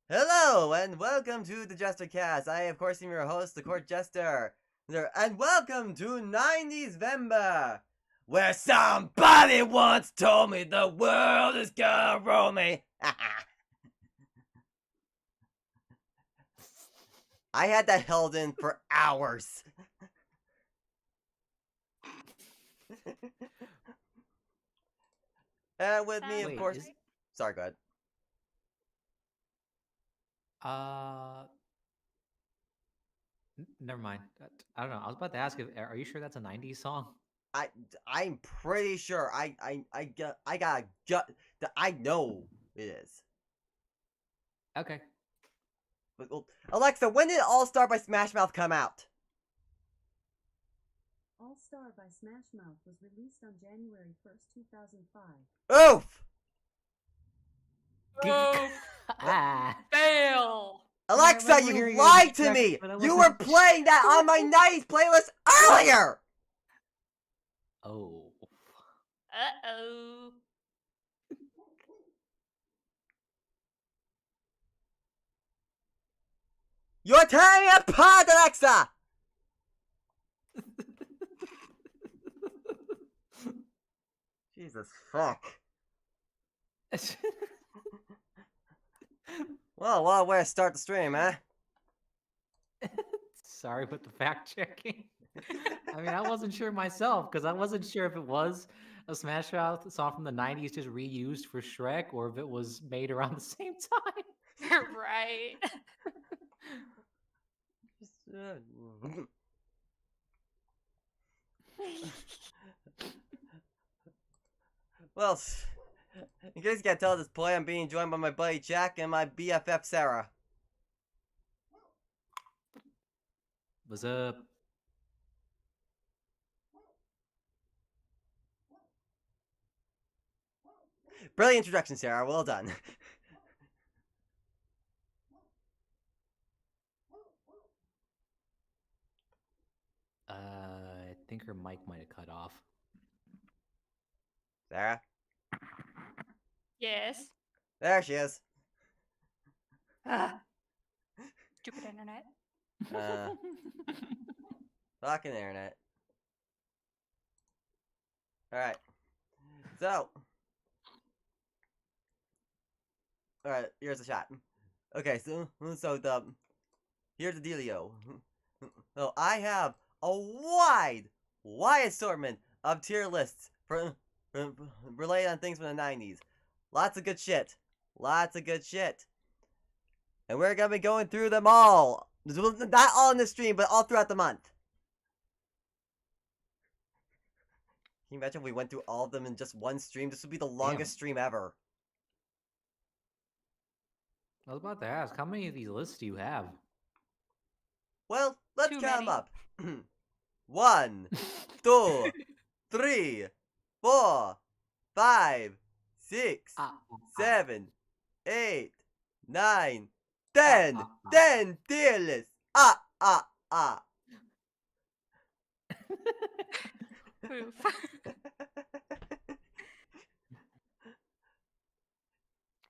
Hello and welcome to the JesterCast. I, of course, am your host, the Court Jester. And welcome to 90s Vemba, where somebody once told me the world is gonna roll me. I had that held in for hours. And with me, of Wait, course. Sorry, go ahead. Never mind. I don't know. I was about to ask if are you sure that's a '90s song? I'm pretty sure I got a gut that I know it is. Okay. But, well, Alexa, when did All Star by Smash Mouth come out? All Star by Smash Mouth was released on January 1st, 2005. Oof! Fail! Alexa, you lied to me! You were playing that on my 90s playlist earlier! Oh. Uh-oh. You're tearing me apart, Alexa! Jesus fuck. Well, what a way to start the stream, eh? Sorry with the fact checking. I mean, I wasn't sure myself because I wasn't sure if it was a Smash Mouth song from the '90s just reused for Shrek or if it was made around the same time. Right. Well, in case you can't tell at this point, I'm being joined by my buddy Jack and my BFF Sarah. What's up? Brilliant introduction, Sarah. Well done. I think her mic might have cut off. Sarah? Yes. There she is. Stupid internet. Fucking internet. Alright. So. Alright, here's the shot. Okay, so here's the dealio. So I have a wide assortment of tier lists for related on things from the 90s. Lots of good shit. And we're gonna be going through them all. Not all in the stream, but all throughout the month. Can you imagine if we went through all of them in just one stream? This would be the longest stream ever. I was about to ask, how many of these lists do you have? Well, let's Too count them many. up. 1, 2, 3, 4, 5, 6, 7, 8, 9, 10. 10 tier lists. Oof.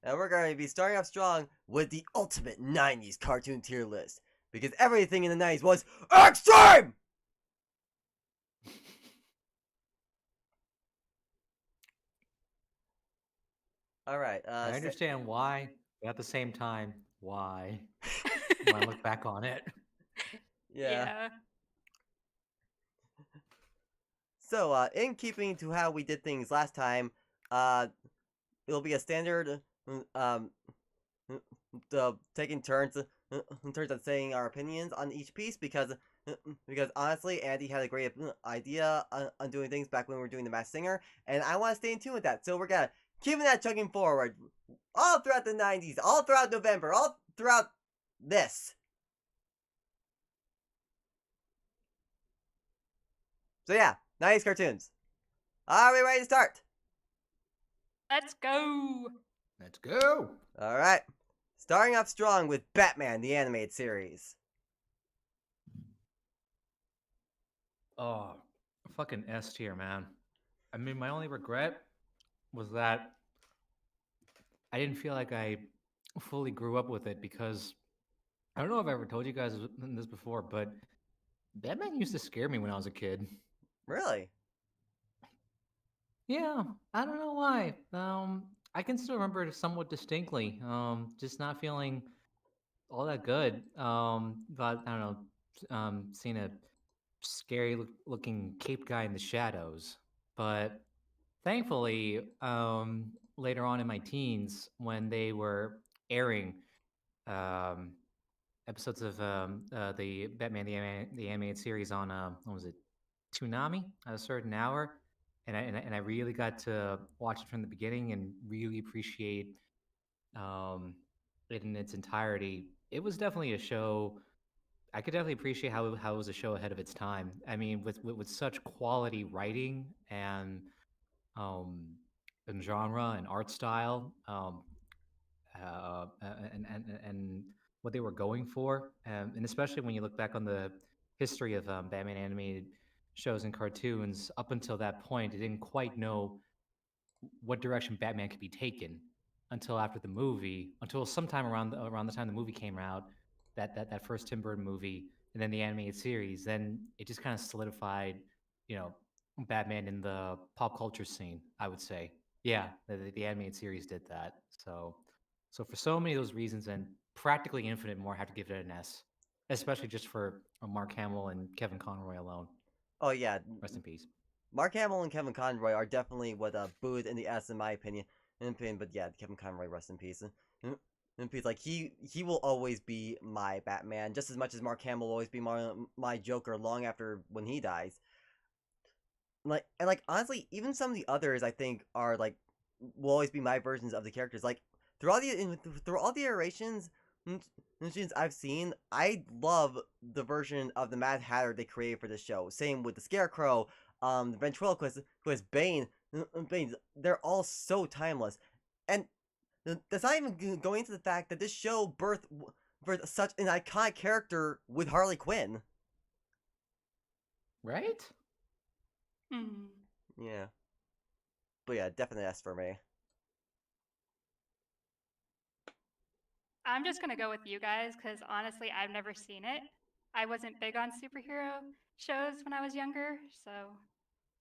And we're going to be starting off strong with the ultimate 90s cartoon tier list. Because everything in the 90s was extreme! Alright, I understand why, but at the same time, why? When I look back on it. Yeah. So, in keeping to how we did things last time, it'll be a standard, taking turns on saying our opinions on each piece because honestly, Andy had a great idea on doing things back when we were doing the Masked Singer, and I want to stay in tune with that. So we're gonna keep that chugging forward all throughout the 90s, all throughout November, all throughout this. So yeah, 90s cartoons. Are we ready to start? Let's go. Let's go! Alright. Starting off strong with Batman, the animated series. Oh, fucking S tier, man. I mean, my only regret was that I didn't feel like I fully grew up with it because I don't know if I ever told you guys this before, but Batman used to scare me when I was a kid. Really? Yeah, I don't know why. I can still remember it somewhat distinctly. Just not feeling all that good. But I don't know. Seeing a scary looking cape guy in the shadows. But thankfully, later on in my teens, when they were airing um, episodes of the Batman the animated series on what was it, Toonami at a certain hour, and I really got to watch it from the beginning and really appreciate um, it in its entirety. It was definitely a show. I could definitely appreciate how it was a show ahead of its time. I mean, with such quality writing um, and genre and art style. And what they were going for, and especially when you look back on the history of Batman animated shows and cartoons, up until that point, it didn't quite know what direction Batman could be taken until after the movie, until sometime around the time the movie came out, that first Tim Burton movie, and then the animated series. Then it just kind of solidified, you know, Batman in the pop culture scene. I would say, yeah, the animated series did that. So for so many of those reasons, and practically infinite more, I have to give it an S, especially just for Mark Hamill and Kevin Conroy alone. Oh yeah, Rest in peace. Mark Hamill and Kevin Conroy are definitely what booed in the S in my opinion. But yeah, Kevin Conroy, rest in peace. In peace. Like he will always be my Batman, just as much as Mark Hamill will always be my Joker long after when he dies. Like honestly, even some of the others I think are like will always be my versions of the characters. Like through all the iterations I've seen, I love the version of the Mad Hatter they created for the show. Same with the Scarecrow, the ventriloquist, who is Bane. Bane, they're all so timeless, and that's not even going into the fact that this show birthed such an iconic character with Harley Quinn. Right? Hmm. Yeah, but yeah, definitely S for me. I'm just gonna go with you guys because honestly, I've never seen it. I wasn't big on superhero shows when I was younger, so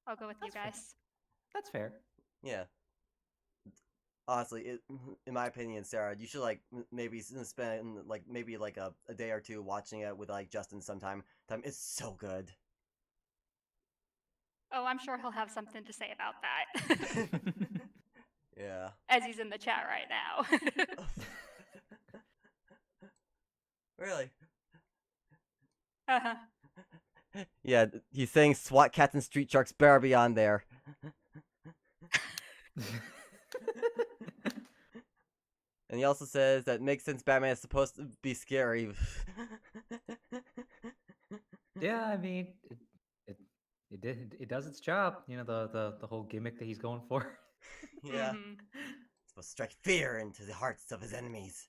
I'll go with you That's fair. guys. That's fair. Yeah. Honestly, in my opinion, Sarah, you should like maybe spend like maybe like a day or two watching it with like Justin sometime. It's so good. Oh, I'm sure he'll have something to say about that, Yeah. as he's in the chat right now. Really? Uh-huh. Yeah, he's saying SWAT cats and street sharks better be on there. And he also says that makes sense Batman is supposed to be scary. Yeah, I mean, it does its job. You know, the whole gimmick that he's going for. Yeah. Hmm. It's supposed to strike fear into the hearts of his enemies.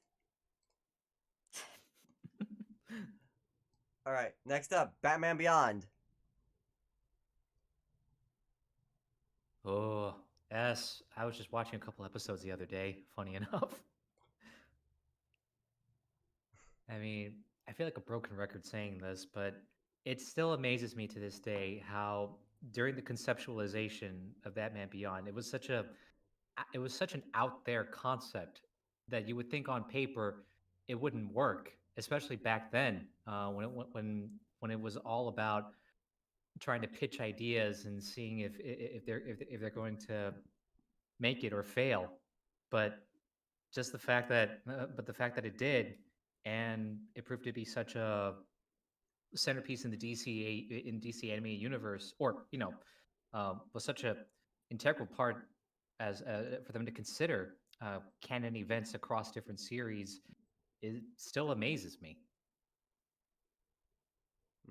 Alright, next up, Batman Beyond. Oh, yes. I was just watching a couple episodes the other day, funny enough. I mean, I feel like a broken record saying this, but it still amazes me to this day how during the conceptualization of Batman Beyond, it was such an out there concept that you would think on paper it wouldn't work, especially back then when it was all about trying to pitch ideas and seeing if they're going to make it or fail. But just the fact that it did, and it proved to be such a centerpiece in the DC animated universe, or was such a integral part as for them to consider canon events across different series. It still amazes me.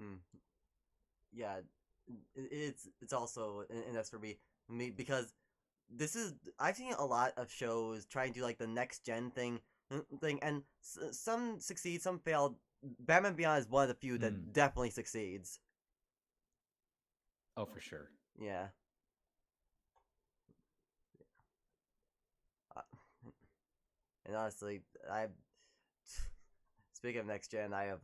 Mm. Yeah, it's also and that's for me because this is I've seen a lot of shows trying to do like the next gen thing, and some succeed, some fail. Batman Beyond is one of the few Mm. that definitely succeeds. Oh, for sure. Yeah. Uh, And honestly, I speaking of next gen, I have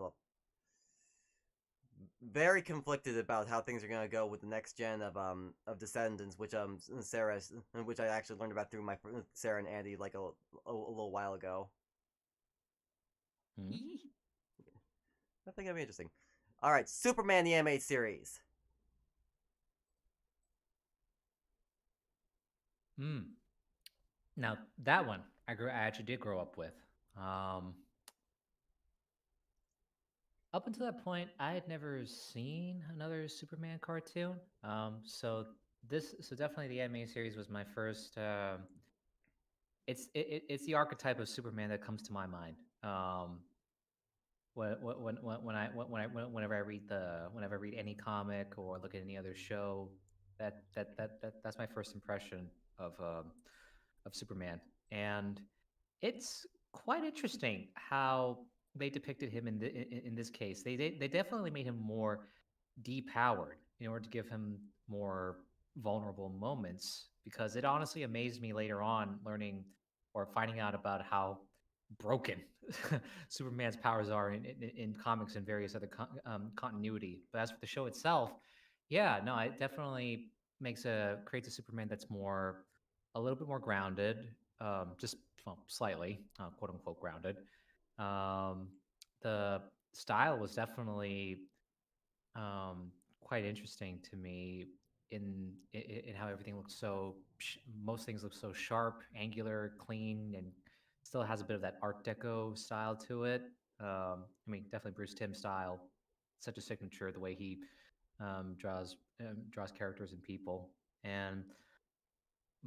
very conflicted about how things are gonna go with the next gen of Descendants, which Sarah, which I actually learned about through my Sarah and Andy like a little while ago. Hmm? I think it'll be interesting. All right, Superman the animated series. Hmm. Now that one I actually did grow up with. Um, Up until that point, I had never seen another Superman cartoon. So definitely the anime series was my first. It's the archetype of Superman that comes to my mind. Whenever I read any comic or look at any other show, that's my first impression of Superman, and it's quite interesting how they depicted him in this case. They definitely made him more depowered in order to give him more vulnerable moments, because it honestly amazed me later on learning or finding out about how broken Superman's powers are in comics and various other continuity. But as for the show itself, yeah, no, it definitely creates a Superman that's more a little bit more grounded, just well, slightly quote unquote grounded. Um, the style was definitely quite interesting to me in how everything looks most things look so sharp, angular, clean, and still has a bit of that Art Deco style to it. I mean, definitely Bruce Timm style, such a signature the way he draws characters and people, and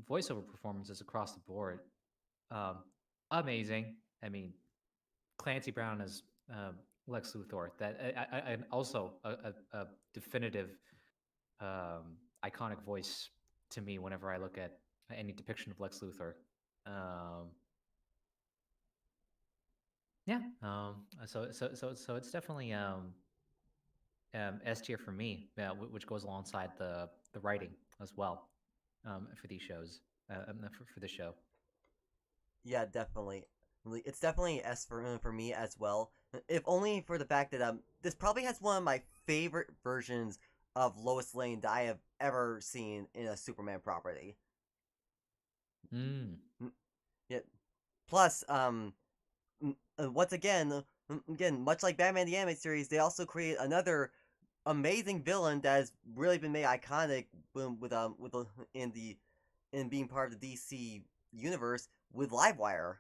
voiceover performances across the board, um, amazing. I mean, Clancy Brown as Lex Luthor. That and also a definitive, iconic voice to me whenever I look at any depiction of Lex Luthor. Um, yeah. So it's definitely S tier for me, which goes alongside the writing as well for these shows, for the show. Yeah, definitely. It's definitely S for me as well. If only for the fact that this probably has one of my favorite versions of Lois Lane that I have ever seen in a Superman property. Mm. Yeah. Plus, once again, much like Batman the Animated Series, they also create another amazing villain that has really been made iconic in the in being part of the DC universe with Livewire.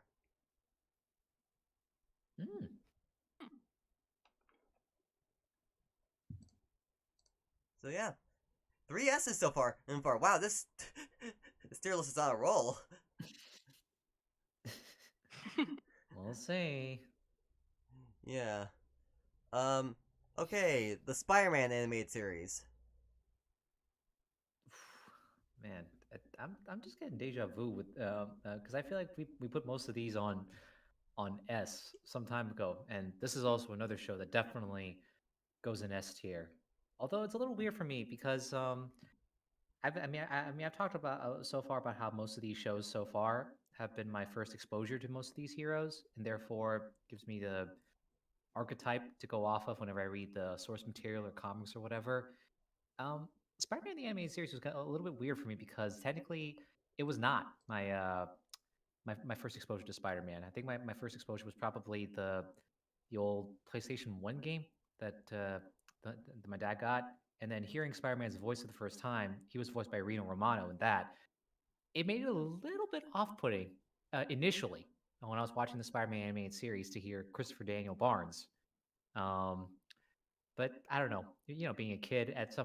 Mm. So yeah, three S's so far. And far, wow, this this tier list is on a roll. We'll see. Yeah. Um. Okay, the Spider-Man animated series. Man, I'm just getting deja vu with because I feel like we put most of these on S some time ago, and this is also another show that definitely goes in S tier. Although it's a little weird for me because I mean I've talked about so far about how most of these shows so far have been my first exposure to most of these heroes, and therefore gives me the archetype to go off of whenever I read the source material or comics or whatever. Um, Spider-Man the animated series was a little bit weird for me because technically it was not my first exposure to Spider-Man. I think my first exposure was probably the old PlayStation 1 game that my dad got. And then hearing Spider-Man's voice for the first time, he was voiced by Reno Romano, and that it made it a little bit off-putting initially when I was watching the Spider-Man animated series to hear Christopher Daniel Barnes. Um, but I don't know, being a kid at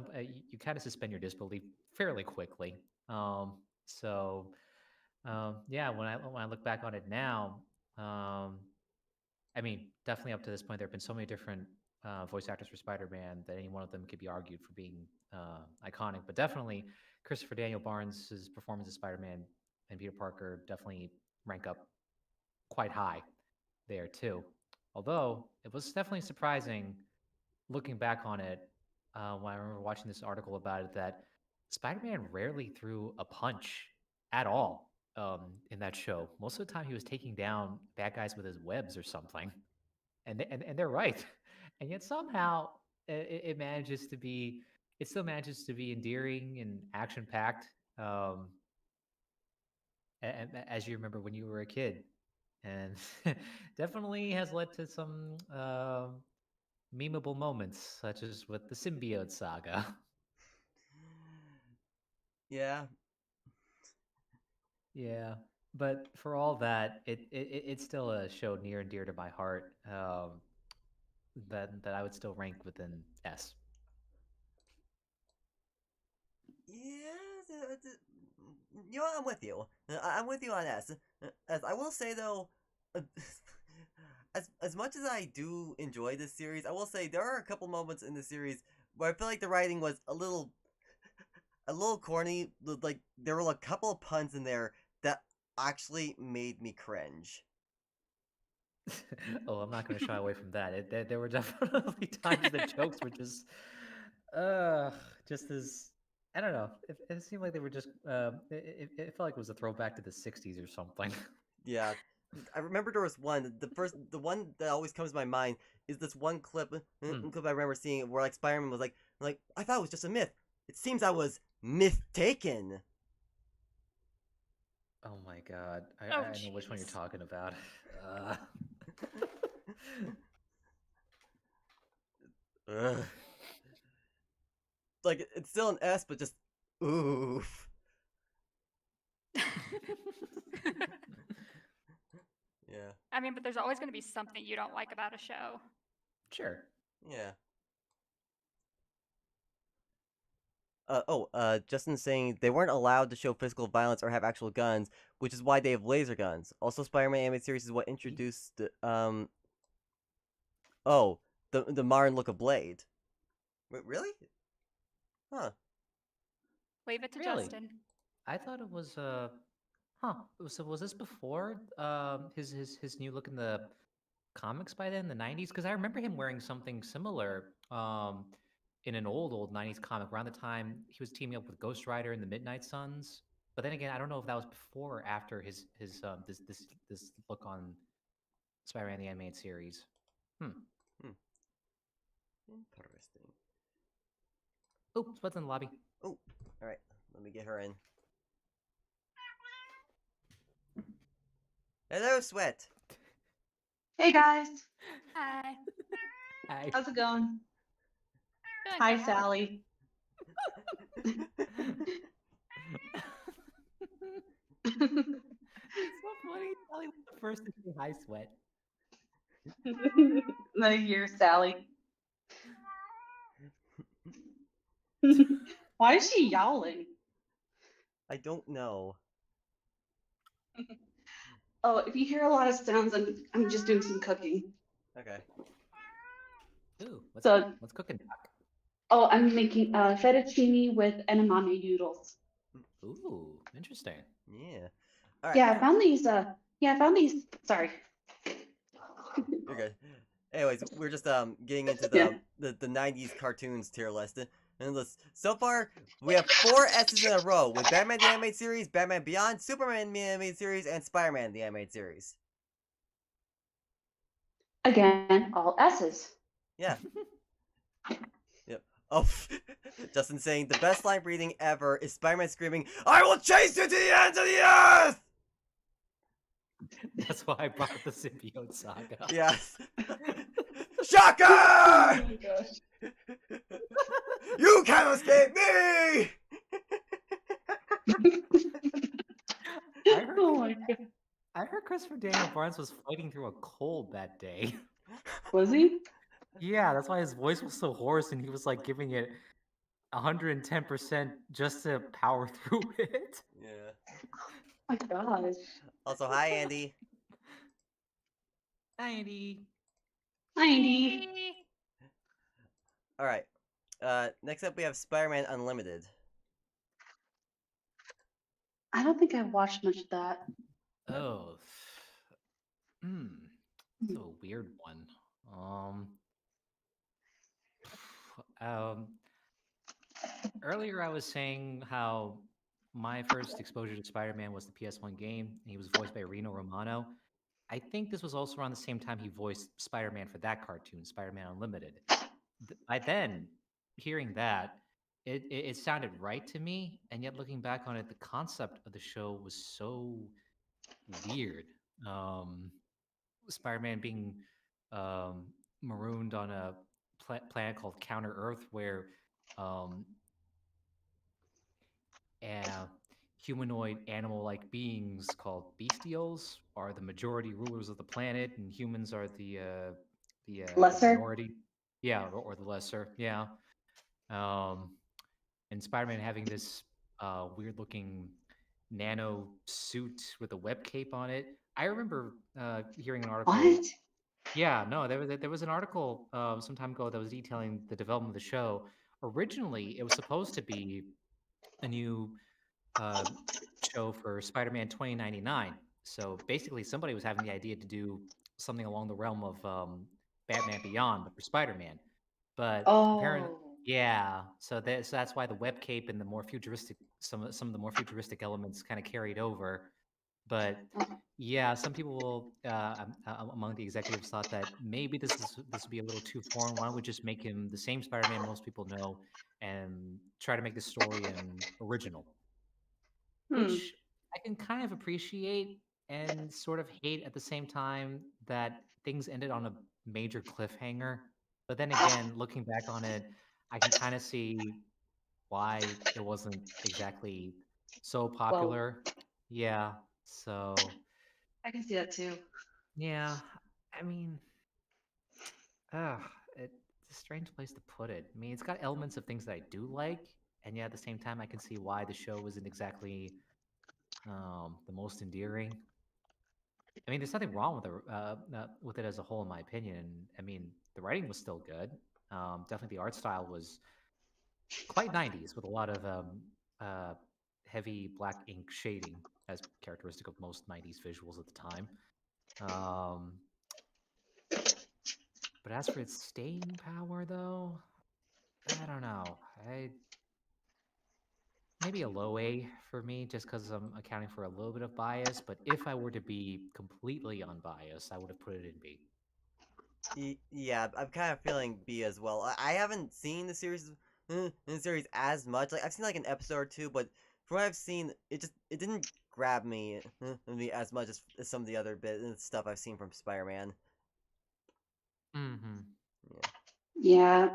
you kind of suspend your disbelief fairly quickly. So yeah, when I look back on it now, um, I mean, definitely up to this point, there have been so many different voice actors for Spider-Man that any one of them could be argued for being iconic. But definitely, Christopher Daniel Barnes' performance as Spider-Man and Peter Parker definitely rank up quite high there too. Although it was definitely surprising looking back on it, when I remember watching this article about it, that Spider-Man rarely threw a punch at all in that show. Most of the time, he was taking down bad guys with his webs or something, and they're right. And yet somehow it manages to be it still manages to be endearing and action packed. Um, as you remember when you were a kid, and definitely has led to some memeable moments, such as with the symbiote saga. Yeah. Yeah, but for all that, it's still a show near and dear to my heart. That I would still rank within S. Yeah, you know, I'm with you. I'm with you on S. As I will say though, as much as I do enjoy this series, I will say there are a couple moments in the series where I feel like the writing was a little corny. Like there were a couple of puns in there that actually made me cringe. Oh, I'm not going to shy away from that. There were definitely times the jokes were just as I don't know. It seemed like they were just. It felt like it was a throwback to the '60s or something. Yeah. I remember there was one. The one that always comes to my mind is this one clip I remember seeing where like Spider-Man was like I thought it was just a myth. It seems I was myth taken. Oh my god, Oh, I know which one you're jeez. talking about. Uh, Ugh. Like it's still an S, but just oof. Yeah. I mean, but there's always going to be something you don't like about a show. sure. Yeah. Justin's saying they weren't allowed to show physical violence or have actual guns, which is why they have laser guns. Also, Spider-Man animated series is what introduced oh, the modern look of Blade. Wait, really? Huh. Leave it to Really? Justin. I thought it was huh. So was this before his new look in the comics by then, the '90s? Because I remember him wearing something similar in an old '90s comic around the time he was teaming up with Ghost Rider and the Midnight Suns. But then again, I don't know if that was before or after his this look on Spider-Man the animated series. Hmm. Hmm. Interesting. Oh, what's in the lobby? Oh, all right. Let me get her in. Hello, Sweat. Hey guys, Hi. Hi. how's it going? Good. Hi, Sally. It's so funny. Sally was the first to say hi, Sweat. I hear Sally. Why is she yowling? I don't know. Oh, if you hear a lot of sounds, I'm just doing some cooking. Okay. Ooh, So, what's cooking, Doc? oh, I'm making fettuccine with edamame noodles. Ooh, interesting. Yeah. All right. Yeah, I found these. Yeah, I found these. Sorry. You're good. Anyways, we're just getting into Yeah. the '90s cartoons tier list, and so far we have 4 S's in a row with Batman the Animated Series, Batman Beyond, Superman the Animated Series, and Spider-Man the Animated Series. Again, all S's. Yeah. Yep. Oh, Justin saying the best line breathing ever is Spider-Man screaming, "I will chase you to the ends of the earth!" That's why I brought up the symbiote saga. Yes. Oh Shocker! my gosh. You can't escape me! Oh my god. I heard Christopher Daniel Barnes was fighting through a cold that day. Was he? Yeah, that's why his voice was so hoarse and he was like giving it 110% just to power through it. Yeah. Oh my gosh. Also, hi, Andy. Hi, Andy. Hi, Andy. Hey. Alright. Next up we have Spider-Man Unlimited. I don't think I've watched much of that. Oh. It's a weird one. Um, earlier I was saying how my first exposure to Spider-Man was the PS1 game, and he was voiced by Reno Romano. I think this was also around the same time he voiced Spider-Man for that cartoon, Spider-Man Unlimited. By then, hearing that, it sounded right to me, and yet looking back on it, the concept of the show was so weird. Um, Spider-Man being um, marooned on a planet called Counter Earth, where um, humanoid animal-like beings called bestials are the majority rulers of the planet, and humans are the Lesser? minority. Yeah, or the lesser. Yeah. Um, and Spider-Man having this weird-looking nano suit with a web cape on it. I remember hearing an article. What? Yeah, no, there was an article some time ago that was detailing the development of the show. Originally, it was supposed to be a new uh, show for Spider-Man 2099. So basically, somebody was having the idea to do something along the realm of Batman Beyond, but for Spider-Man. But apparently, Oh, yeah. So that's why the web cape and the more futuristic some of the more futuristic elements kind of carried over. But yeah, some people among the executives thought that maybe this would be a little too foreign. Why don't we just make him the same Spider-Man most people know and try to make the story an original? hmm. Which I can kind of appreciate and sort of hate at the same time that things ended on a major cliffhanger. But then again, looking back on it, I can kind of see why it wasn't exactly so Well, popular. Yeah. So, I can see that too. yeah. I mean, ugh, it's a strange place to put it. I mean, it's got elements of things that I do like, and yet at the same time, I can see why the show isn't exactly the most endearing. I mean, there's nothing wrong with it as a whole, in my opinion. I mean, the writing was still good. Definitely, the art style was quite 90s with a lot of uh, heavy black ink shading, as characteristic of most 90s visuals at the time. Um, but as for its staying power, though, I don't know. I Maybe a low A for me, just because I'm accounting for a little bit of bias. But if I were to be completely unbiased, I would have put it in B. Yeah, I'm kind of feeling B as well. I haven't seen the series as much. Like I've seen like an episode or two, but from what I've seen, it didn't grab me as much as some of the other stuff I've seen from Spider-Man. Mm-hmm. Yeah, Yeah,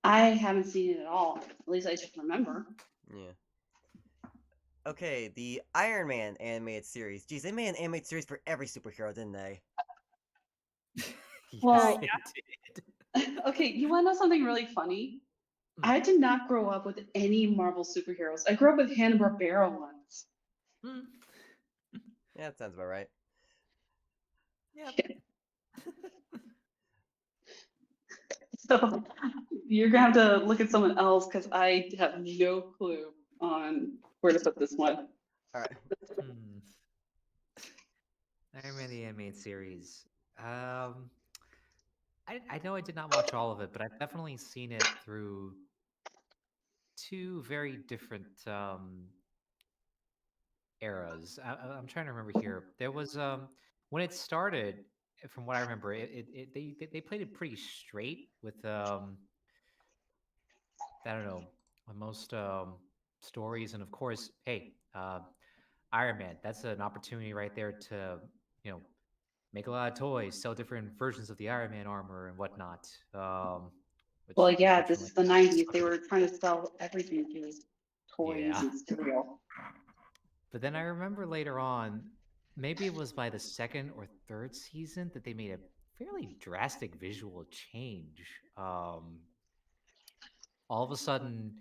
I haven't seen it at all. At least I don't remember. yeah. Okay, the Iron Man animated series. Geez, they made an animated series for every superhero, didn't they? Yes, Well, they did. okay, you want to know something really funny? Mm. I did not grow up with any Marvel superheroes. I grew up with Hanna-Barbera ones. Mm. Yeah, that sounds about right. Yep. So you're gonna have to look at someone else because I have no clue on where to put this one. All right. Hmm. Iron Man the animated series. Um, I know I did not watch all of it, but I've definitely seen it through two very different eras. I'm trying to remember here. There was when it started, from what I remember, they played it pretty straight with I don't know, with most stories, and of course, hey, Iron Man. That's an opportunity right there to you know make a lot of toys, sell different versions of the Iron Man armor and whatnot. Well, Which yeah, this unfortunately, is the 90s. They were trying to sell everything through toys yeah. and cereal. But then I remember later on, maybe it was by the second or third season that they made a fairly drastic visual change. All of a sudden,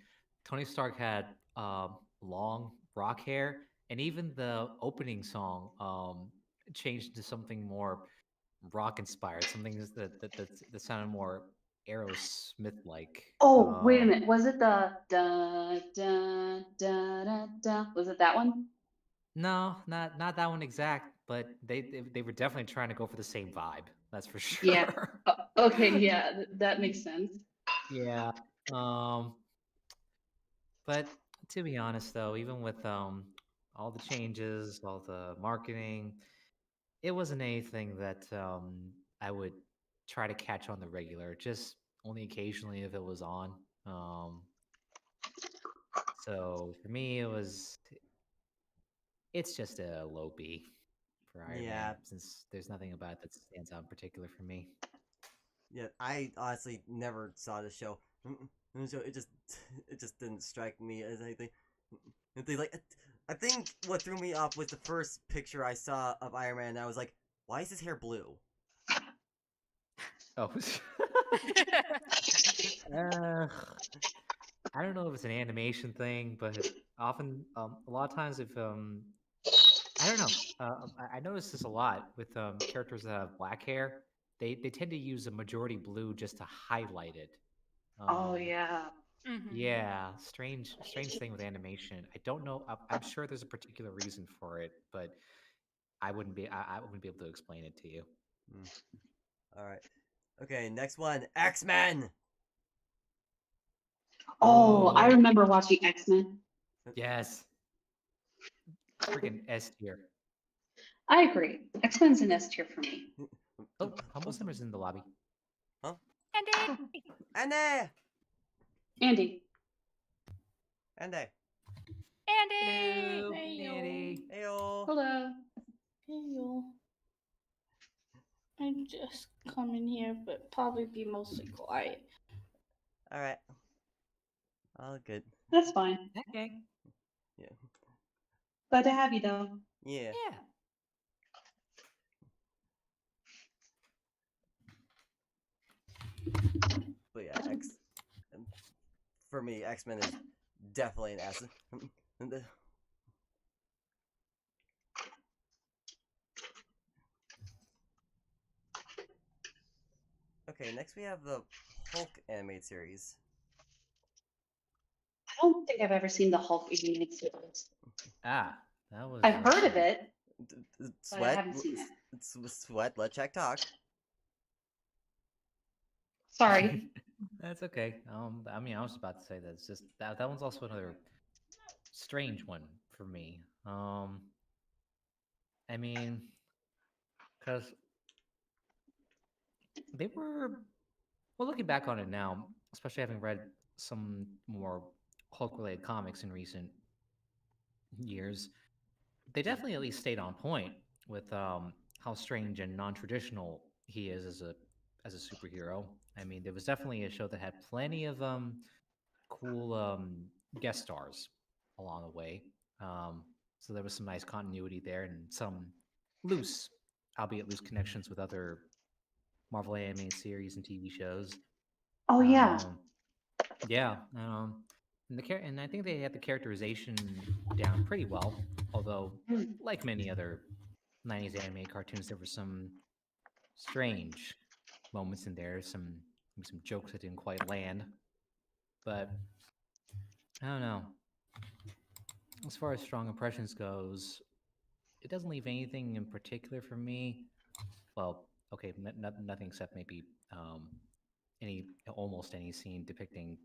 Tony Stark had long rock hair, and even the opening song changed into something more rock inspired, something that sounded more Aerosmith like. Oh, wait a minute. Was it the da da da da da? Was it that one? No, not that one exact, but they were definitely trying to go for the same vibe. That's for Yeah. sure. Okay, yeah, that makes sense. Yeah. Um, but To be honest, though, even with all the changes, all the marketing, it wasn't anything that I would try to catch on the regular. Just only occasionally if it was on. Um, so for me, it's just a low B for Iron Man Yeah, since there's nothing about it that stands out in particular for me. yeah. I honestly never saw the show, so it just didn't strike me as anything. Like, I think what threw me off was the first picture I saw of Iron Man. And I was like, why is his hair blue? Oh, uh, I don't know if it's an animation thing, but often, a lot of times, if I don't know, I notice this a lot with characters that have black hair. They tend to use a majority blue just to highlight it. Oh Um, yeah. Mhm. yeah, strange thing with animation. I don't know. I'm sure there's a particular reason for it, but I wouldn't be able to explain it to you. Hmm. All right. Okay, next one. X-Men. Oh, I Oh, remember watching X-Men. yes, freaking S tier. I agree. X-Men's an S tier for me. Oh, Humble Simmer's in the lobby. Huh? Andy. Andy. Andy. Andy. Andy. Hello, Hey yo. Andy. Heyo. Hello. Hey yo. I'm just coming here, but probably be mostly quiet. All right. All good. That's fine. Okay. Yeah. Glad to have you though. Yeah. Yeah. But yeah, for me, X-Men is definitely an S. Okay, next we have the Hulk animated series. I don't think I've ever seen the Hulk animated series. Ah, that was. I've heard of it, but I Sweat. haven't seen it. Sweat. Let Check talk. Sorry. That's okay. I mean, I was about to say that it's just that one's also another strange one for me. I mean, because they were well, looking back on it now, especially having read some more Hulk-related comics in recent years, they definitely at least stayed on point with how strange and non-traditional he is as a superhero. I mean, there was definitely a show that had plenty of cool guest stars along the way. Um, so there was some nice continuity there and some loose, albeit loose connections with other Marvel animated series and TV shows. Oh yeah. Um, yeah, and I think they had the characterization down pretty well. Although, Hmm. like many other '90s anime cartoons, there were some strange moments in there, maybe some jokes that didn't quite land. But I don't know. As far as strong impressions goes, it doesn't leave anything in particular for me. Well, okay, nothing except maybe any almost any scene depicting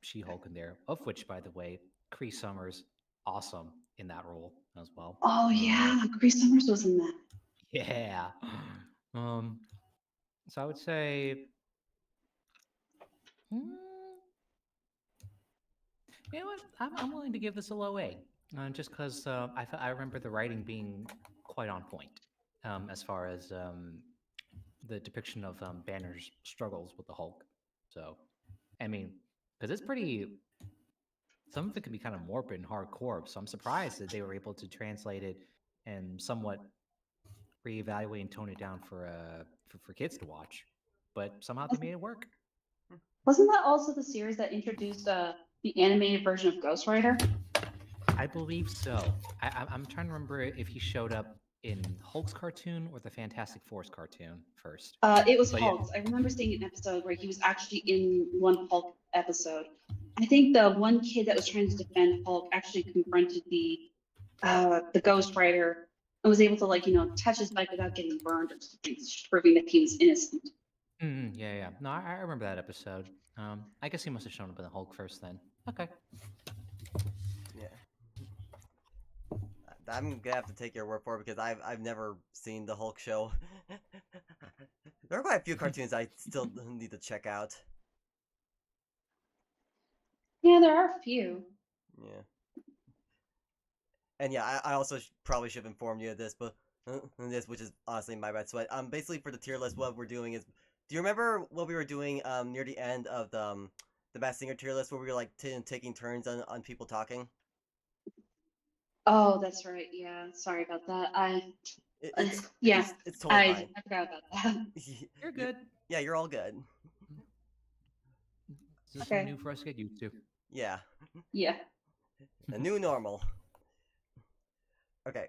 She-Hulk in there, of which, by the way, Cree Summers awesome in that role as well. Oh yeah. Chris Summers was in that. Yeah. Um, so I would say, mm, you know what? I'm willing to give this a low A, just because I remember the writing being quite on point, as far as the depiction of Banner's struggles with the Hulk. So, I mean, because it's pretty. Some of it can be kind of morbid and hardcore. So I'm surprised that they were able to translate it and somewhat reevaluate and tone it down for kids to watch. But somehow they made it work. Wasn't that also the series that introduced the animated version of Ghost Rider? I believe so. I'm trying to remember if he showed up in Hulk's cartoon or the Fantastic Four's cartoon first. It was But yeah, Hulk's. I remember seeing an episode where he was actually in one Hulk episode. I think the one kid that was trying to defend Hulk actually confronted the Ghost Rider and was able to touch his bike without getting burned or something, proving that he was innocent. yeah. No, I remember that episode. I guess he must have shown up in the Hulk first then. Okay. I'm gonna have to take your word for it because I've never seen the Hulk show. There are quite a few cartoons I still need to check out. Yeah, there are a few. Yeah. And yeah, I also probably should have informed you of this, but this, which is honestly my bad sweat. Basically for the tier list, what we're doing is, do you remember what we were doing near the end of the Masked Singer tier list, where we were like taking turns on people talking? Oh, that's right. Yeah, sorry about that. Yeah, It's totally I fine. forgot about that. You're good. Yeah, you're all good. This is Okay. new for us to get used to. Yeah, Yeah. the new normal. Okay,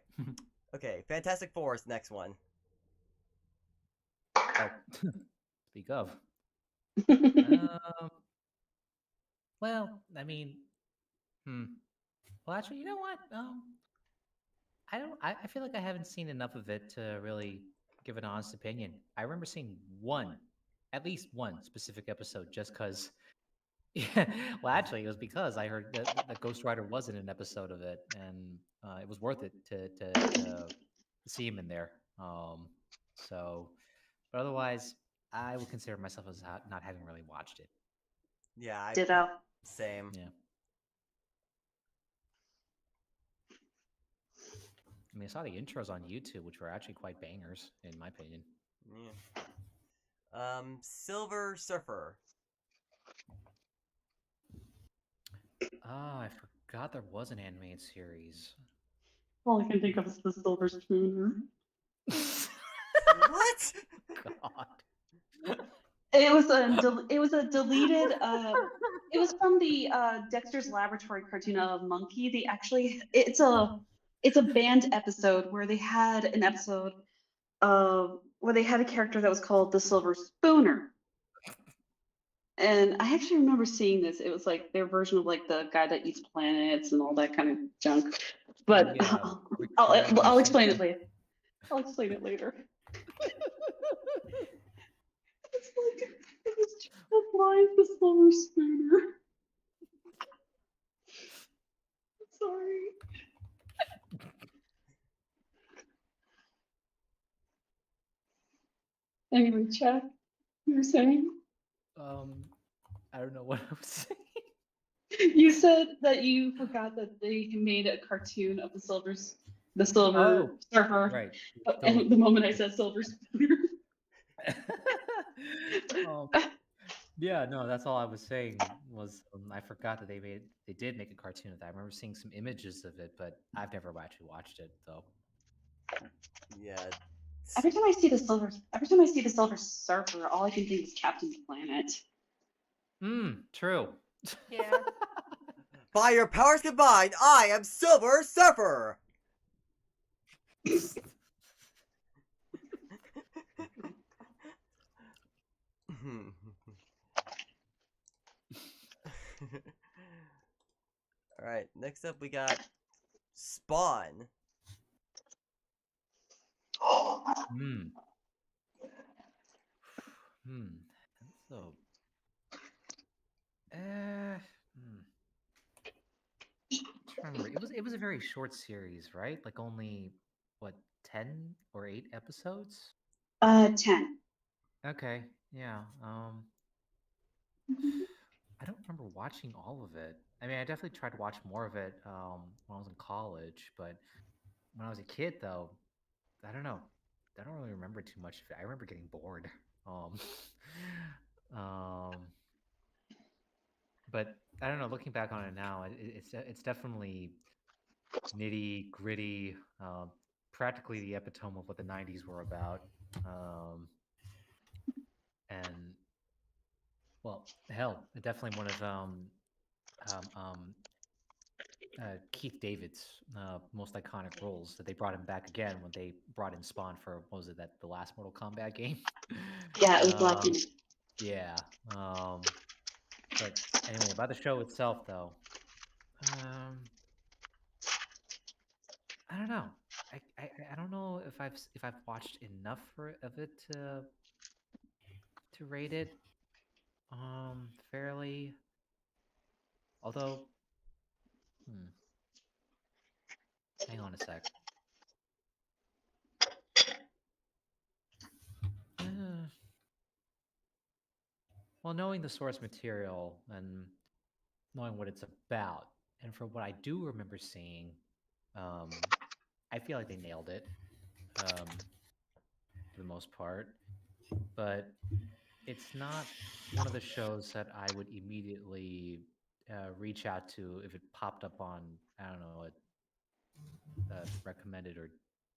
okay. Fantastic Four is the next one. Oh, speak of. Um, well, I mean, well, actually, you know what? I don't. I feel like I haven't seen enough of it to really give an honest opinion. I remember seeing at least one specific episode, just because. Yeah, well, actually, it was because I heard that Ghost Rider was in an episode of it, and it was worth it to see him in there. So, but otherwise, I would consider myself as not having really watched it. Yeah, Ditto. same. Yeah. I mean, I saw the intros on YouTube, which were actually quite bangers, in my opinion. Yeah. Silver Surfer. Ah, I forgot there was an animated series. All I can think of is the Silver Spooner. What? God. It was a deleted. It was from the Dexter's Laboratory cartoon of Monkey. It's a banned episode where they had an episode where they had a character that was called the Silver Spooner. And I actually remember seeing this. It was like their version of like the guy that eats planets and all that kind of junk. But Yeah, I'll explain it later. I'll explain it later. It's like it was just the the Silver Spooner. Sorry. Anyway, Chad, you were saying? I don't know what I was saying. You said that you forgot that they made a cartoon of the Silver Surfer. Right. And the moment I said Silver Spooner. um, yeah, no, that's all I was saying was I forgot that they did make a cartoon of that. I remember seeing some images of it, but I've never actually watched it though. Yeah. Every time I see the Silver Surfer, all I can think is Captain Planet. True. Yeah. By your powers combined, I am Silver Surfer. All right. Next up, we got Spawn. Hmm. So, trying to remember. It was a very short series, right? Like only what 10 or 8 episodes? 10. Okay, yeah. I don't remember watching all of it. I mean, I definitely tried to watch more of it when I was in college, but when I was a kid, though, I don't know. I don't really remember too much of it. I remember getting bored. Um, um, but I don't know. Looking back on it now, it's definitely nitty gritty, practically the epitome of what the '90s were about. And well, hell, definitely one of um, um, Keith David's most iconic roles that they brought him back again when they brought in Spawn for what was it, that the last Mortal Kombat game? Yeah, it was lucky. Yeah. But anyway, about the show itself, though, I don't know. I don't know if I've watched enough of it to rate it fairly. Although, hang on a sec. well, knowing the source material and knowing what it's about, and for what I do remember seeing, um, I feel like they nailed it for the most part. But it's not one of the shows that I would immediately reach out to if it popped up on, I don't know, a recommended or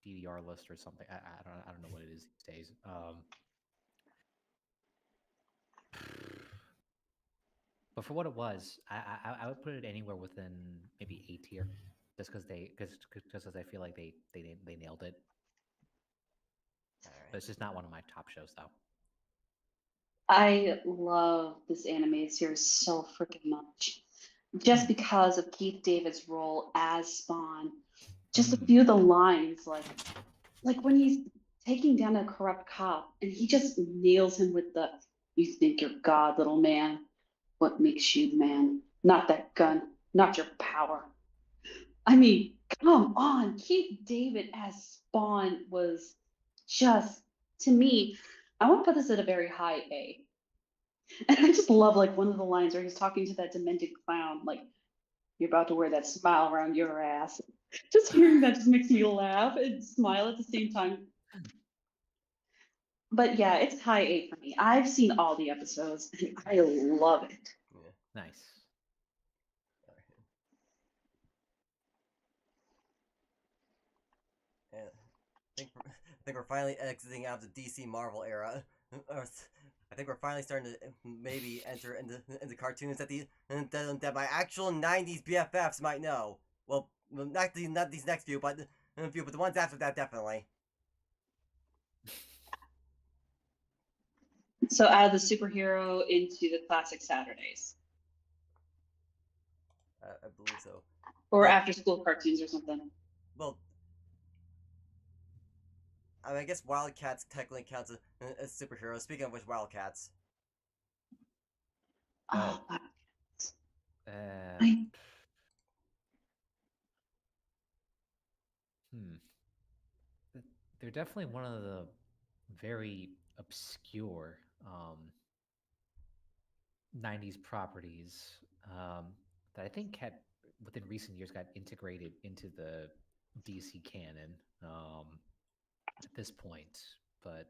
DDR list or something. I don't know what it is these days. But for what it was, I would put it anywhere within maybe A tier, just because I feel like they nailed it. All But right. it's just not one of my top shows though. I love this animated series so freaking much. Just because of Keith David's role as Spawn. Just a Mm. few of the lines, like when he's taking down a corrupt cop and he just nails him with the "You think you're God, little man. What makes you man? Not that gun, not your power." I mean, come on. Keith David as Spawn was just, to me, I want to put this at a very high A. And I just love like one of the lines where he's talking to that demented clown, like, "You're about to wear that smile around your ass." Just hearing that just makes me laugh and smile at the same time. But yeah, it's high A for me. I've seen all the episodes and I love it. Yeah. Nice. All right. And I think we're finally exiting out of the DC Marvel era. I think we're finally starting to maybe enter into cartoons that my actual '90s BFFs might know. Well, not these next few, but the ones after that definitely. So out of the superhero into the classic Saturdays I believe so. or Well, after school cartoons or something. well, I mean, I guess Wildcats technically counts as superheroes. Speaking of which, Wildcats. Oh, Uh, I, hmm. They're definitely one of the very obscure 90s properties that I think had within recent years got integrated into the DC canon at this point. But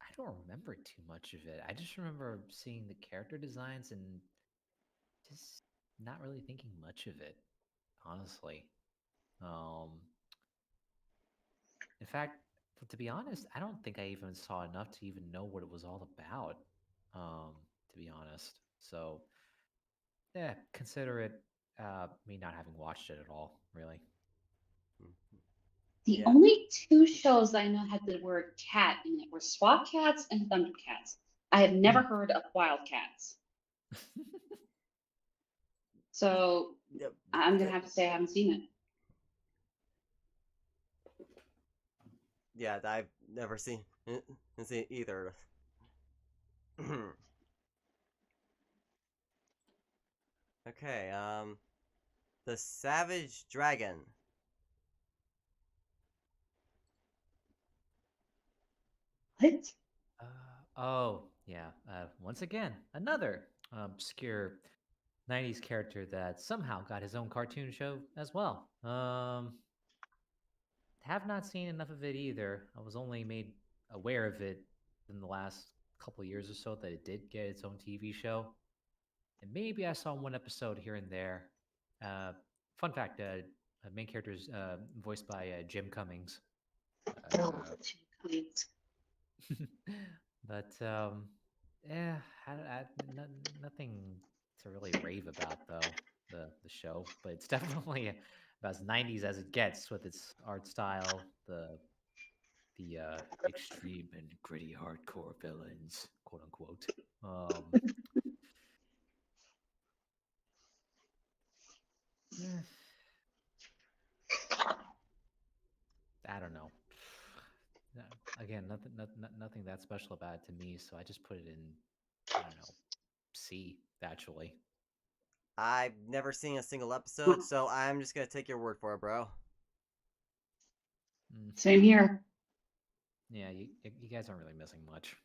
I don't remember too much of it. I just remember seeing the character designs and just not really thinking much of it, honestly. Um, in fact, to be honest, I don't think I even saw enough to even know what it was all about. To be honest, so yeah, consider it me not having watched it at all, really. the Yeah. only two shows I know had the word cat in it were SWAT Cats and Thundercats. I have never heard of Wildcats. So Yep. I'm gonna have to say I haven't seen it. Yeah, I've never seen either. Okay, the Savage Dragon. What? Oh, yeah. Once again, another obscure 90s character that somehow got his own cartoon show as well. Have not seen enough of it either. I was only made aware of it in the last couple of years or so that it did get its own TV show. And maybe I saw one episode here and there. Uh, fun fact: main character is voiced by Jim Cummings. Oh, Uh, please. but yeah, nothing to really rave about though. The show, but it's definitely about as '90s as it gets with its art style, the extreme and gritty hardcore villains, quote unquote. Eh, I don't know. No, again, nothing that special about it to me. So I just put it in, I don't know, C actually. I've never seen a single episode, so I'm just gonna take your word for it, bro. Mm, Same here. yeah, you guys aren't really missing much.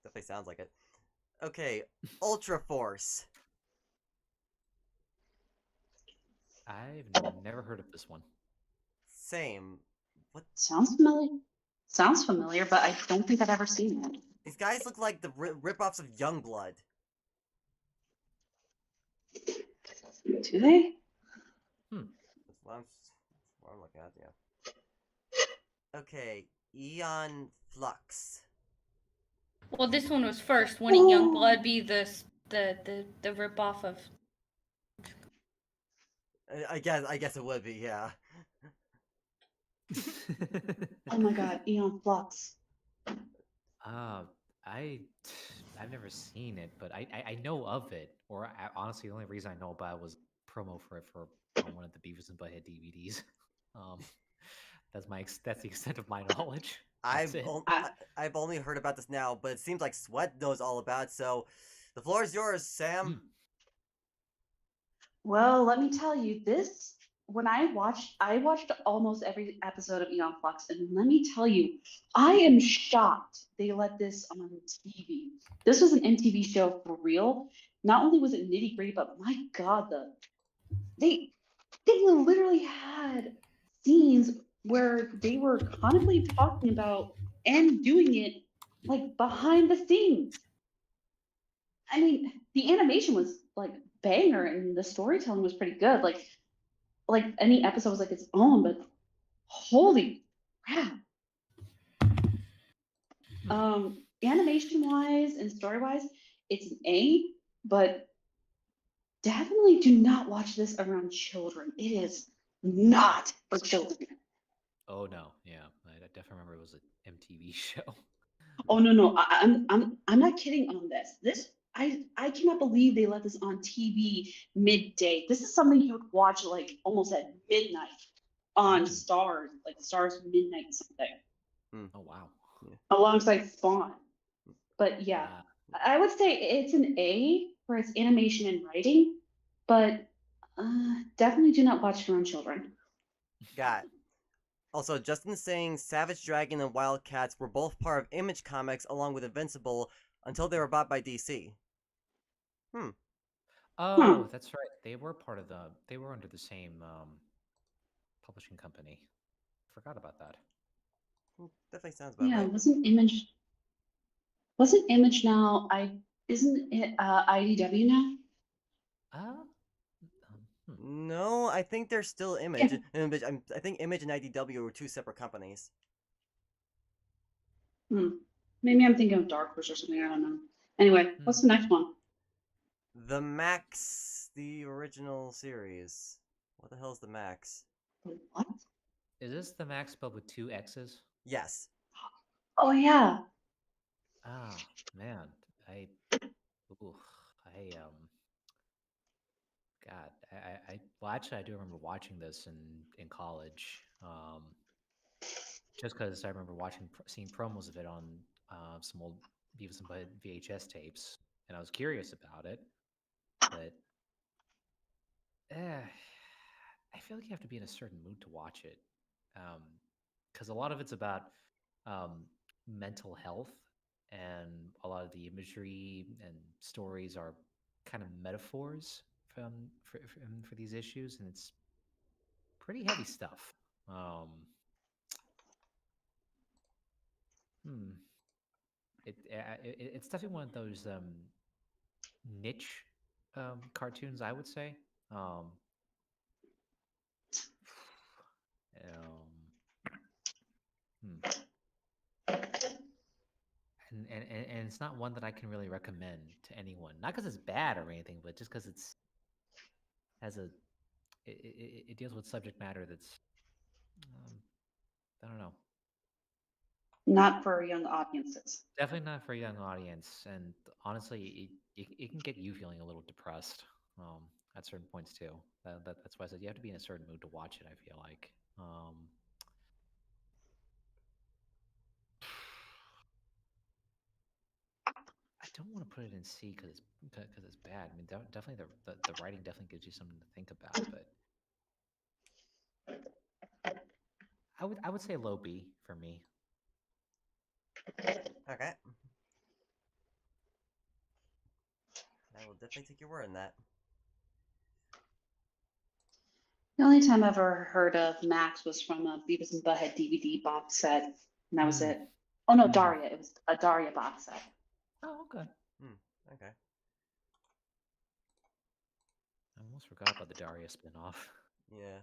Definitely sounds like it. Okay, Ultra Force. I've never heard of this one. Same. What? Sounds familiar. Sounds familiar, but I don't think I've ever seen it. These guys look like the rip-offs of Youngblood. Do they? That's what I'm looking at, yeah. Okay, Eon Flux. Well, this one was first. Wouldn't Youngblood be the ripoff of? I guess it would be, yeah. Oh my god, Eon Flux. I've never seen it, but I know of it. Or honestly, the only reason I know about it was promo for it for on one of the Beavis and Butthead DVDs. Um, that's the extent of my knowledge. That's it. I've only heard about this now, but it seems like Sweat knows all about it, so the floor is yours, Sam. Well, let me tell you, this when I watched almost every episode of Eon Flux, and let me tell you, I am shocked they let this on TV. This was an MTV show for real. Not only was it nitty gritty, but my God, they literally had scenes where they were constantly talking about and doing it like behind the scenes. I mean, the animation was like banger and the storytelling was pretty good. Like any episode was like its own, but holy crap. Animation wise and story wise, it's an A, but definitely do not watch this around children. It is not for children. Oh no, yeah, I definitely remember it was an MTV show. Oh no, I'm not kidding on this. I cannot believe they let this on TV midday. This is something you would watch like almost at midnight on Stars, like Stars Midnight something. Oh wow. Alongside Spawn. But yeah, I would say it's an A for its animation and writing, but definitely do not watch around children. Got it. Also, Justin saying Savage Dragon and Wildcats were both part of Image Comics along with Invincible until they were bought by DC. Oh, that's right. They were They were under the same publishing company. Forgot about that. Definitely sounds about Yeah, right. wasn't Image now isn't it IDW now? No, I think they're still Image. I think Image and IDW were two separate companies. Maybe I'm thinking of Dark Horse or something. I don't know. Anyway, what's the next one? The Max, the original series. What the hell is the Max? What? Is this the Max spelled with 2 X's? Yes. Oh yeah. Ah, man. God, well, actually, I do remember watching this in college. Just because I remember seeing promos of it on some old Beavis and Butthead VHS tapes, and I was curious about it. But I feel like you have to be in a certain mood to watch it, because a lot of it's about mental health, and a lot of the imagery and stories are kind of metaphors for these issues, and it's pretty heavy stuff. It's definitely one of those niche cartoons, I would say. And it's not one that I can really recommend to anyone. Not because it's bad or anything, but just because it deals with subject matter that's I don't know. Not for young audiences. Definitely not for a young audience, and honestly, it can get you feeling a little depressed at certain points too. That's why I said you have to be in a certain mood to watch it. I feel like. I don't want to put it in C because it's bad. I mean, definitely the writing definitely gives you something to think about, but I would say low B for me. Okay. definitely take your word on that. The only time I ever heard of Max was from a Beavis and Butthead DVD box set, and that was Mm. it. Oh no, Mm. Daria. It was a Daria box set. Oh, okay. Okay. I almost forgot about the Daria spinoff. Yeah.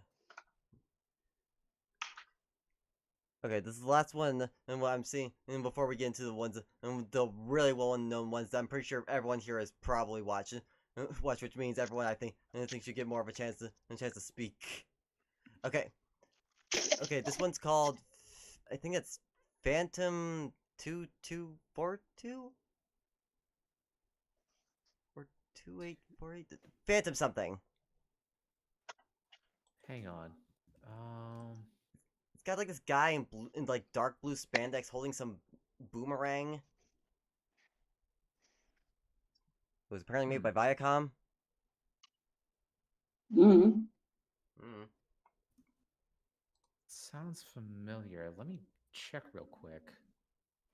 Okay, this is the last one, and what I'm seeing, and before we get into the ones, and the really well-known ones that I'm pretty sure everyone here is probably watching, which means everyone I think should get more of a chance to speak. Okay, this one's called, I think it's Phantom 2242 or 2848, Phantom something. Hang on. It's got like this guy in blue, in like dark blue spandex holding some boomerang. It was apparently made by Viacom. Mm-hmm. Mm. Sounds familiar. Let me check real quick.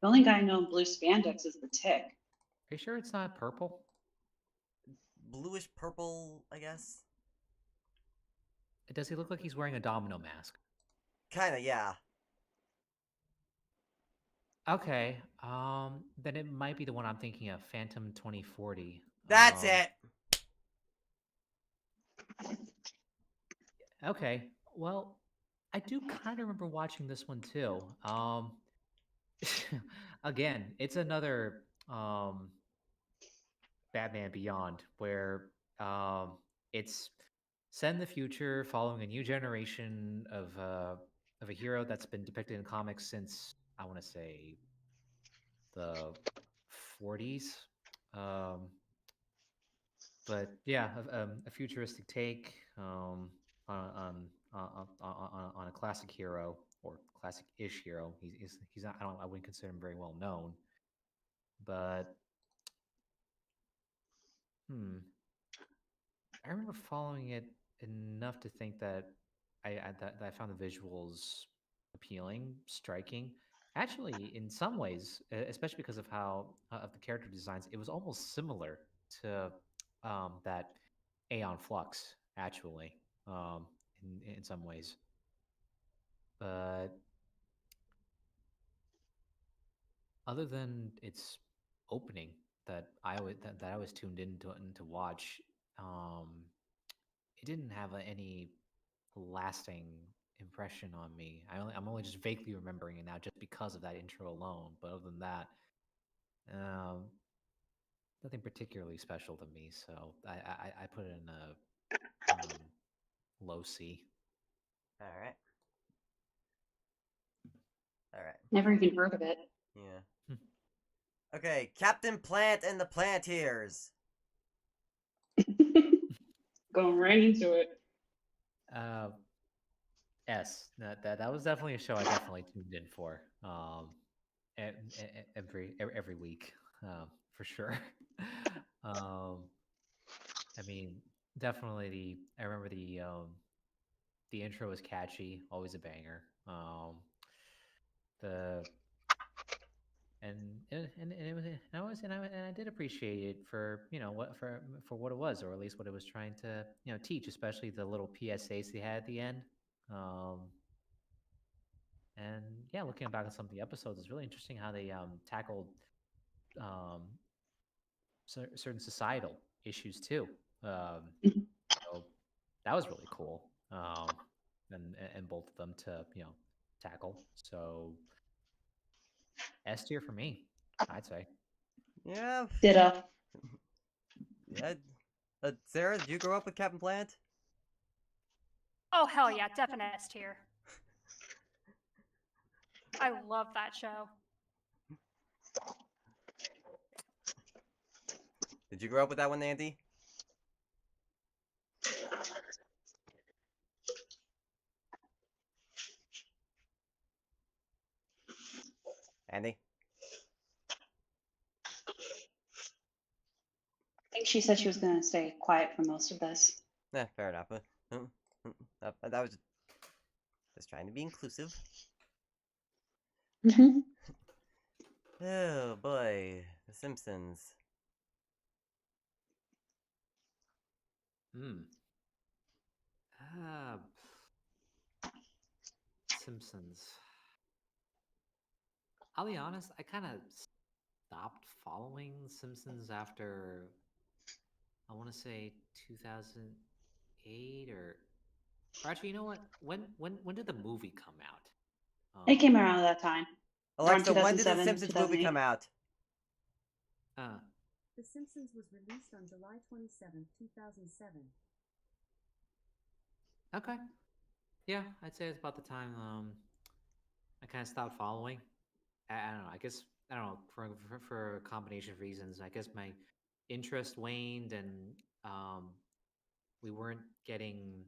The only guy I know in blue spandex is the Tick. Are you sure it's not purple? Bluish purple, I guess. Does he look like he's wearing a domino mask? Kinda, yeah. Okay. Then it might be the one I'm thinking of, Phantom 2040. That's it. Okay. Well, I do kind of remember watching this one too. Again, it's another Batman Beyond where it's set in the future, following a new generation of a hero that's been depicted in comics since I want to say the 40s. But yeah, a futuristic take on a classic hero or classic-ish hero. He's not, I wouldn't consider him very well known, but I remember following it enough to think that that I found the visuals appealing, striking. Actually, in some ways, especially because of how of the character designs, it was almost similar to that Aeon Flux. Actually, um, in some ways, but other than its opening that I was tuned in to watch, um, it didn't have any lasting impression on me. I'm only just vaguely remembering it now just because of that intro alone. But other than that, um, nothing particularly special to me. So I put it in a low C. All right. All right. Never even heard of it. Yeah. Okay, Captain Plant and the Planteers. Going right into it. S. That was definitely a show I definitely tuned in for. Every week, for sure. I mean, definitely I remember the intro was catchy, always a banger. The and it was and I did appreciate it for what for what it was, or at least what it was trying to teach, especially the little PSAs they had at the end. Um, and yeah, looking back at some of the episodes, it's really interesting how they tackled um, certain societal issues too. So that was really cool, and both of them to tackle. So S tier for me, I'd say. Yeah. Ditto. Yeah. Sarah, did you grow up with Captain Plant? Oh, hell yeah, definite S tier. I love that show. Did you grow up with that one, Andy? Andy? I think she said she was going to stay quiet for most of this. Yeah, fair enough. That was just trying to be inclusive. Oh boy, The Simpsons. Hmm. Uh, Simpsons. I'll be honest, I kind of stopped following Simpsons after, I want to say 2008 or actually, you know what? When did the movie come out? It came around at that time, around Alexa, when did the 2007, Simpsons movie come 2008. out? The Simpsons was released on July 27, 2007. Okay. Yeah, I'd say it's about the time I kind of stopped following. I don't know. I guess I don't know for a combination of reasons. I guess my interest waned, and um, we weren't getting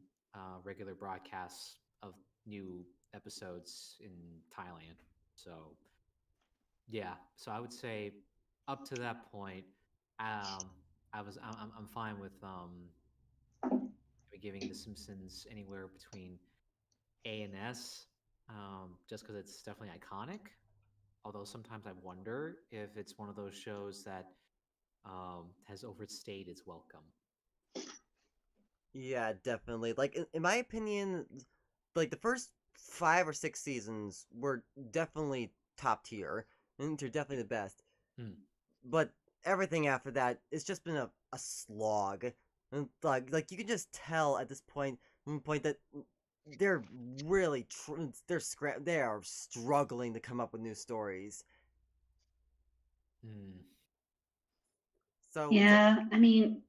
regular broadcasts of new episodes in Thailand. So yeah, so I would say up to that point, um, I'm fine with giving The Simpsons anywhere between A and S, just because it's definitely iconic. Although sometimes I wonder if it's one of those shows that has overstayed its welcome. Yeah, definitely. Like in my opinion, like the first 5 or 6 seasons were definitely top tier, and they're definitely the best. Hmm. But everything after that, it's just been a slog. And like you can just tell at this point that they're really they are struggling to come up with new stories. Hmm. So Yeah, I mean,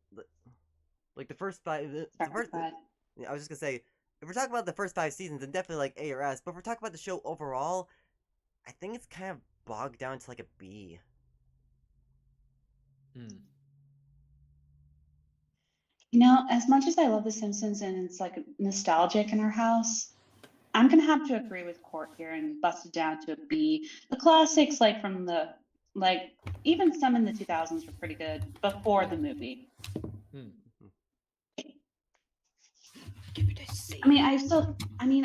like the first five, the sorry, first. go ahead. Yeah, I was just gonna say, if we're talking about the first 5 seasons, then definitely like A or S. But if we're talking about the show overall, I think it's kind of bogged down to like a B. Hmm. As much as I love The Simpsons and it's like nostalgic in our house, I'm gonna have to agree with Court here and bust it down to a B. The classics, like from the like even some in the 2000s were pretty good before the movie. Hmm.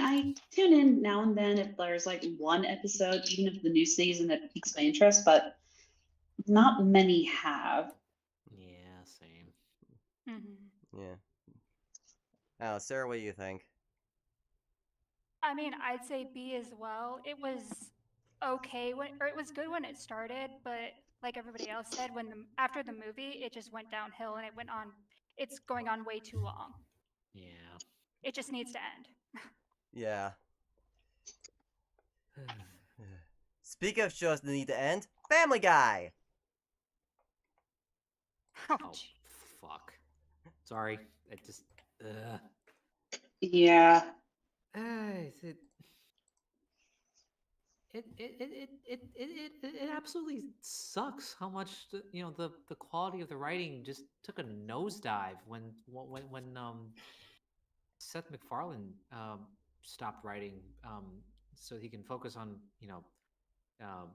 I tune in now and then if there's like one episode, even if the new season that piques my interest, but not many have. Yeah, same. Mm-hmm. Yeah. Sarah, what do you think? I mean, I'd say B as well. It was okay or it was good when it started, but like everybody else said, after the movie, it just went downhill and it went on. It's going on way too long. Yeah. It just needs to end. Yeah. Speaking of shows that need to end, Family Guy. Oh, fuck. Sorry. It just. Yeah. It, it absolutely sucks how much the quality of the writing just took a nosedive when Seth MacFarlane stopped writing, so he can focus on um,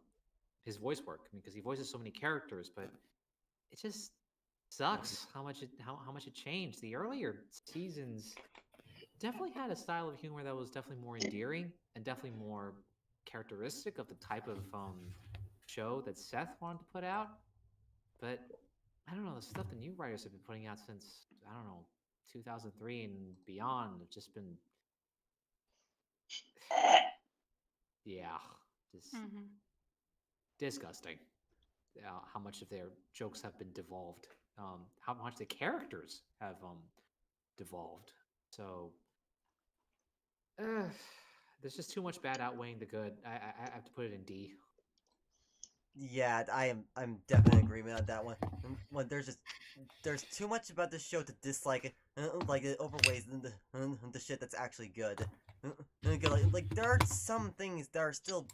his voice work. I mean, because he voices so many characters, but it just sucks how much it changed. The earlier seasons definitely had a style of humor that was definitely more endearing and definitely more characteristic of the type of show that Seth wanted to put out. But I don't know, the stuff the new writers have been putting out since, I don't know, 2003 and beyond have just been, yeah, just Mm-hmm. disgusting. How much of their jokes have been devolved, how much the characters have devolved. So there's just too much bad outweighing the good. I have to put it in D. Yeah, I'm definitely in agreement on that one. When there's too much about this show to dislike it, like it overweighs the shit that's actually good. Like there are some things that are still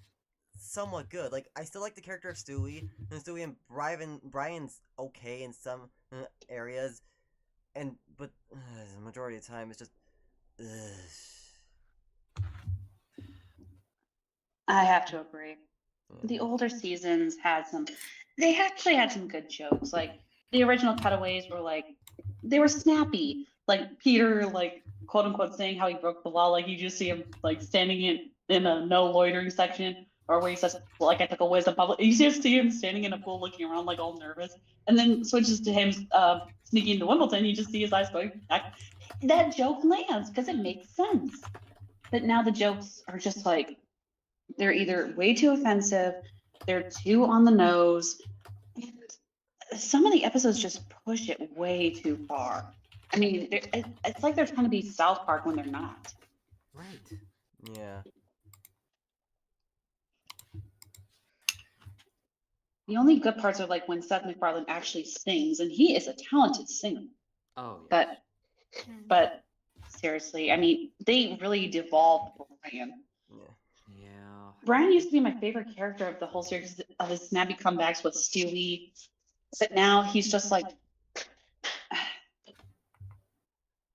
somewhat good. Like I still like the character of Stewie and Brian's okay in some areas, but the majority of the time it's just. I have to agree. The older seasons they actually had some good jokes. Like the original cutaways were like, they were snappy. Like Peter, like quote unquote saying how he broke the law. Like you just see him like standing in a no loitering section or where he says, like, I took a whiz in public. You just see him standing in a pool looking around like all nervous, and then switches to him sneaking into Wimbledon. You just see his eyes going back. That joke lands because it makes sense. But now the jokes are just like, they're either way too offensive, they're too on the nose. And some of the episodes just push it way too far. I mean, it's like they're trying to be South Park when they're not. Right. Yeah. The only good parts are like when Seth MacFarlane actually sings, and he is a talented singer. Oh, yes. But seriously, I mean, they really devolved Brian. Yeah. Brian used to be my favorite character of the whole series of his snappy comebacks with Stewie, but now he's just like,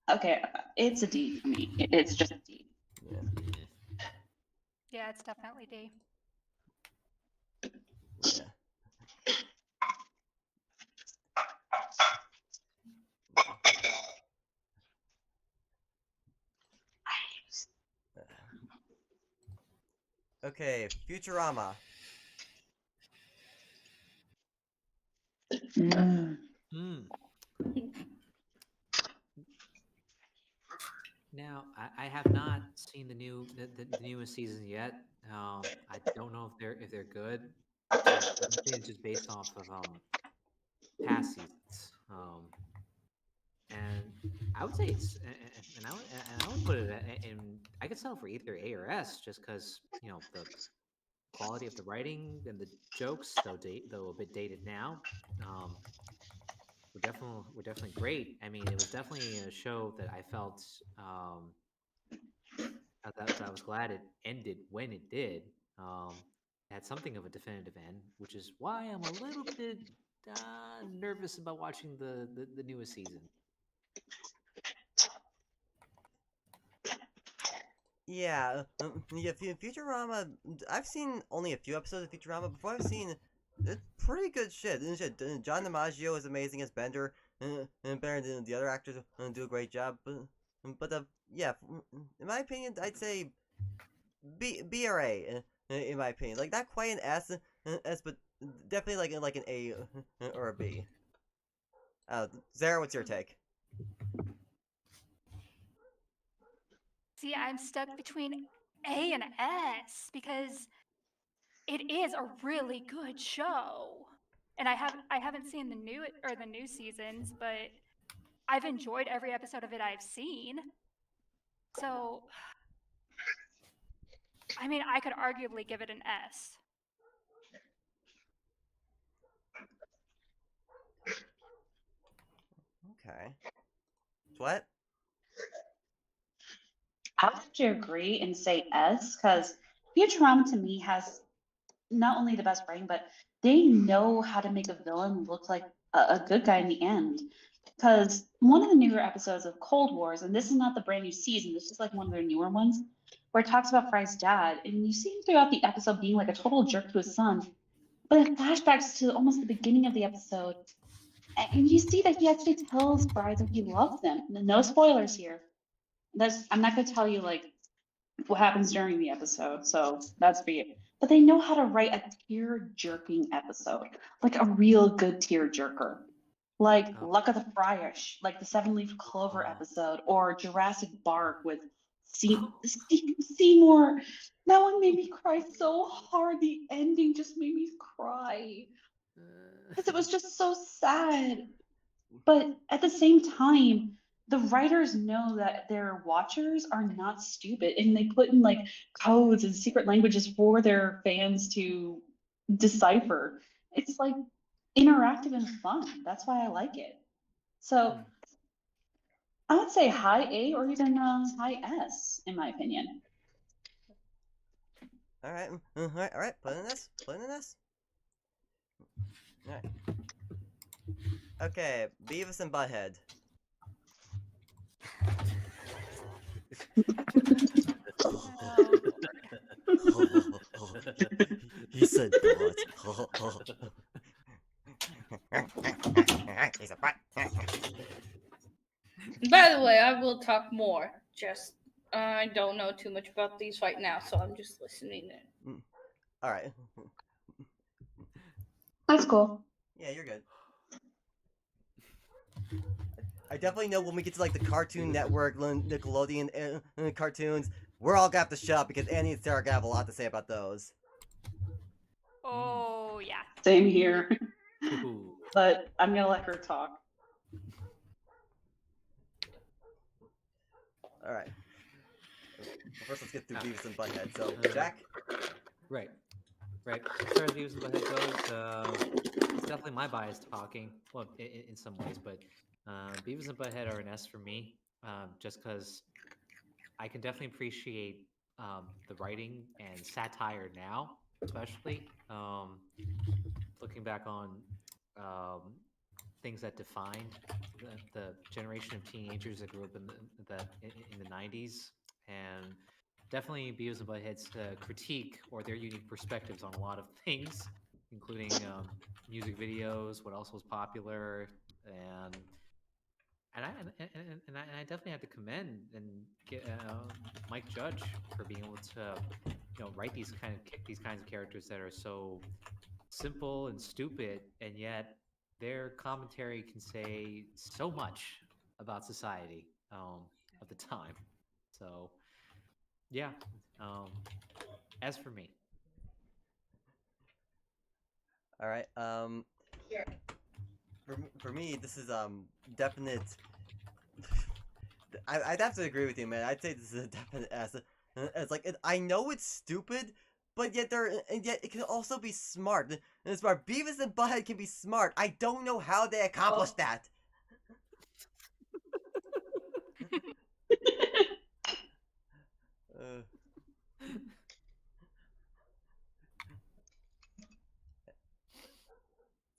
okay, it's a D for me. It's just a D. Yeah. Yeah, it's definitely D. Yeah. Okay, Futurama. Now, I have not seen the newest seasons yet. I don't know if they're good. So I'm saying just based off of past seasons. And I would say it's and I would put it in. I could settle for either A or S, just because the quality of the writing and the jokes, though a bit dated now, were definitely great. I mean, it was definitely a show that I felt that I was glad it ended when it did. It had something of a definitive end, which is why I'm a little bit nervous about watching the newest season. Yeah, Futurama. I've seen only a few episodes of Futurama before. I've seen it's pretty good shit. John DiMaggio is amazing as Bender, and better than the other actors do a great job. But yeah, in my opinion, I'd say B or A. In my opinion, like not quite an S, but definitely like an A or a B. Zara, what's your take? See, I'm stuck between A and S because it is a really good show. And I haven't seen the new seasons, but I've enjoyed every episode of it I've seen. So I mean, I could arguably give it an S. Okay. What? I would have to agree and say S, because Futurama to me has not only the best writing, but they know how to make a villain look like a good guy in the end. Because one of the newer episodes of Cold Wars, and this is not the brand new season, this is like one of their newer ones, where it talks about Fry's dad, and you see him throughout the episode being like a total jerk to his son. But it flashbacks to almost the beginning of the episode, and you see that he actually tells Fry that he loves them. No spoilers here. I'm not going to tell you like what happens during the episode, so that's for you. But they know how to write a tear jerking episode, like a real good tear jerker, like Luck of the Fryish, like the Seven Leaf Clover episode, or Jurassic Bark with Seymour. That one made me cry so hard. The ending just made me cry because it was just so sad. But at the same time, the writers know that their watchers are not stupid, and they put in like codes and secret languages for their fans to decipher. It's like interactive and fun. That's why I like it. So I would say high A or even high S, in my opinion. All right, all right. Put in this. Put in this. All right. Okay, Beavis and Butthead. He said butt. He's a butt. By the way, I will talk more. Just I don't know too much about these right now, so I'm just listening in. All right. That's cool. Yeah, you're good. I definitely know when we get to like the Cartoon Network, Nickelodeon cartoons, we're all gonna have to shut up because Annie and Sarah gonna have a lot to say about those. Oh yeah. Same here. Ooh. But I'm gonna let her talk. All right. Well, first, let's get through Beavis and Butthead. So, Jack. Right. As far as Beavis and Butthead goes, it's definitely my bias talking. Well, in some ways, but Beavis and Butthead are an S for me, just because I can definitely appreciate the writing and satire now, especially looking back on um, things that defined the generation of teenagers that grew up in the 90s, and definitely Beavis and Butthead's critique or their unique perspectives on a lot of things, including music videos, what else was popular, and I definitely have to commend and get Mike Judge for being able to write these kinds of characters that are so simple and stupid, and yet their commentary can say so much about society of the time. So yeah, as for me. All right. For me, this is definite. I'd have to agree with you, man. I'd say this is a definite S. It's like I know it's stupid, but yet it can also be smart. And it's smart. Beavis and Butthead can be smart. I don't know how they accomplished that.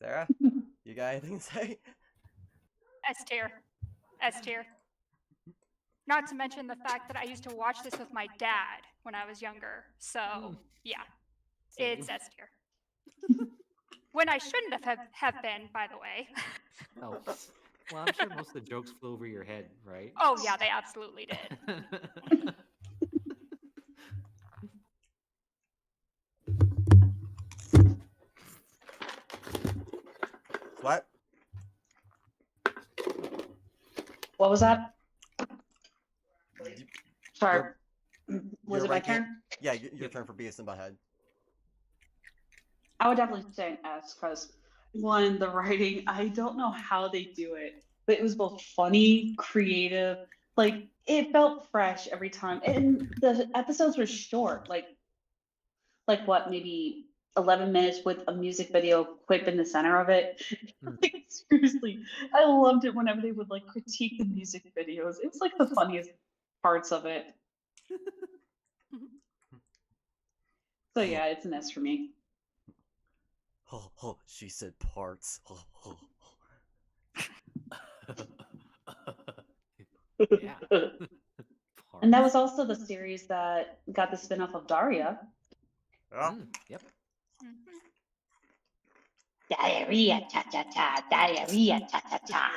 Sarah, you got anything to say? S tier. S tier. Not to mention the fact that I used to watch this with my dad when I was younger. So yeah, it's S tier. When I shouldn't have been, by the way. Oh, well, I'm sure most of the jokes flew over your head, right? Oh yeah, they absolutely did. What? What was that? Sorry. You're Was it my ranking- turn? Yeah, your turn for Beavis and Butthead. I would definitely say an S because one, the writing, I don't know how they do it, but it was both funny, creative, like it felt fresh every time. And the episodes were short, like what, maybe 11 minutes with a music video quip in the center of it. Like seriously, I loved it whenever they would like critique the music videos. It was like the funniest parts of it. So yeah, it's an S for me. Oh, she said parts. Yeah. And that was also the series that got the spin-off of Daria. Yep. Diarrhea, cha cha cha, diarrhea, cha cha cha.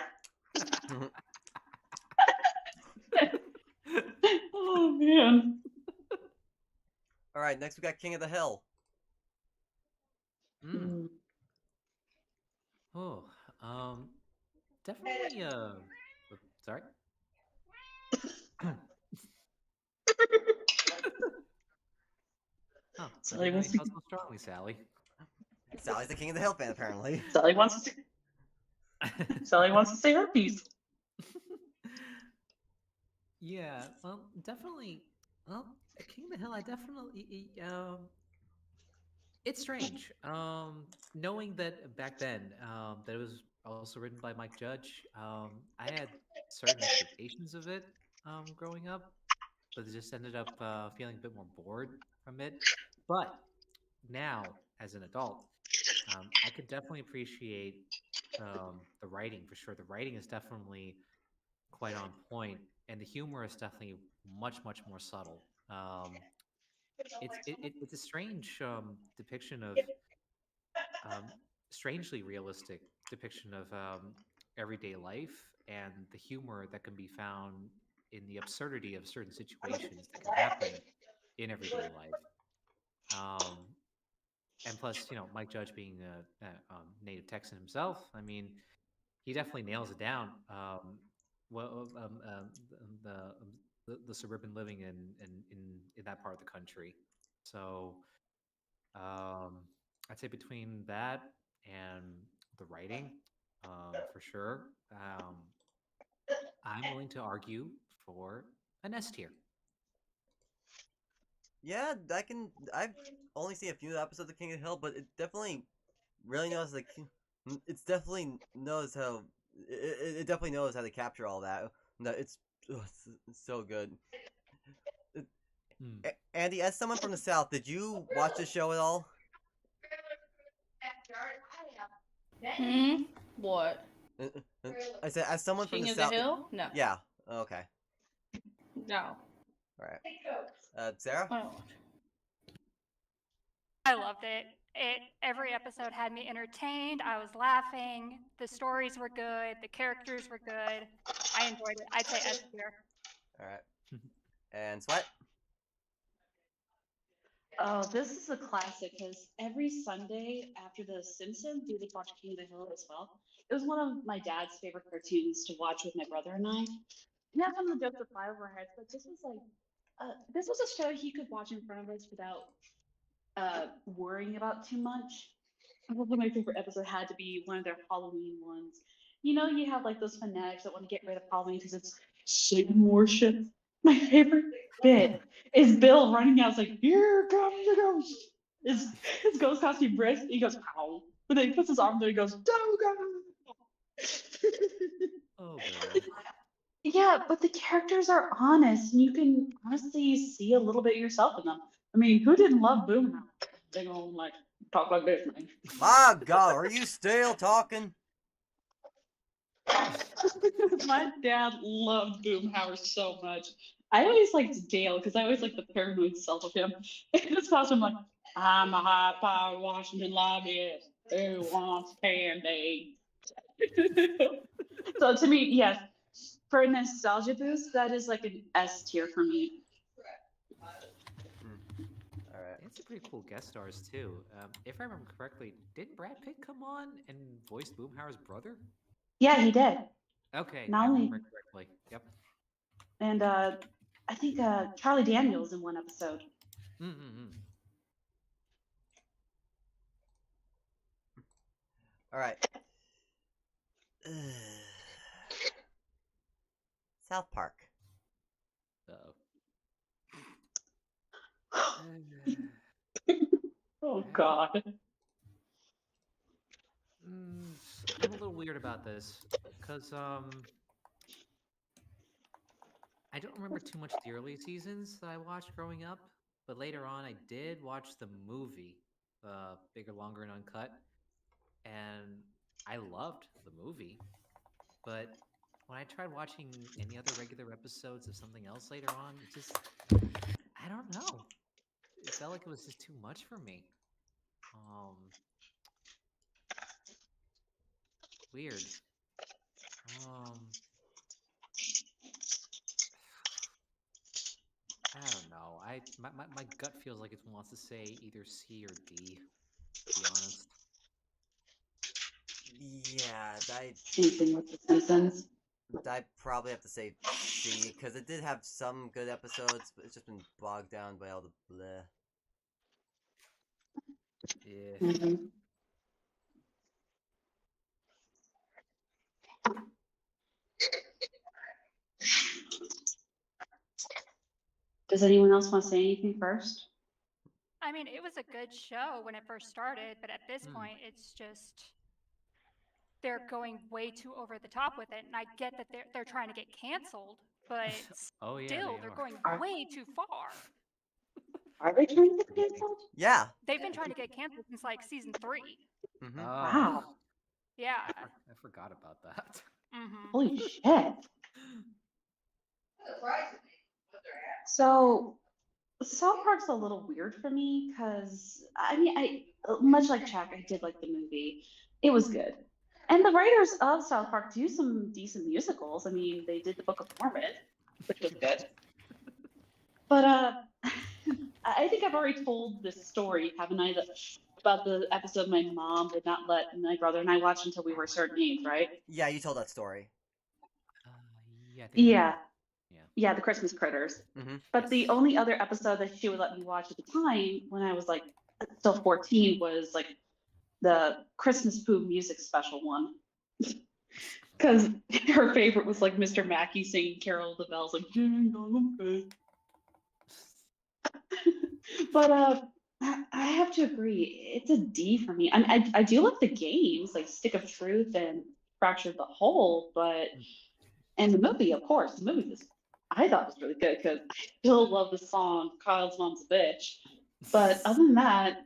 Oh man. All right, next we got King of the Hill. Oh, definitely. Sorry. Oh, Sally I wants didn't to- know you felt so strongly, Sally. Sally's the King of the Hill fan, apparently. Sally wants to say her piece. Yeah, well, definitely. Well, King of the Hill, I definitely. It's strange. Knowing that back then, that it was also written by Mike Judge. I had certain expectations of it growing up, but it just ended up feeling a bit more bored from it. But now, as an adult, I could definitely appreciate the writing for sure. The writing is definitely quite on point, and the humor is definitely much more subtle. It's a strange depiction of strangely realistic depiction of everyday life and the humor that can be found in the absurdity of certain situations that can happen in everyday life. and plus, Mike Judge being a native Texan himself, I mean, he definitely nails it down. Well, the, the suburban living in that part of the country. So I'd say between that and the writing, for sure, I'm willing to argue for an S tier. Yeah, I've only seen a few episodes of King of the Hill, but it definitely really knows it's definitely knows how it definitely knows how to capture all that. No, it's so good. Hmm. Andy, as someone from the South, did you watch the show at all? Hmm. What? Uh, I said, as someone from King the of the South. Hill? No. Yeah. Okay. No. All right. Sarah. I don't watch. I loved it. Every episode had me entertained. I was laughing. The stories were good. The characters were good. I enjoyed it. I'd say S tier. All right. And Sweat. Oh, this is a classic because every Sunday after The Simpsons, we would watch King of the Hill as well. It was one of my dad's favorite cartoons to watch with my brother and I. And that's one of the jokes that fly over our heads, but this was a show he could watch in front of us without worrying about too much. One of my favorite episodes had to be one of their Halloween ones. You have like those fanatics that want to get rid of Halloween because it's Satan worship. My favorite bit is Bill running out, it's like, "Here comes the ghost." His ghost costume breaks. He goes, "Ow!" But then he puts his arm there. He goes, "Don't go." Oh, Bill. Yeah, but the characters are honest, and you can honestly see a little bit of yourself in them. I mean, who didn't love Boomhauer? They gonna like talk like this, man. My God, are you still talking? My dad loved Boomhauer so much. I always liked Dale because I always liked the paranoid self of him. In this costume, like, I'm a high powered Washington lobbyist who wants candy. So to me, yes, for a nostalgia boost, that is like an S tier for me. All right. It's a pretty cool guest stars too. If I remember correctly, didn't Brad Pitt come on and voice Boomhauer's brother? Yeah, he did. Okay, Not I only, remember correctly. Yep. and I think Charlie Daniels in one episode. Mm-hmm. All right. South Park. Oh God. I'm a little weird about this because I don't remember too much the early seasons that I watched growing up, but later on I did watch the movie, Bigger, Longer, and Uncut, and I loved the movie. But when I tried watching any other regular episodes of something else later on, it just, I don't know. It felt like it was just too much for me. Weird. I don't know. My gut feels like it wants to say either C or D, to be honest. Yeah, Same thing with The Simpsons. I probably have to say C because it did have some good episodes, but it's just been bogged down by all the bleh. Yeah. Mhm. Does anyone else want to say anything first? I mean, it was a good show when it first started, but at this Hmm. point, it's just they're going way too over the top with it. And I get that they're trying to get canceled, but Oh yeah, still, they they're are. going way too far. Are they trying to get canceled? Yeah. They've been trying to get canceled since like season 3. Mm-hmm. Wow. Yeah. I forgot about that. Mm-hmm. Holy shit. So South Park's a little weird for me because I much like Chuck, I did like the movie. It was good. And the writers of South Park do some decent musicals. I mean, they did the Book of Mormon, which was good. But I think I've already told this story, haven't I? That about the episode my mom would not let my brother and I watch until we were a certain age, right? Yeah, you told that story. Yeah, I think I Yeah. remember. Yeah. Yeah, the Christmas critters. Mm-hmm. But the Yes. only other episode that she would let me watch at the time when I was like still 14 was like the Christmas Pooh music special one. Because her favorite was like Mr. Mackey singing Carol of the Bells, like Jingle Bells. But I have to agree, it's a D for me. I do like the games like Stick of Truth and Fractured the Hole, but and the movie, of course, the movie was I thought was really good because I still love the song "Kyle's Mom's a Bitch." But other than that,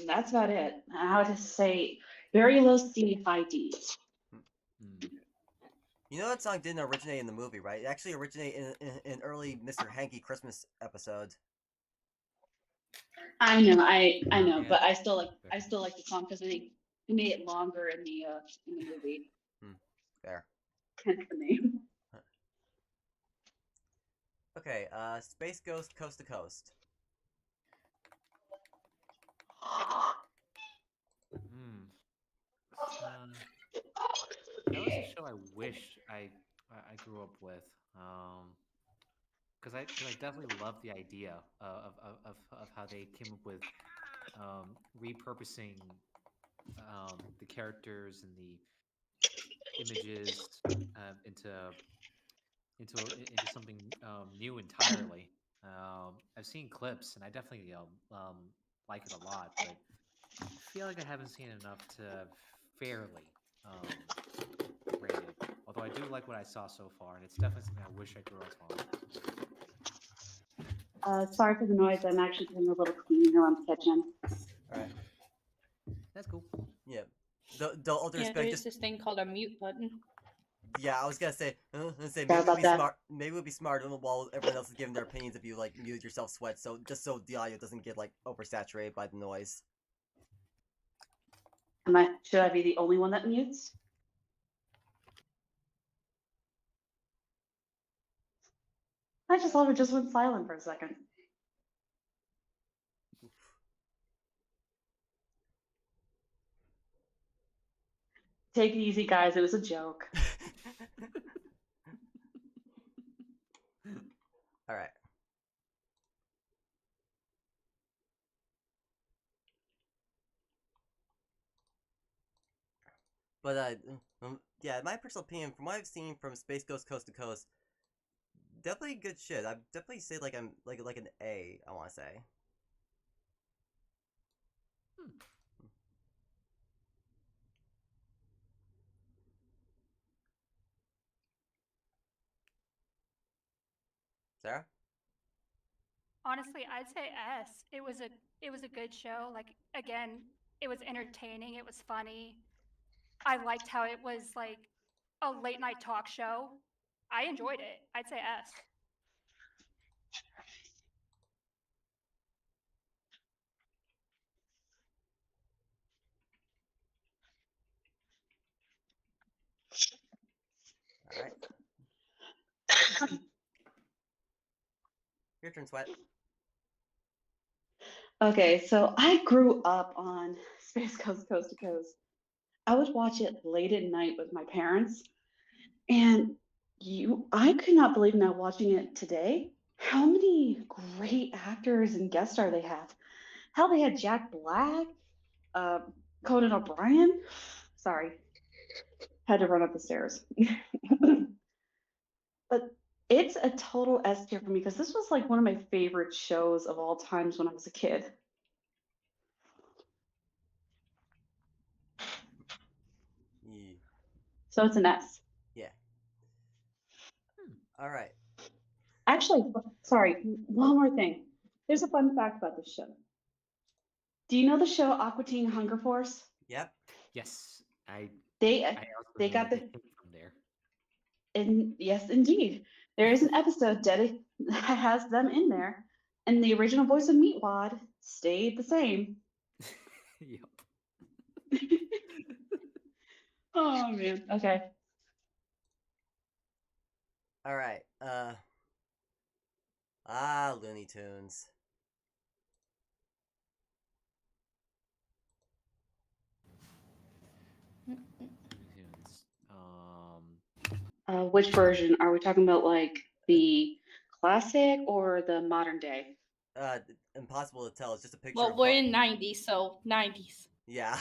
that's about it. I would just say very low C, high D. Mm. You know that song didn't originate in the movie, right? It actually originated in early Mr. Hanky Christmas episodes. I know, I know, Yeah. but I still like the song because they made it longer in the movie. Fair. Hence the name. Okay, Space Ghost Coast to Coast. Hmm. That was a show I wish I grew up with. Because I definitely love the idea of how they came up with repurposing the characters and the images into something new entirely. I've seen clips and I definitely like it a lot, but I feel like I haven't seen enough to fairly rate it. Although I do like what I saw so far, and it's definitely something I wish I grew up on. Sorry for the noise. I'm actually doing a little cleaning around the kitchen. Alright. That's cool. Yeah. The all due Yeah, respect, there's just this thing called a mute button. yeah, I was gonna say Sorry maybe about that. maybe it would be smart while everyone else is giving their opinions if you like mute yourself sweat, so just so the audio doesn't get like oversaturated by the noise. Should I be the only one that mutes? I just love it. Just went silent for a second. Take it easy, guys. It was a joke. Alright. But yeah, my personal opinion, from what I've seen from Space Ghost Coast to Coast, definitely good shit. I'd definitely say like I'm like an A, I wanna say. Sarah? Honestly, I'd say S. It was a good show. Like again, it was entertaining, it was funny. I liked how it was like a late night talk show. I enjoyed it. I'd say S. Alright. Your turn, Sweat. Okay, so I grew up on Space Coast Coast to Coast. I would watch it late at night with my parents, and I could not believe now watching it today how many great actors and guest star they have. How they had Jack Black, uh, Conan O'Brien. Sorry, had to run up the stairs. But it's a total S tier for me because this was like one of my favorite shows of all times when I was a kid. Yeah. So it's an S. Yeah. Alright. Actually, sorry, one more thing. There's a fun fact about this show. Do you know the show Aqua Teen Hunger Force? Yep. Yes, I They also they know got that the they came from there. yes, indeed. There is an episode that has them in there, and the original voice of Meatwad stayed the same. Yep. Oh man. Okay. Alright. Looney Tunes. Tunes. Which version are we talking about? Like the classic or the modern day? Impossible to tell. It's just a picture Well, of. we're in 90s, so 90s. Yeah.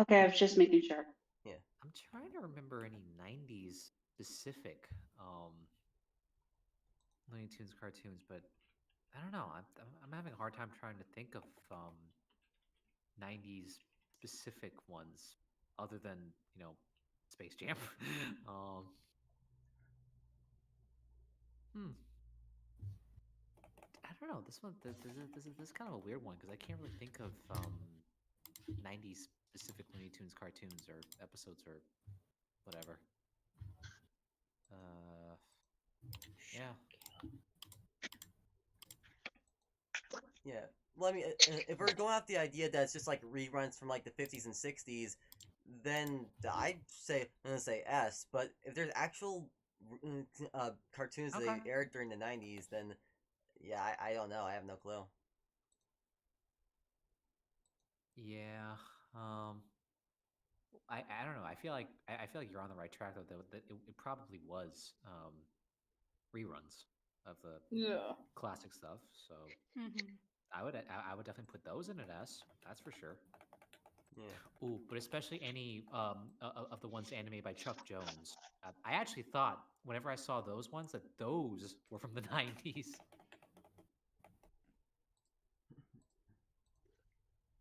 Okay, I was just making sure. Yeah. I'm trying to remember any 90s specific Looney Tunes cartoons, but I don't know. I'm having a hard time trying to think of 90s specific ones other than, Space Jam. um, hmm. I don't know. This is kind of a weird one because I can't really think of 90s specific Looney Tunes cartoons or episodes or whatever. Yeah. Yeah. Well, I mean, if we're going off the idea that it's just like reruns from like the 50s and 60s, then I'm gonna say S. But if there's actual cartoons that Okay. they aired during the 90s, then yeah, I don't know. I have no clue. Yeah. I don't know. I feel like you're on the right track though. That it probably was reruns of the Yeah. classic stuff. So Mm-hmm. I would definitely put those in an S. That's for sure. Yeah. Ooh, but especially any of the ones animated by Chuck Jones. I actually thought whenever I saw those ones that those were from the 90s.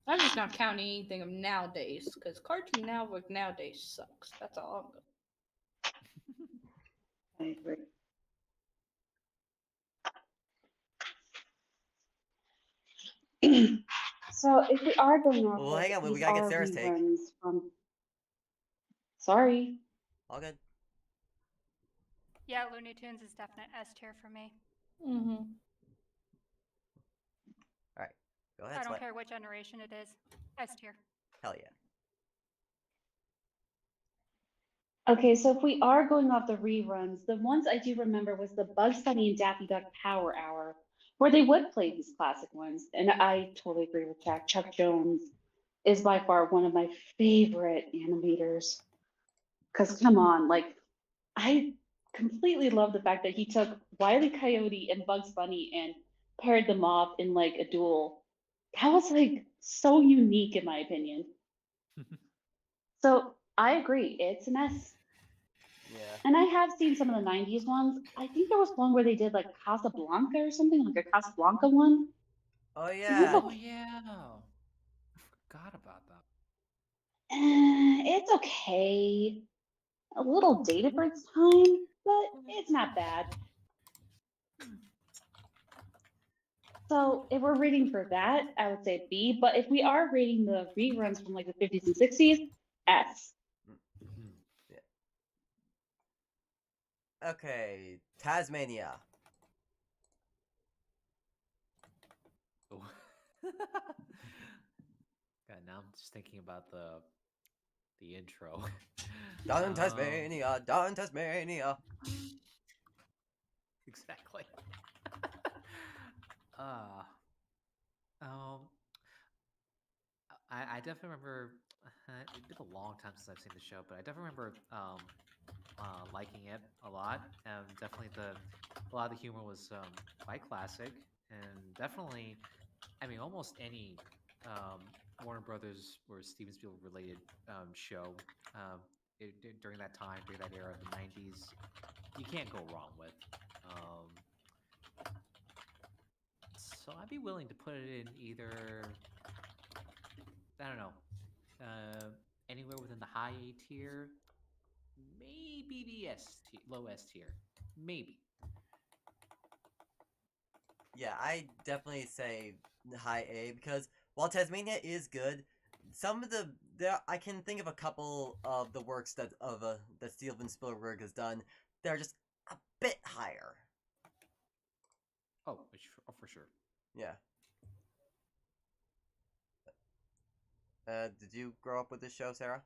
I'm just not counting anything of nowadays, because Cartoon Network nowadays sucks. That's all I'm going. I agree. So if we are going off Well, of hang on. We these gotta get are Sarah's take. reruns from. Sorry. All good. Yeah, Looney Tunes is definite S tier for me. Mm-hmm. All right. Go ahead. I don't Sweat. care what generation it is. S tier. Hell yeah. Okay, so if we are going off the reruns, the ones I do remember was the Bugs Bunny and Daffy Duck Power Hour, where they would play these classic ones. And I totally agree with Jack. Chuck Jones is by far one of my favorite animators. Because come on, like, I completely love the fact that he took Wile E. Coyote and Bugs Bunny and paired them off in like a duel. That was like so unique in my opinion. So I agree, it's an S. Yeah. And I have seen some of the 90s ones. I think there was one where they did like Casablanca or something, like a Casablanca one. Oh It was yeah. Oh yeah. I forgot about that. it's okay. A little dated for its time, but it's not bad. So if we're rating for that, I would say B. But if we are rating the reruns from like the 50s and 60s, S. Yeah. Okay. Tasmania. Oh. God, now I'm just thinking about the intro. Down Tasmania. Down Tasmania. Exactly. uh, um, I definitely remember. It's been a long time since I've seen the show, but I definitely remember liking it a lot. Definitely a lot of the humor was quite classic, and definitely, I mean, almost any Warner Brothers or Steven Spielberg related show during that time, during that era of the '90s, you can't go wrong with. Um, so I'd be willing to put it in either, I don't know, anywhere within the high A tier, maybe the low S tier, maybe. Yeah, I definitely say high A because while Tasmania is good, some of I can think of a couple of the works that Steven Spielberg has done that are just a bit higher. Oh, for sure. Yeah. Did you grow up with this show, Sarah?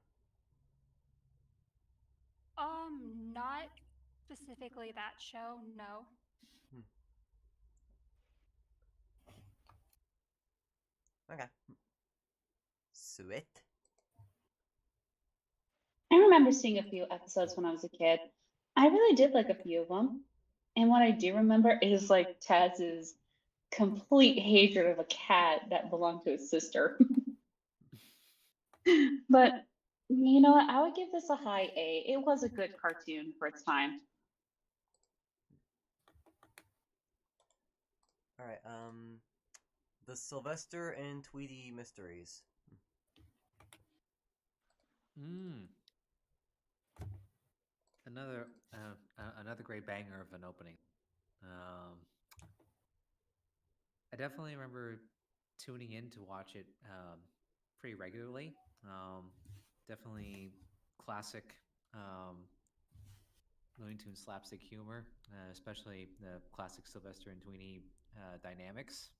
Not specifically that show, no. Okay. Sweet. I remember seeing a few episodes when I was a kid. I really did like a few of them. And what I do remember is like Taz's complete hatred of a cat that belonged to his sister. But you know what? I would give this a high A. It was a good cartoon for its time. All right. The Sylvester and Tweety Mysteries. Another great banger of an opening. I definitely remember tuning in to watch it pretty regularly. Definitely classic Looney Tunes slapstick humor, especially the classic Sylvester and Tweety dynamics.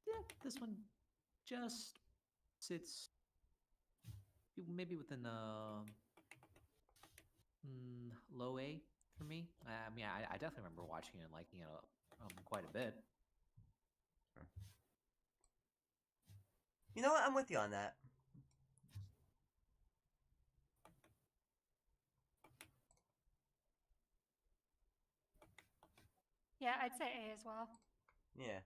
Yeah, this one just sits maybe within low A for me. I mean, I definitely remember watching it and liking it quite a bit. You know what? I'm with you on that. Yeah, I'd say A as well. Yeah.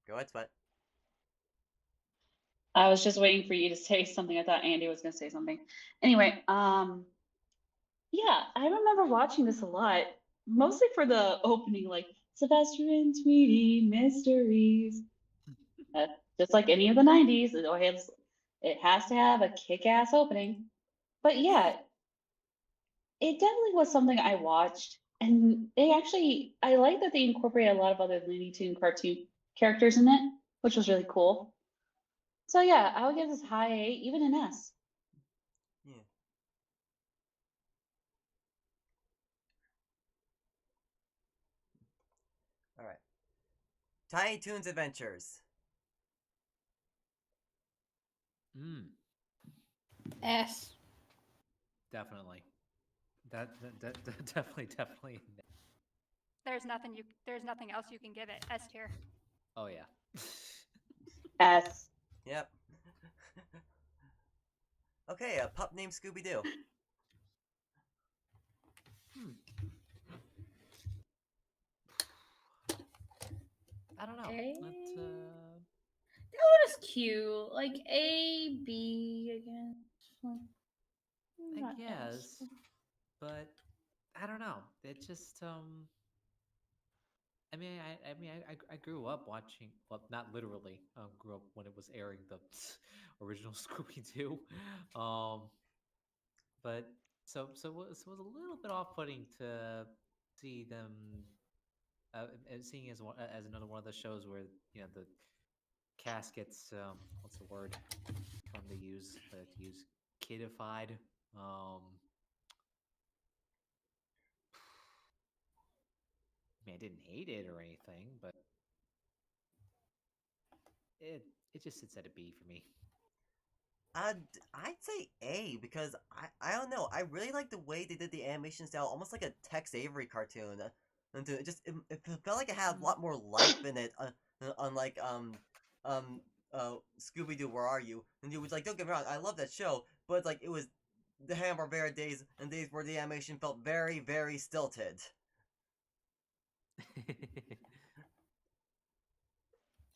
Go ahead, Sweat. I was just waiting for you to say something. I thought Andy was going to say something. Anyway, yeah, I remember watching this a lot, mostly for the opening, like Sylvester and Tweety Mysteries. Just like any of the 90s, it has to have a kick-ass opening. But yeah, it definitely was something I watched. And I like that they incorporated a lot of other Looney Tune cartoon characters in it, which was really cool. So yeah, I would give this high A, even an S. Yeah. All right. Tiny Toons Adventures. S. Definitely. That definitely. There's nothing else you can give it. S tier. Oh yeah. S. Yep. Okay, a pup named Scooby Doo. I don't know. That one is cute. Like A, B again. I guess, but I don't know. It just I grew up watching. Well, not literally. Grew up when it was airing the original Scooby Doo. But so it was a little bit off-putting to see them seeing as another one of those shows where the cast gets what's the word term they use to use kidified. I mean, I didn't hate it or anything, but it just sits at a B for me. I'd say A because I don't know. I really like the way they did the animation style, almost like a Tex Avery cartoon. And it felt like it had a lot more life in it. Unlike Scooby Doo, Where Are You? And it was like, don't get me wrong, I love that show, but it's like it was the Hanna-Barbera days and days where the animation felt very, very stilted.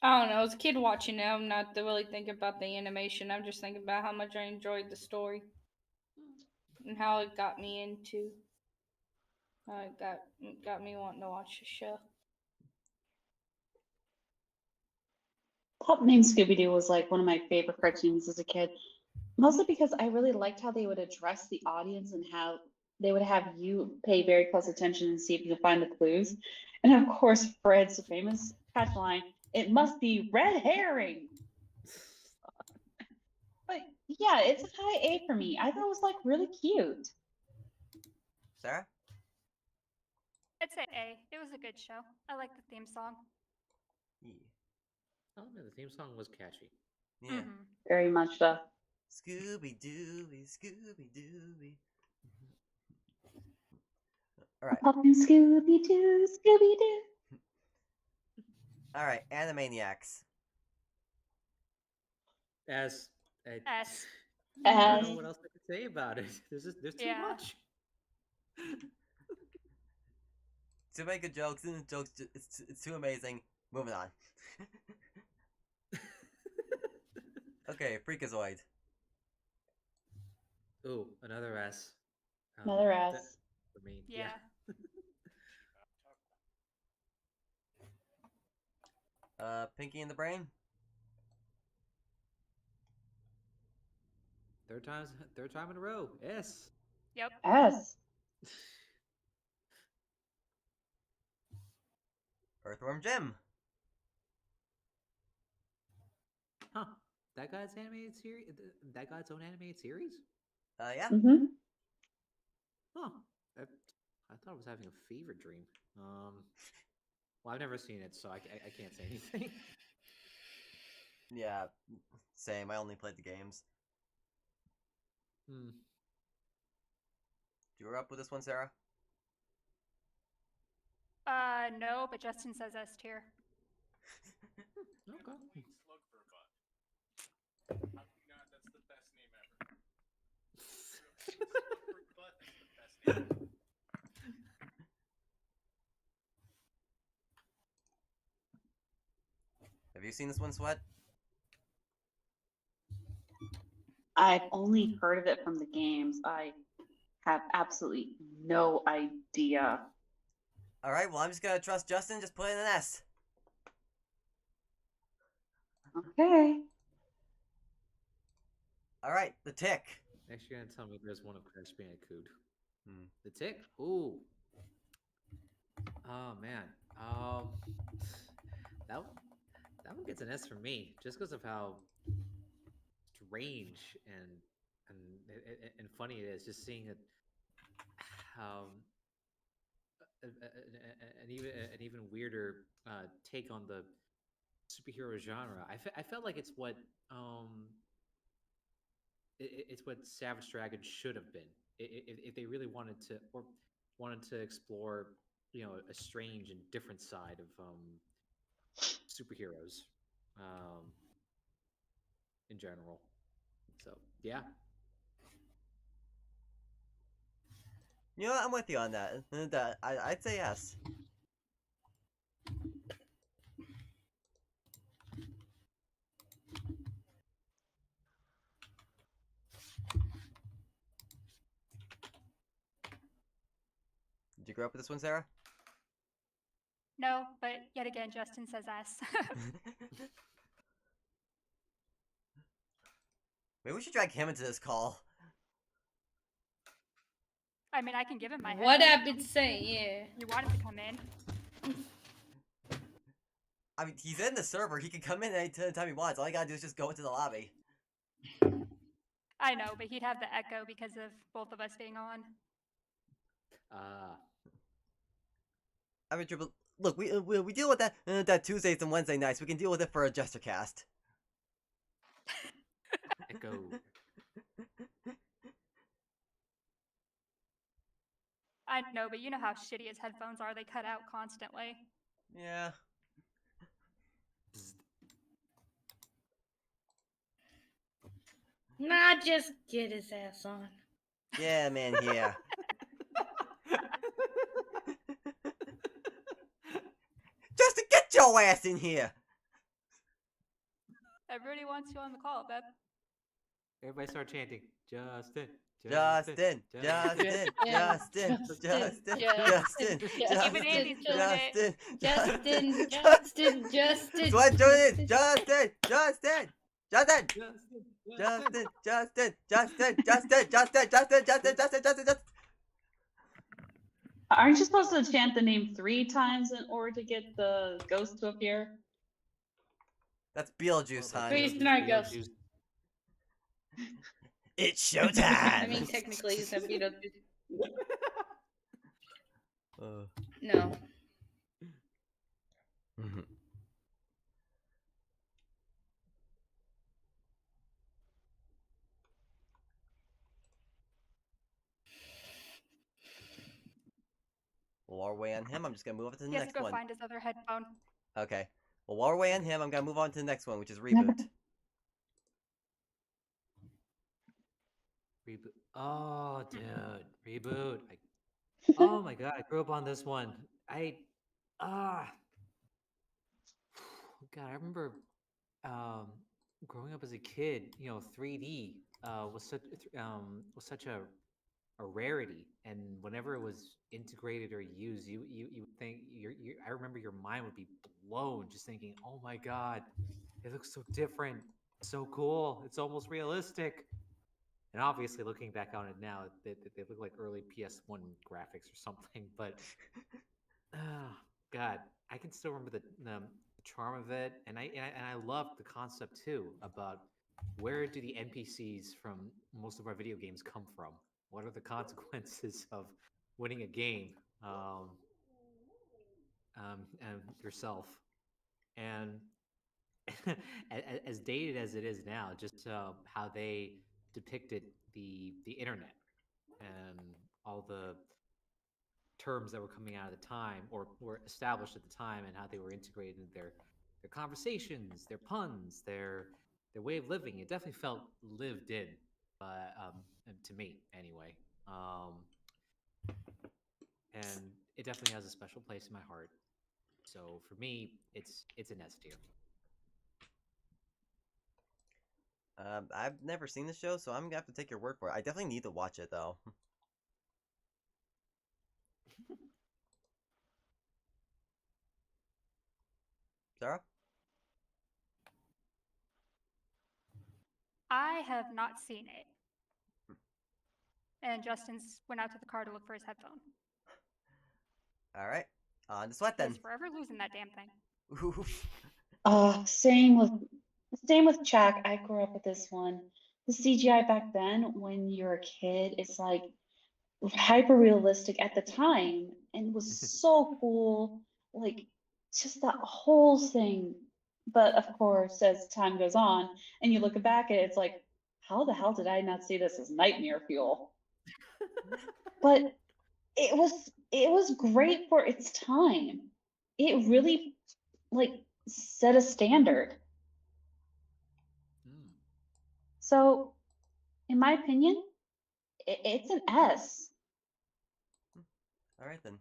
I don't know. As a kid watching it, I'm not really thinking about the animation. I'm just thinking about how much I enjoyed the story and how it got me into. It got me wanting to watch the show. Pup Named Scooby Doo was like one of my favorite cartoons as a kid, mostly because I really liked how they would address the audience and how they would have you pay very close attention and see if you can find the clues. And of course, Fred's famous catchline, It must be red herring. But yeah, it's a high A for me. I thought it was like really cute. Sarah? I'd say A. It was a good show. I like the theme song. Yeah. Oh man, the theme song was catchy. Yeah. Mhm. Very much so. Scooby Dooby, Scooby Dooby. All right. Poppin' Scooby Doo, Scooby Doo. All right. Animaniacs. As S. I don't S. know what else I could say about it. There's too Yeah. much. Too many good jokes. It's too amazing. Moving on. Okay, Freakazoid. Ooh, another S. Another that- S. For me, Yeah. Pinky and the Brain. Third time in a row. S. Yep. S. Earthworm Jim. Huh. That guy's animated series. That guy's own animated series. Yeah. Mm-hmm. Huh. I thought I was having a fever dream. Well, I've never seen it, so I can't say anything. Yeah. Same. I only played the games. Hmm. You were up with this one, Sarah? No, but Justin says S tier. Okay. Have you seen this one, Sweat? I've only heard of it from the games. I have absolutely no idea. All right. Well, I'm just gonna trust Justin. Just put in an S. Okay. All right. The Tick. Next, you're gonna tell me there's one of Crash Bandicoot. Hmm. The Tick. Ooh. Oh man. That one gets an S for me, just because of how strange and funny it is. Just seeing it. An even weirder take on the superhero genre. I felt like it's what it's what Savage Dragon should have been if they really wanted to explore a strange and different side of superheroes in general. So yeah. You know what? I'm with you on that. I'd say yes. Did you grow up with this one, Sarah? No, but yet again, Justin says S. Maybe we should drag him into this call. I mean, I can give him my What head. I've been saying, yeah. You want him to come in? I mean, he's in the server. He can come in any time he wants. All you gotta do is just go into the lobby. I know, but he'd have the echo because of both of us being on. I mean, look, we deal with that Tuesdays and Wednesday nights. We can deal with it for a JesterCast. Echo. I know, but you know how shitty his headphones are. They cut out constantly. Yeah. Nah, just get his ass on. Yeah, man, yeah. Justin, get your ass in here! Everybody wants you on the call, Beb. Everybody start chanting. Justin. Justin, Justin, Justin, Justin, Justin, Even Andy's doing it. Justin. Sweat, join in! Justin, Justin, Justin, Justin, Justin. Aren't you supposed to chant the name 3 times in order to get the ghost to appear? That's Beetlejuice, Well, hon. Wait, he's not a ghost. Beetlejuice. It's I showtime. mean, technically, he's a Beetlejuice. No. Mhm. While we're waiting on him, I'm just gonna move on to the He has to next go one. find his other headphone. Okay. Well, while we're waiting on him, I'm gonna move on to the next one, which is Never- reboot. Reboot. Oh, dude, reboot. Oh my god, I grew up on this one. Ah, God, I remember growing up as a kid. 3D was such a rarity, and whenever it was integrated or used, you would think I remember your mind would be blown, just thinking, "Oh my god, it looks so different, so cool. It's almost realistic." And obviously, looking back on it now, they look like early PS1 graphics or something. But oh, God, I can still remember the charm of it, and I loved the concept too about where do the NPCs from most of our video games come from? What are the consequences of winning a game yourself? And as dated as it is now, just how they depicted the internet and all the terms that were coming out at the time or were established at the time, and how they were integrated into their conversations, their puns, their way of living. It definitely felt lived in, to me anyway. And it definitely has a special place in my heart. So for me, it's an S tier. I've never seen the show, so I'm gonna have to take your word for it. I definitely need to watch it though. Sarah? I have not seen it. And Justin's went out to the car to look for his headphone. All right, on to Sweat He then. is forever losing that damn thing. Oof. Same with Chuck. I grew up with this one. The CGI back then, when you're a kid, it's like hyper realistic at the time and was so cool. Like just that whole thing. But of course, as time goes on and you look back at it, it's like, how the hell did I not see this as nightmare fuel? But it was great for its time. It really like set a standard. Mm. So, in my opinion, it's an S. All right then.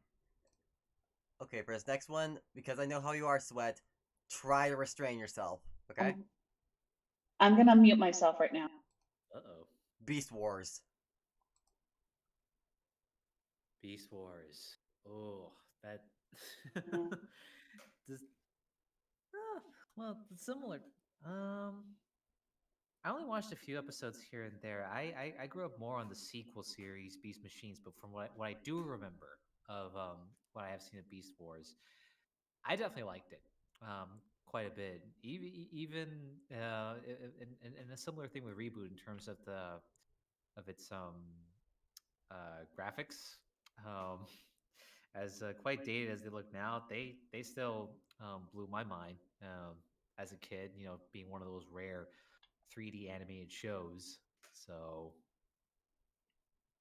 Okay, for this next one, because I know how you are, Sweat, try to restrain yourself. Okay. I'm gonna mute myself right now. Uh-oh. Beast Wars. Beast Wars. Oh, that. Yeah. This, well, it's similar. I only watched a few episodes here and there. I grew up more on the sequel series, Beast Machines, but from what I do remember of what I have seen of Beast Wars, I definitely liked it quite a bit. Even in a similar thing with Reboot in terms of its graphics. Um, as quite dated as they look now, they still blew my mind as a kid. Being one of those rare 3D animated shows. So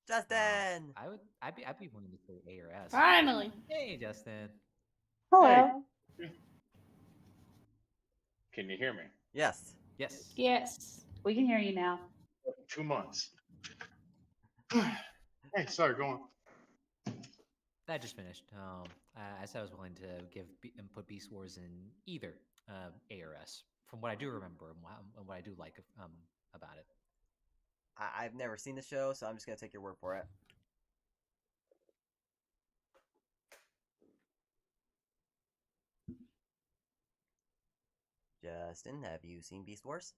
Justin. I'd be willing to say A or S. Finally. Hey, Justin. Hello. Can you hear me? Yes. Yes. Yes. We can hear you now. 2 months. Hey, sorry, go on. That just finished. I said I was willing to put Beast Wars in either A or S, from what I do remember and what I do like about it. I've never seen the show, so I'm just gonna take your word for it. Justin, have you seen Beast Wars?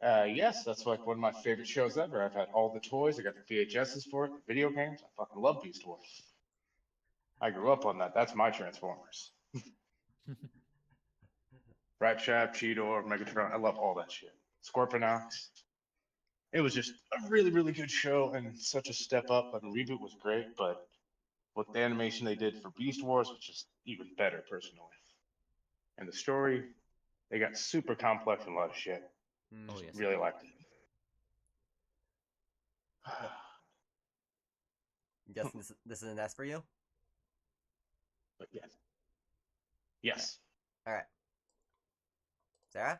Yes, that's like one of my favorite shows ever. I've had all the toys. I got the VHSs for it, video games. I fucking love Beast Wars. I grew up on that. That's my Transformers. Rat Trap, Cheetor, Megatron. I love all that shit. Scorponok. It was just a really, really good show and such a step up. And the reboot was great, but with the animation they did for Beast Wars was just even better, personally. And the story, they got super complex and a lot of shit. Oh yes. Really liked it. Justin, this is an S for you? But yes. Yes. Alright. Sarah?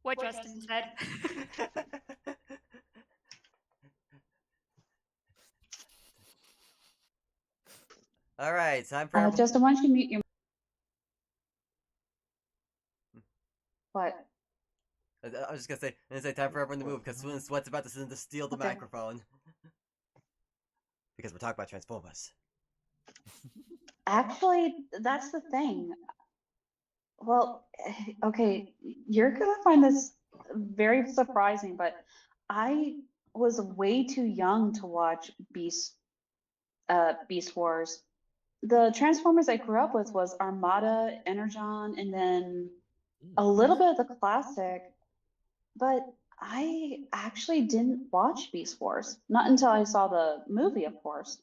What Justin said. Alright, time for... Justin, why don't you mute your... What? I was just gonna say time for everyone to move because Sweat's about to steal the Okay. microphone. Because we're talking about Transformers. Actually, that's the thing. Well, okay, you're gonna find this very surprising, but I was way too young to watch Beast Wars. The Transformers I grew up with was Armada, Energon, and then a little bit of the classic, but I actually didn't watch Beast Wars, not until I saw the movie, of course.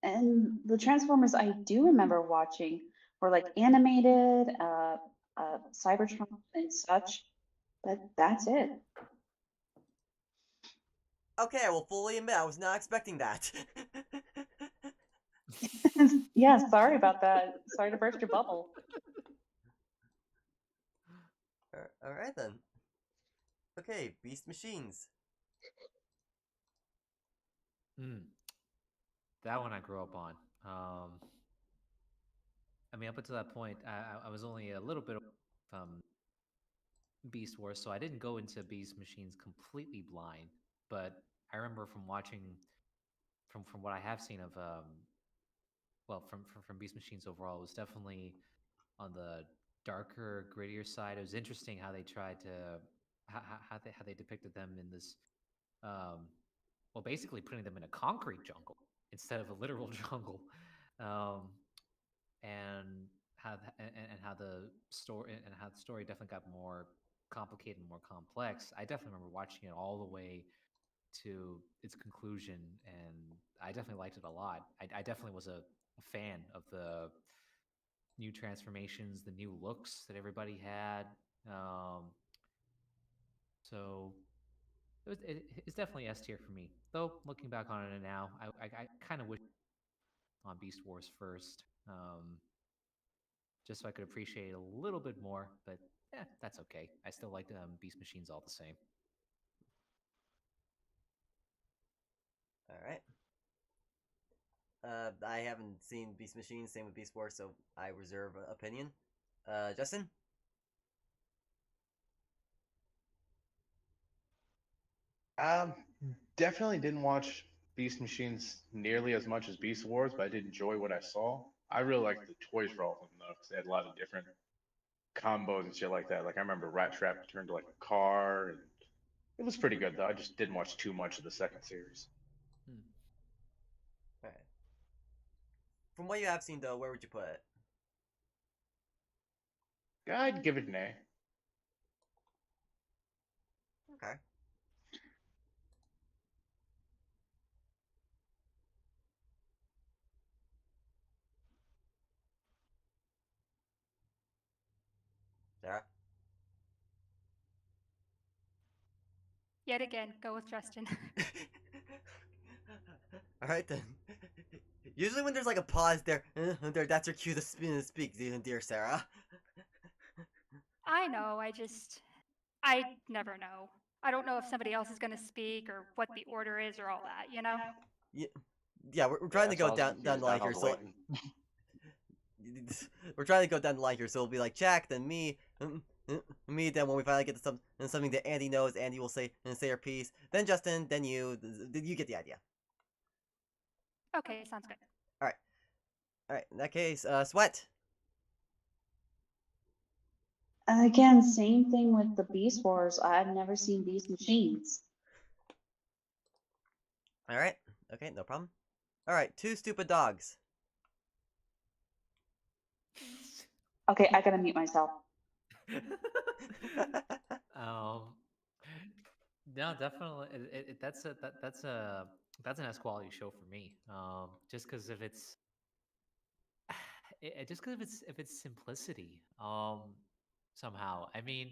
And the Transformers I do remember watching were like animated, Cybertron and such, but that's it. Okay, I will fully admit I was not expecting that. Yeah, sorry about that. Sorry to burst your bubble. Alright then. Okay, Beast Machines. That one I grew up on. I mean, up until that point, I was only a little bit Beast Wars, so I didn't go into Beast Machines completely blind. But I remember from watching, from what I have seen of, well, from Beast Machines overall, it was definitely on the darker, grittier side. It was interesting how they tried to how they depicted them in this, well, basically putting them in a concrete jungle instead of a literal jungle, and how the story definitely got more complicated and more complex. I definitely remember watching it all the way to its conclusion, and I definitely liked it a lot. I definitely was a fan of the new transformations, the new looks that everybody had. So it's definitely S tier for me. Though looking back on it now, I kind of wish on Beast Wars first, just so I could appreciate it a little bit more. But that's okay. I still like Beast Machines all the same. Alright. I haven't seen Beast Machines, same with Beast Wars, so I reserve opinion. Justin? Definitely didn't watch Beast Machines nearly as much as Beast Wars, but I did enjoy what I saw. I really liked the toys for all of them though, because they had a lot of different combos and shit like that. Like I remember Rat Trap turned to like a car, and it was pretty good though. I just didn't watch too much of the second series. Alright. From what you have seen though, where would you put it? I'd give it an A. Okay. Sarah? Yet again, go with Justin. Alright then. Usually when there's like a pause there, that's your cue to speak, dear Sarah. I know, I never know. I don't know if somebody else is going to speak or what the order is or all that, you know? Yeah, we're trying to go down the line here, so we're trying to go down the line here, so it'll be like Jack, then me, me. Then when we finally get to something that Andy knows, Andy will say her piece. Then Justin, then you. You get the idea. Okay, sounds good. All right. In that case, Sweat. Again, same thing with the Beast Wars. I've never seen Beast Machines. All right. Okay, no problem. All right. Two stupid dogs. Okay, I gotta mute myself. um, no, definitely. That's an S quality show for me. Just because of its, just because of its simplicity. Somehow, I mean,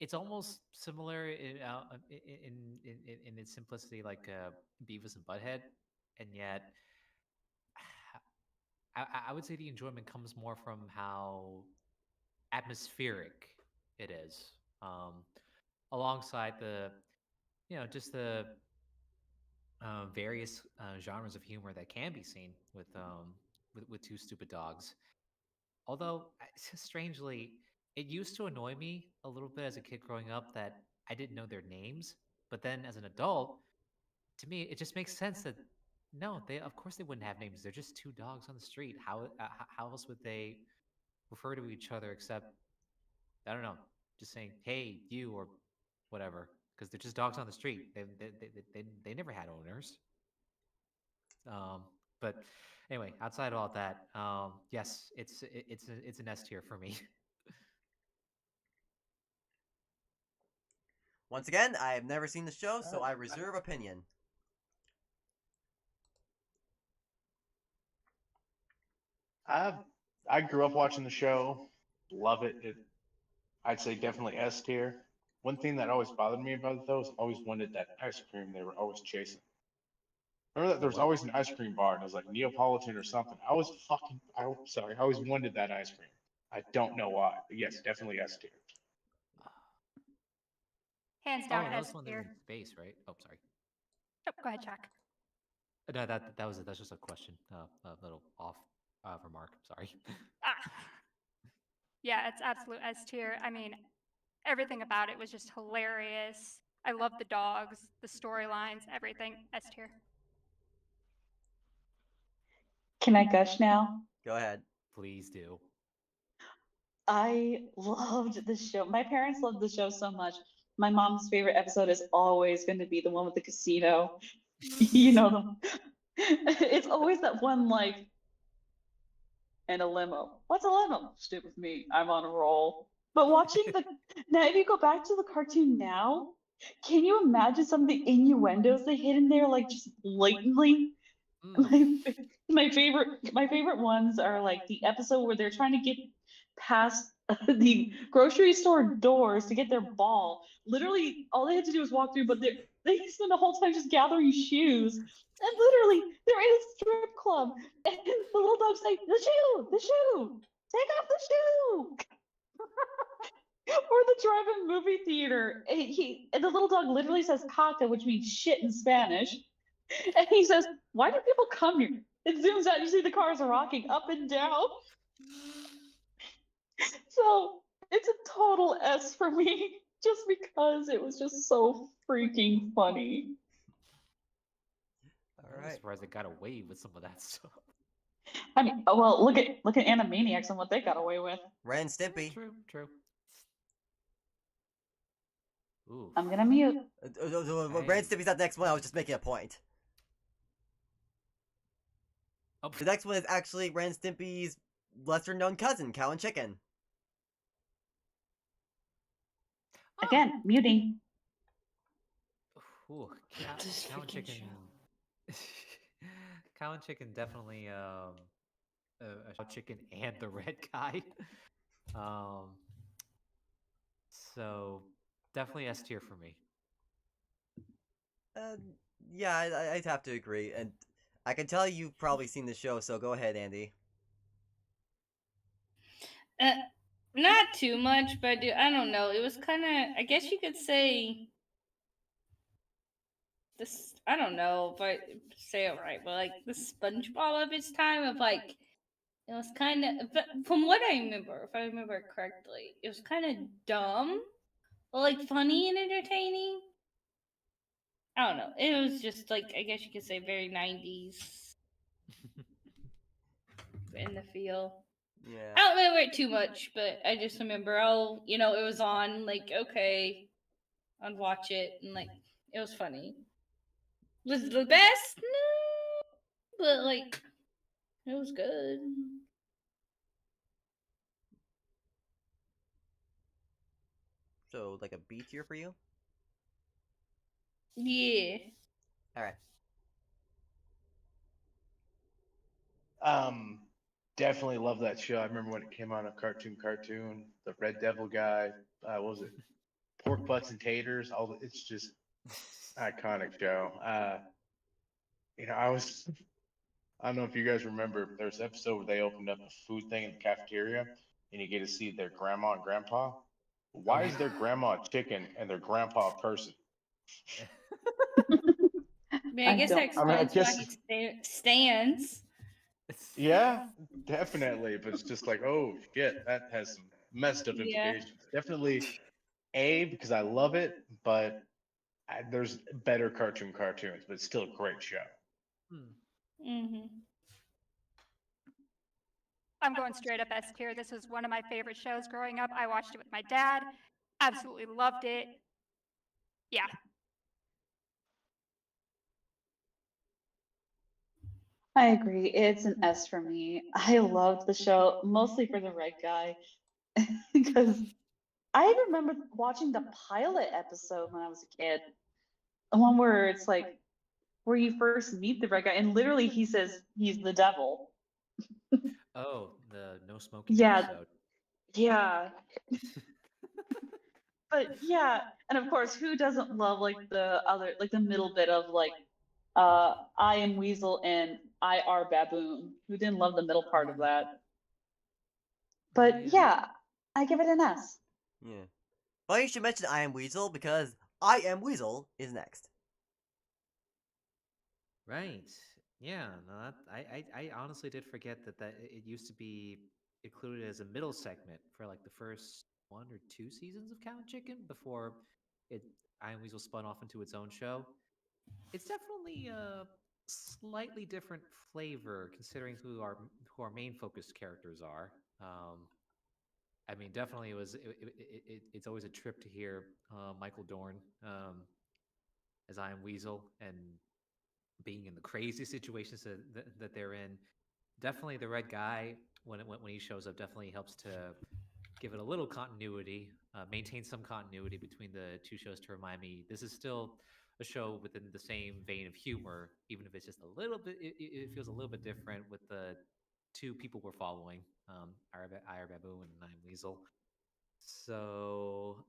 it's almost similar in its simplicity, like Beavis and Butthead, and yet, I would say the enjoyment comes more from how atmospheric it is, alongside the, just the various genres of humor that can be seen with Two Stupid Dogs. Although, strangely, it used to annoy me a little bit as a kid growing up that I didn't know their names. But then as an adult, to me, it just makes sense that no, they of course they wouldn't have names. They're just two dogs on the street. How else would they refer to each other except, I don't know, just saying hey you or whatever, because they're just dogs on the street. They never had owners. Um, but anyway, outside of all that, yes, it's an S tier for me. Once again, I have never seen the show, so I reserve opinion. I grew up watching the show, love it. I'd say definitely S tier. One thing that always bothered me about it though is I always wanted that ice cream they were always chasing. Remember that there was always an ice cream bar and it was like Neapolitan or something. I always wanted that ice cream. I don't know why. But yes, definitely S tier. Hands Oh, down and that was S one they were in tier. space, right? Oh, sorry. Oh, go ahead, Chuck. No, that was it. That's just a question. A little off remark. Sorry. Ah, yeah, it's absolute S tier. I mean, everything about it was just hilarious. I love the dogs, the storylines, everything. S tier. Can I gush now? Go ahead. Please do. I loved the show. My parents loved the show so much. My mom's favorite episode is always going to be the one with the casino. You know them. It's always that one like, and a limo. What's a limo? Stick with me. I'm on a roll. But watching the now, if you go back to the cartoon now, can you imagine some of the innuendos they hid in there, like just blatantly? Mm. My favorite ones are like the episode where they're trying to get past the grocery store doors to get their ball. Literally, all they had to do was walk through, but they spend the whole time just gathering shoes. And literally, they're in a strip club, and the little dog's like, the shoe, take off the shoe. Or the drive-in movie theater, and the little dog literally says "caca," which means shit in Spanish. And he says, "Why do people come here?" It zooms out, you see the cars are rocking up and down. So it's a total S for me, just because it was just so freaking funny. All I'm right. surprised they got away with some of that stuff. I mean, oh, well, look at Animaniacs and what they got away with. Ren and Stimpy. True. Ooh. I'm gonna mute. Ren and Stimpy's not the next one. I was just making a point. Oh, The next one is actually Ren and Stimpy's lesser-known cousin, Cow and Chicken. Again, muting. Ooh, This cow and freaking chicken. Cow and chicken definitely a chicken and the red guy. Um, so definitely S tier for me. Yeah, I'd have to agree. And I can tell you've probably seen the show, so go ahead, Andy. Not too much, but I don't know. It was kind of, I guess you could say this. I don't know if I say it right, but like the SpongeBob of its time of like it was kind of, but from what I remember, if I remember it correctly, it was kind of dumb, but like funny and entertaining. I don't know. It was just like, I guess you could say very 90s in the feel. Yeah. I don't remember it too much, but I just remember, it was on, like, okay, I'd watch it, and like, it was funny. Was it the best? No, but like, it was good. So like a B tier for you? Yeah. All right. Definitely love that show. I remember when it came on a cartoon, the Red Devil guy, what was it? Pork butts and taters. It's just iconic show. I don't know if you guys remember, there's an episode where they opened up a food thing in the cafeteria, and you get to see their grandma and grandpa. Why is their grandma a chicken and their grandpa a person? I mean, I guess that don't. I mean, I explains why guess, he stands. yeah, definitely, but it's just like, oh shit, that has some messed up Yeah. implications. Definitely A because I love it, but there's better cartoons, but it's still a great show. Mm-hmm. I'm going straight up S tier. This was one of my favorite shows growing up. I watched it with my dad. Absolutely loved it. Yeah. I agree. It's an S for me. I loved the show mostly for the red guy because I remember watching the pilot episode when I was a kid. The one where it's like where you first meet the red guy and literally he says he's the devil. Oh, the no smoking Yeah, episode. yeah. But yeah, and of course, who doesn't love like the other like the middle bit of like I am Weasel and I are Baboon. Who didn't love the middle part of that? But yeah, I give it an S. Yeah. Well, you should mention I Am Weasel because I Am Weasel is next. Right. Yeah. No, I honestly did forget that it used to be included as a middle segment for like the first 1 or 2 seasons of Cow and Chicken before it Iron Weasel spun off into its own show. It's definitely a slightly different flavor considering who our main focused characters are. I mean, definitely it's always a trip to hear Michael Dorn as I Am Weasel and being in the crazy situations that they're in. Definitely the red guy when he shows up definitely helps to give it a little continuity, maintain some continuity between the two shows to remind me this is still a show within the same vein of humor, even if it's just a little bit. It feels a little bit different with the two people we're following, Ira Babu and I'm Weasel. So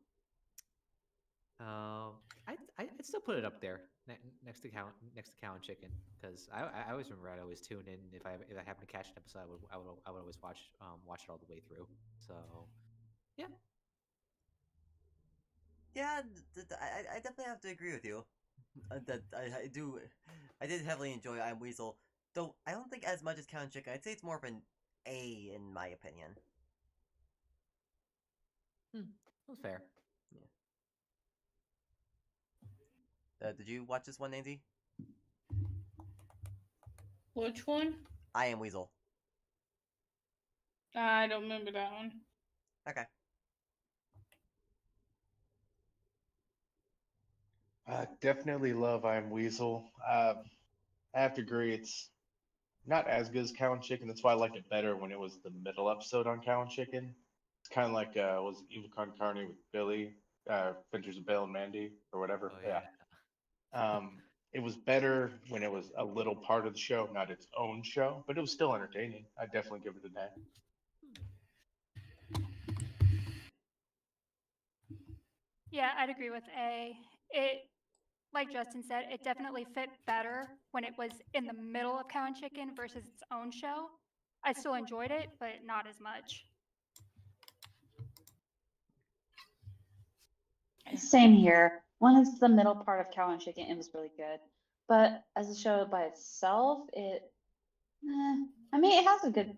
I'd still put it up there next to Cow and Chicken because I always remember I'd always tune in if I happen to catch an episode I would always watch it all the way through. So yeah. Yeah, I definitely have to agree with you. That I did heavily enjoy I Am Weasel, though I don't think as much as Count Chicken. I'd say it's more of an A in my opinion. That's fair. Did you watch this one, Nancy? Which one? I Am Weasel. I don't remember that one. Okay. Definitely love I Am Weasel. I have to agree, it's not as good as Cow and Chicken. That's why I liked it better when it was the middle episode on Cow and Chicken. It's kind of like was it Evil Con Carne with Billy, Adventures of Bill and Mandy, or whatever. Oh Yeah. yeah. It was better when it was a little part of the show, not its own show, but it was still entertaining. I'd definitely give it an A. Yeah, I'd agree with A. It, like Justin said, it definitely fit better when it was in the middle of Cow and Chicken versus its own show. I still enjoyed it, but not as much. Same here. When it's the middle part of Cow and Chicken, it was really good. But as a show by itself, I mean,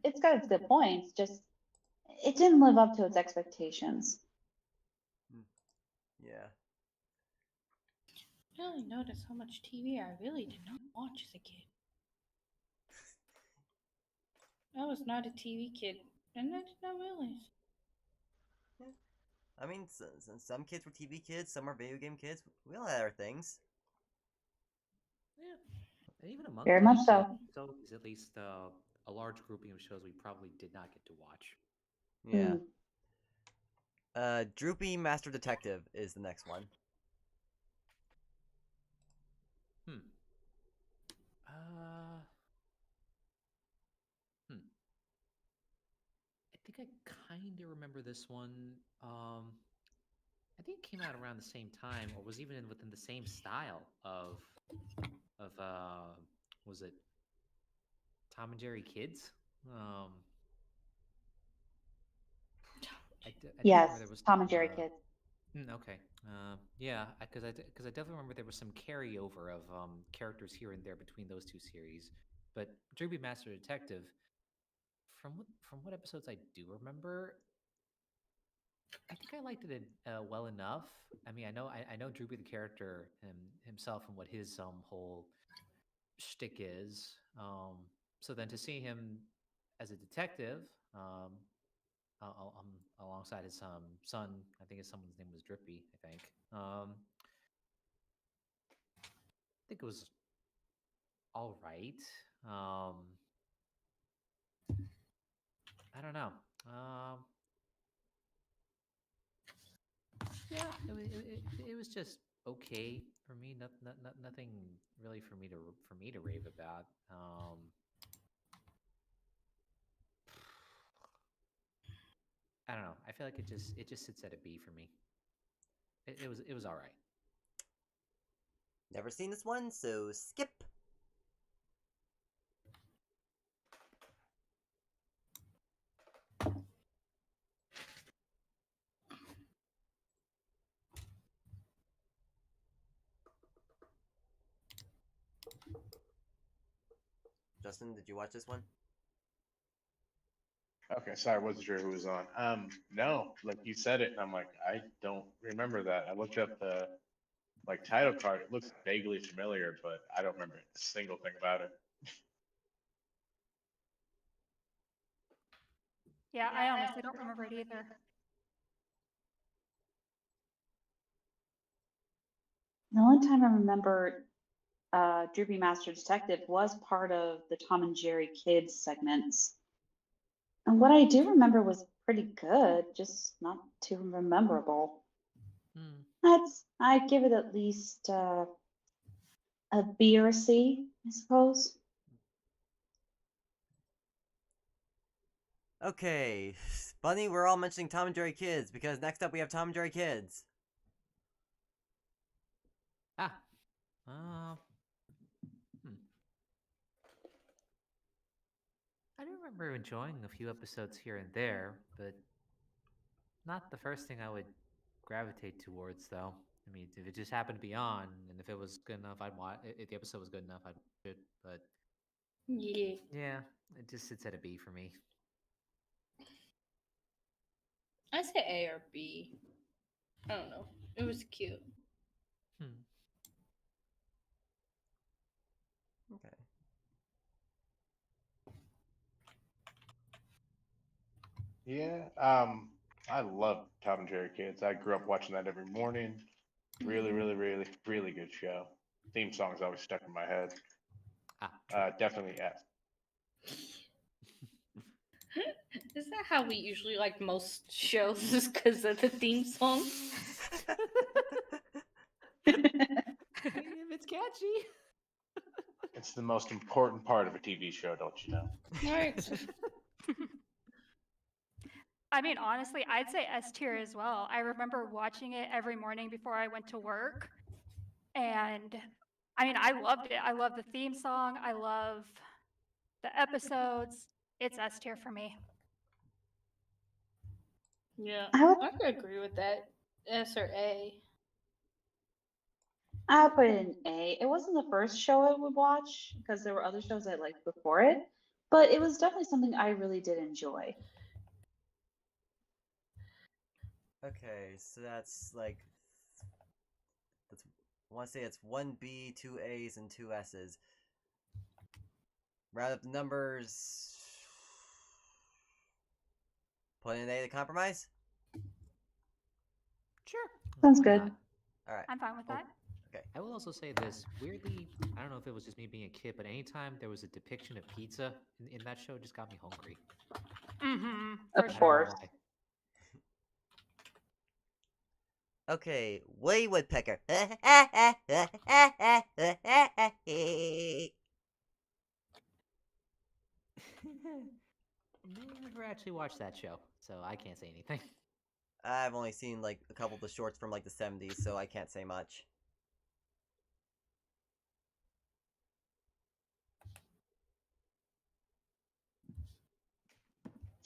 it's got its good points. Just it didn't live up to its expectations. Yeah. I really noticed how much TV I really did not watch as a kid. I was not a TV kid, and I did not realize. I mean, some kids were TV kids, some are video game kids. We all had our things. Yeah. And even among Very much those, so. so is at least a large grouping of shows we probably did not get to watch. Yeah. Droopy Master Detective is the next one. Hmm. I think I kind of remember this one. I think it came out around the same time, or was even within the same style of was it Tom and Jerry Kids? I definitely Yes, remember there was Tom and Jerry Kids. Okay. Yeah, because I definitely remember there was some carryover of characters here and there between those two series. But Droopy Master Detective, from what episodes I do remember, I think I liked it well enough. I mean, I know Droopy the character himself and what his whole shtick is. So then to see him as a detective, alongside his son, I think his son's name was Drippy. I think it was all right. I don't know. Yeah, it was just okay for me. Nothing really for me to rave about. I don't know. I feel like it just sits at a B for me. It was all right. Never seen this one, so skip. Justin, did you watch this one? Okay, sorry, I wasn't sure who was on. No, like you said it, and I'm like, I don't remember that. I looked up the like title card. It looks vaguely familiar, but I don't remember a single thing about it. Yeah, I honestly don't remember it either. The only time I remember Droopy Master Detective was part of the Tom and Jerry Kids segments. And what I do remember was pretty good, just not too memorable. I'd give it at least a B or a C, I suppose. Okay, Bunny, we're all mentioning Tom and Jerry Kids because next up we have Tom and Jerry Kids. Ah, uh, hmm. I do remember enjoying a few episodes here and there, but not the first thing I would gravitate towards, though. I mean, if it just happened to be on, and if it was good enough, I'd watch. If the episode was good enough, I'd watch it. But Yeah. yeah, it just sits at a B for me. I say A or B. I don't know. It was cute. Okay. Yeah, I love Tom and Jerry Kids. I grew up watching that every morning. Really, really, really, really good show. Theme song's always stuck in my head. Definitely F. Is that how we usually like most shows? Is because of the theme song? If it's catchy. It's the most important part of a TV show, don't you know? Right. I mean, honestly, I'd say S tier as well. I remember watching it every morning before I went to work. And I mean, I loved it. I love the theme song. I love the episodes. It's S tier for me. Yeah, I I could agree with that. S or A. would put it in A. It wasn't the first show I would watch because there were other shows I liked before it, but it was definitely something I really did enjoy. Okay, so that's like I want to say it's 1B, 2 A's, and 2 S's. Round up the numbers. Put in A to compromise? Sure. Sounds Why good. not? Alright. I'm fine with that. Okay. I will also say this. Weirdly, I don't know if it was just me being a kid, but anytime there was a depiction of pizza in that show, it just got me hungry. Mm-hmm. Of For I don't know sure. course. why. Okay, Woody Woodpecker. Never actually watched that show, so I can't say anything. I've only seen like a couple of the shorts from like the 70s, so I can't say much.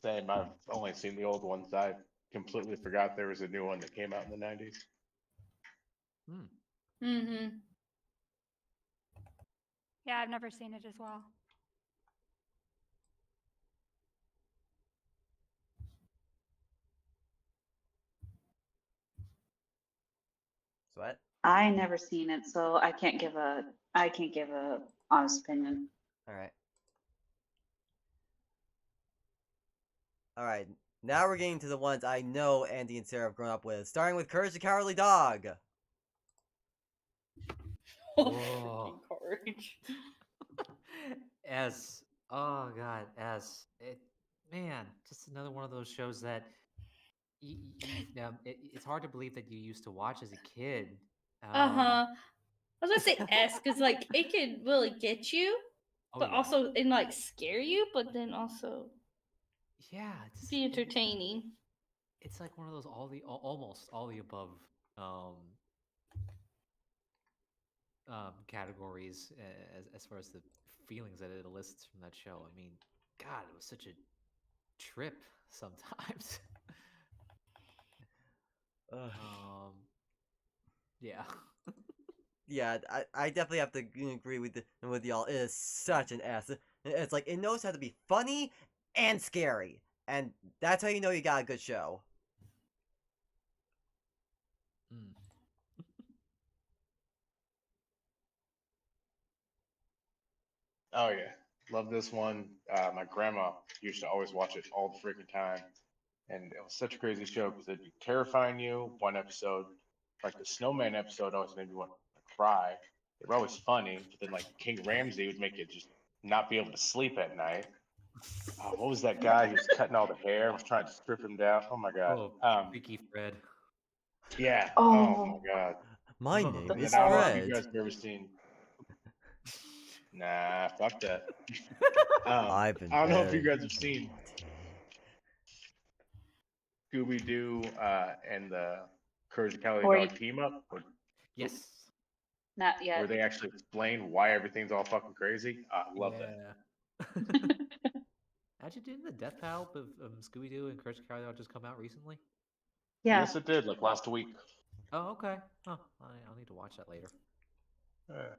Same. I've only seen the old ones. I completely forgot there was a new one that came out in the 90s. Hmm. Mm-hmm. Yeah, I've never seen it as well. What? I never seen it, so I can't give a honest opinion. Alright. Alright, now we're getting to the ones I know Andy and Sarah have grown up with, starting with Courage the Cowardly Dog. Oh, Whoa. freaking courage. S. Oh God, S. Man, just another one of those shows that it's hard to believe that you used to watch as a kid. Uh-huh. I was gonna say S because like it could really get you, Oh but yeah, also and like scare you, but then also yeah. be entertaining. It's like one of those almost all the above um, categories as far as the feelings that it elicits from that show. I mean, God, it was such a trip sometimes. um, yeah. Yeah, I definitely have to agree with y'all. It is such an S. It's like it knows how to be funny and scary, and that's how you know you got a good show. Mm. Oh yeah, love this one. My grandma used to always watch it all the freaking time, and it was such a crazy show because it'd be terrifying you. One episode, like the snowman episode, always made me want to cry. They were always funny, but then like King Ramsey would make you just not be able to sleep at night. What was that guy who was cutting all the hair, was trying to strip him down? Oh my god. Oh, Freaky Fred. Yeah. Oh my Oh, god. My Oh, name And then is I don't know if you Fred. guys have ever seen. Nah, fuck that. I've been I don't know if you very guys have seen Scooby Doo and the Courage the Cowardly or Dog team up, yes. not where yet. they actually explain why everything's all fucking crazy. I love that. Yeah. Actually, didn't the Death Pal of Scooby Doo and Courage the Cowardly Dog just come out recently? Yeah. Yes, it did, like last week. Oh, okay. Oh, I'll need to watch that later. Uh,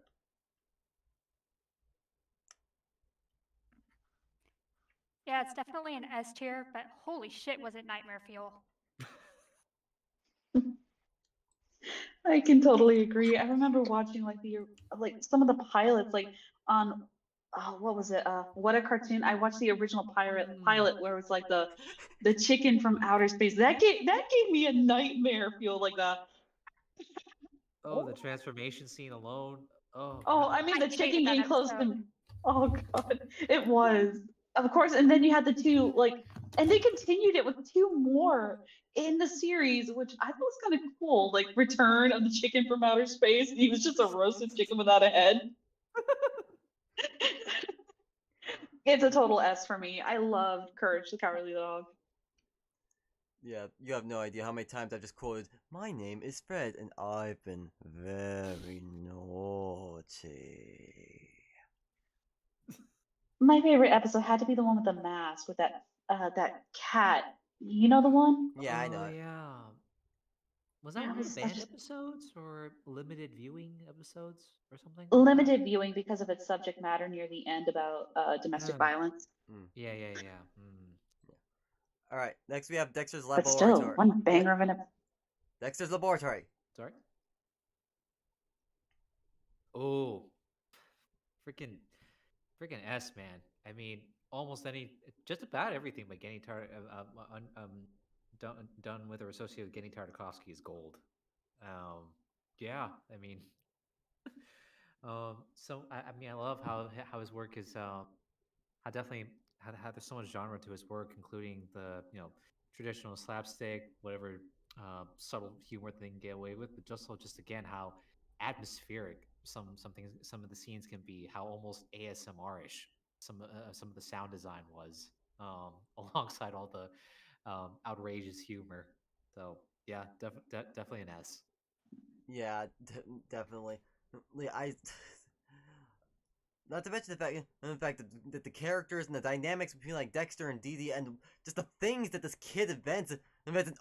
Yeah, it's definitely an S tier, but holy shit, was it nightmare fuel? I can totally agree. I remember watching like some of the pilots on what was it? What a Cartoon. I watched the original pilot where it was like the chicken from outer space. That gave me a nightmare feel like that. Oh, the transformation scene alone. Oh Oh, God. I mean I the hated chicken that getting close episode. to oh god. It was. Of course, and then you had the two and they continued it with two more in the series, which I thought was kind of cool. Like Return of the Chicken from Outer Space. He was just a roasted chicken without a head. It's a total S for me. I loved Courage the Cowardly Dog. Yeah, you have no idea how many times I've just quoted, "My name is Fred, and I've been very naughty." My favorite episode had to be the one with the mask with that cat. You know the one? Yeah, I know Oh it. yeah. Was that Yeah, one of the I banned just episodes or limited viewing episodes or something like that? limited viewing because of its subject matter near the end about domestic Um, violence. Mm. yeah. All right, next we have Dexter's But still, Laboratory. one banger of an episode. Dexter's Laboratory. Sorry. Oh, freaking, freaking S, man. I mean, almost just about everything by Genny done with or associated with Genny Tartakovsky is gold. Um, yeah, I mean, so I mean, I love how his work is. I definitely how there's so much genre to his work, including the traditional slapstick, whatever subtle humor they can get away with, but just again how atmospheric some of the scenes can be, how almost ASMR-ish some of the sound design was, alongside all the outrageous humor. So yeah, definitely an S. Yeah, definitely. I not to mention that the characters and the dynamics between like Dexter and Dee Dee and just the things that this kid invents.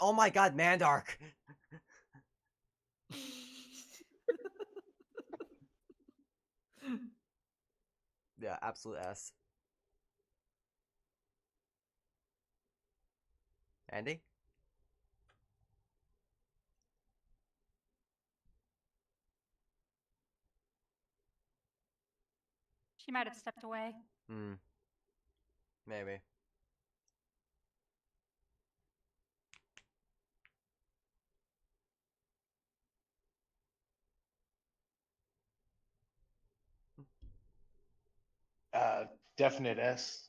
Oh my God, Mandark. Yeah, absolute S. Andy? She might have stepped away. Hmm. Maybe. Definite S.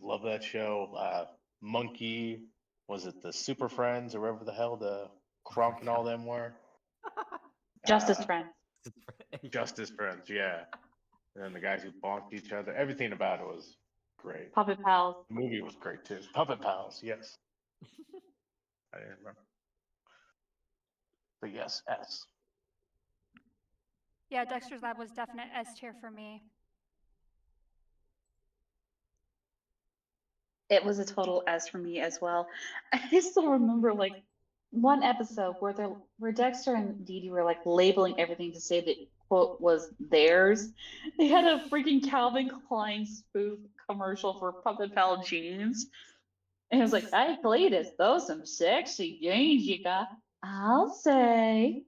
Love that show. Monkey, was it the Super Friends or whatever the hell the Crump and all them were? Justice Uh, Friends. Justice Friends, yeah. And then the guys who bonked each other. Everything about it was great. Puppet Pals. The movie was great too. Puppet Pals, yes. I didn't remember. But yes, S. Yeah, Dexter's Lab was definite S tier for me. It was a total S for me as well. I still remember like one episode where Dexter and Dee Dee were like labeling everything to say that quote was theirs. They had a freaking Calvin Klein spoof commercial for Puppet Pal jeans. And it was like, hey Cletus, those some sexy jeans you got. I'll say.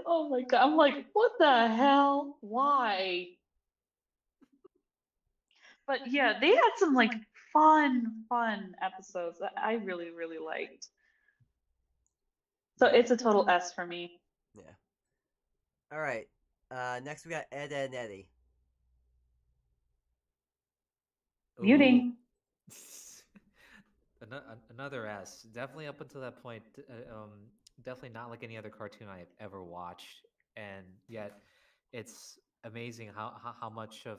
Oh my god. I'm like, what the hell? Why? But yeah, they had some like fun episodes that I really, really liked. So it's a total S for me. Yeah. All right. Next we got Ed, Ed, and Eddie. Beauty. Another S. Definitely up until that point, definitely not like any other cartoon I've ever watched, and yet it's amazing how much of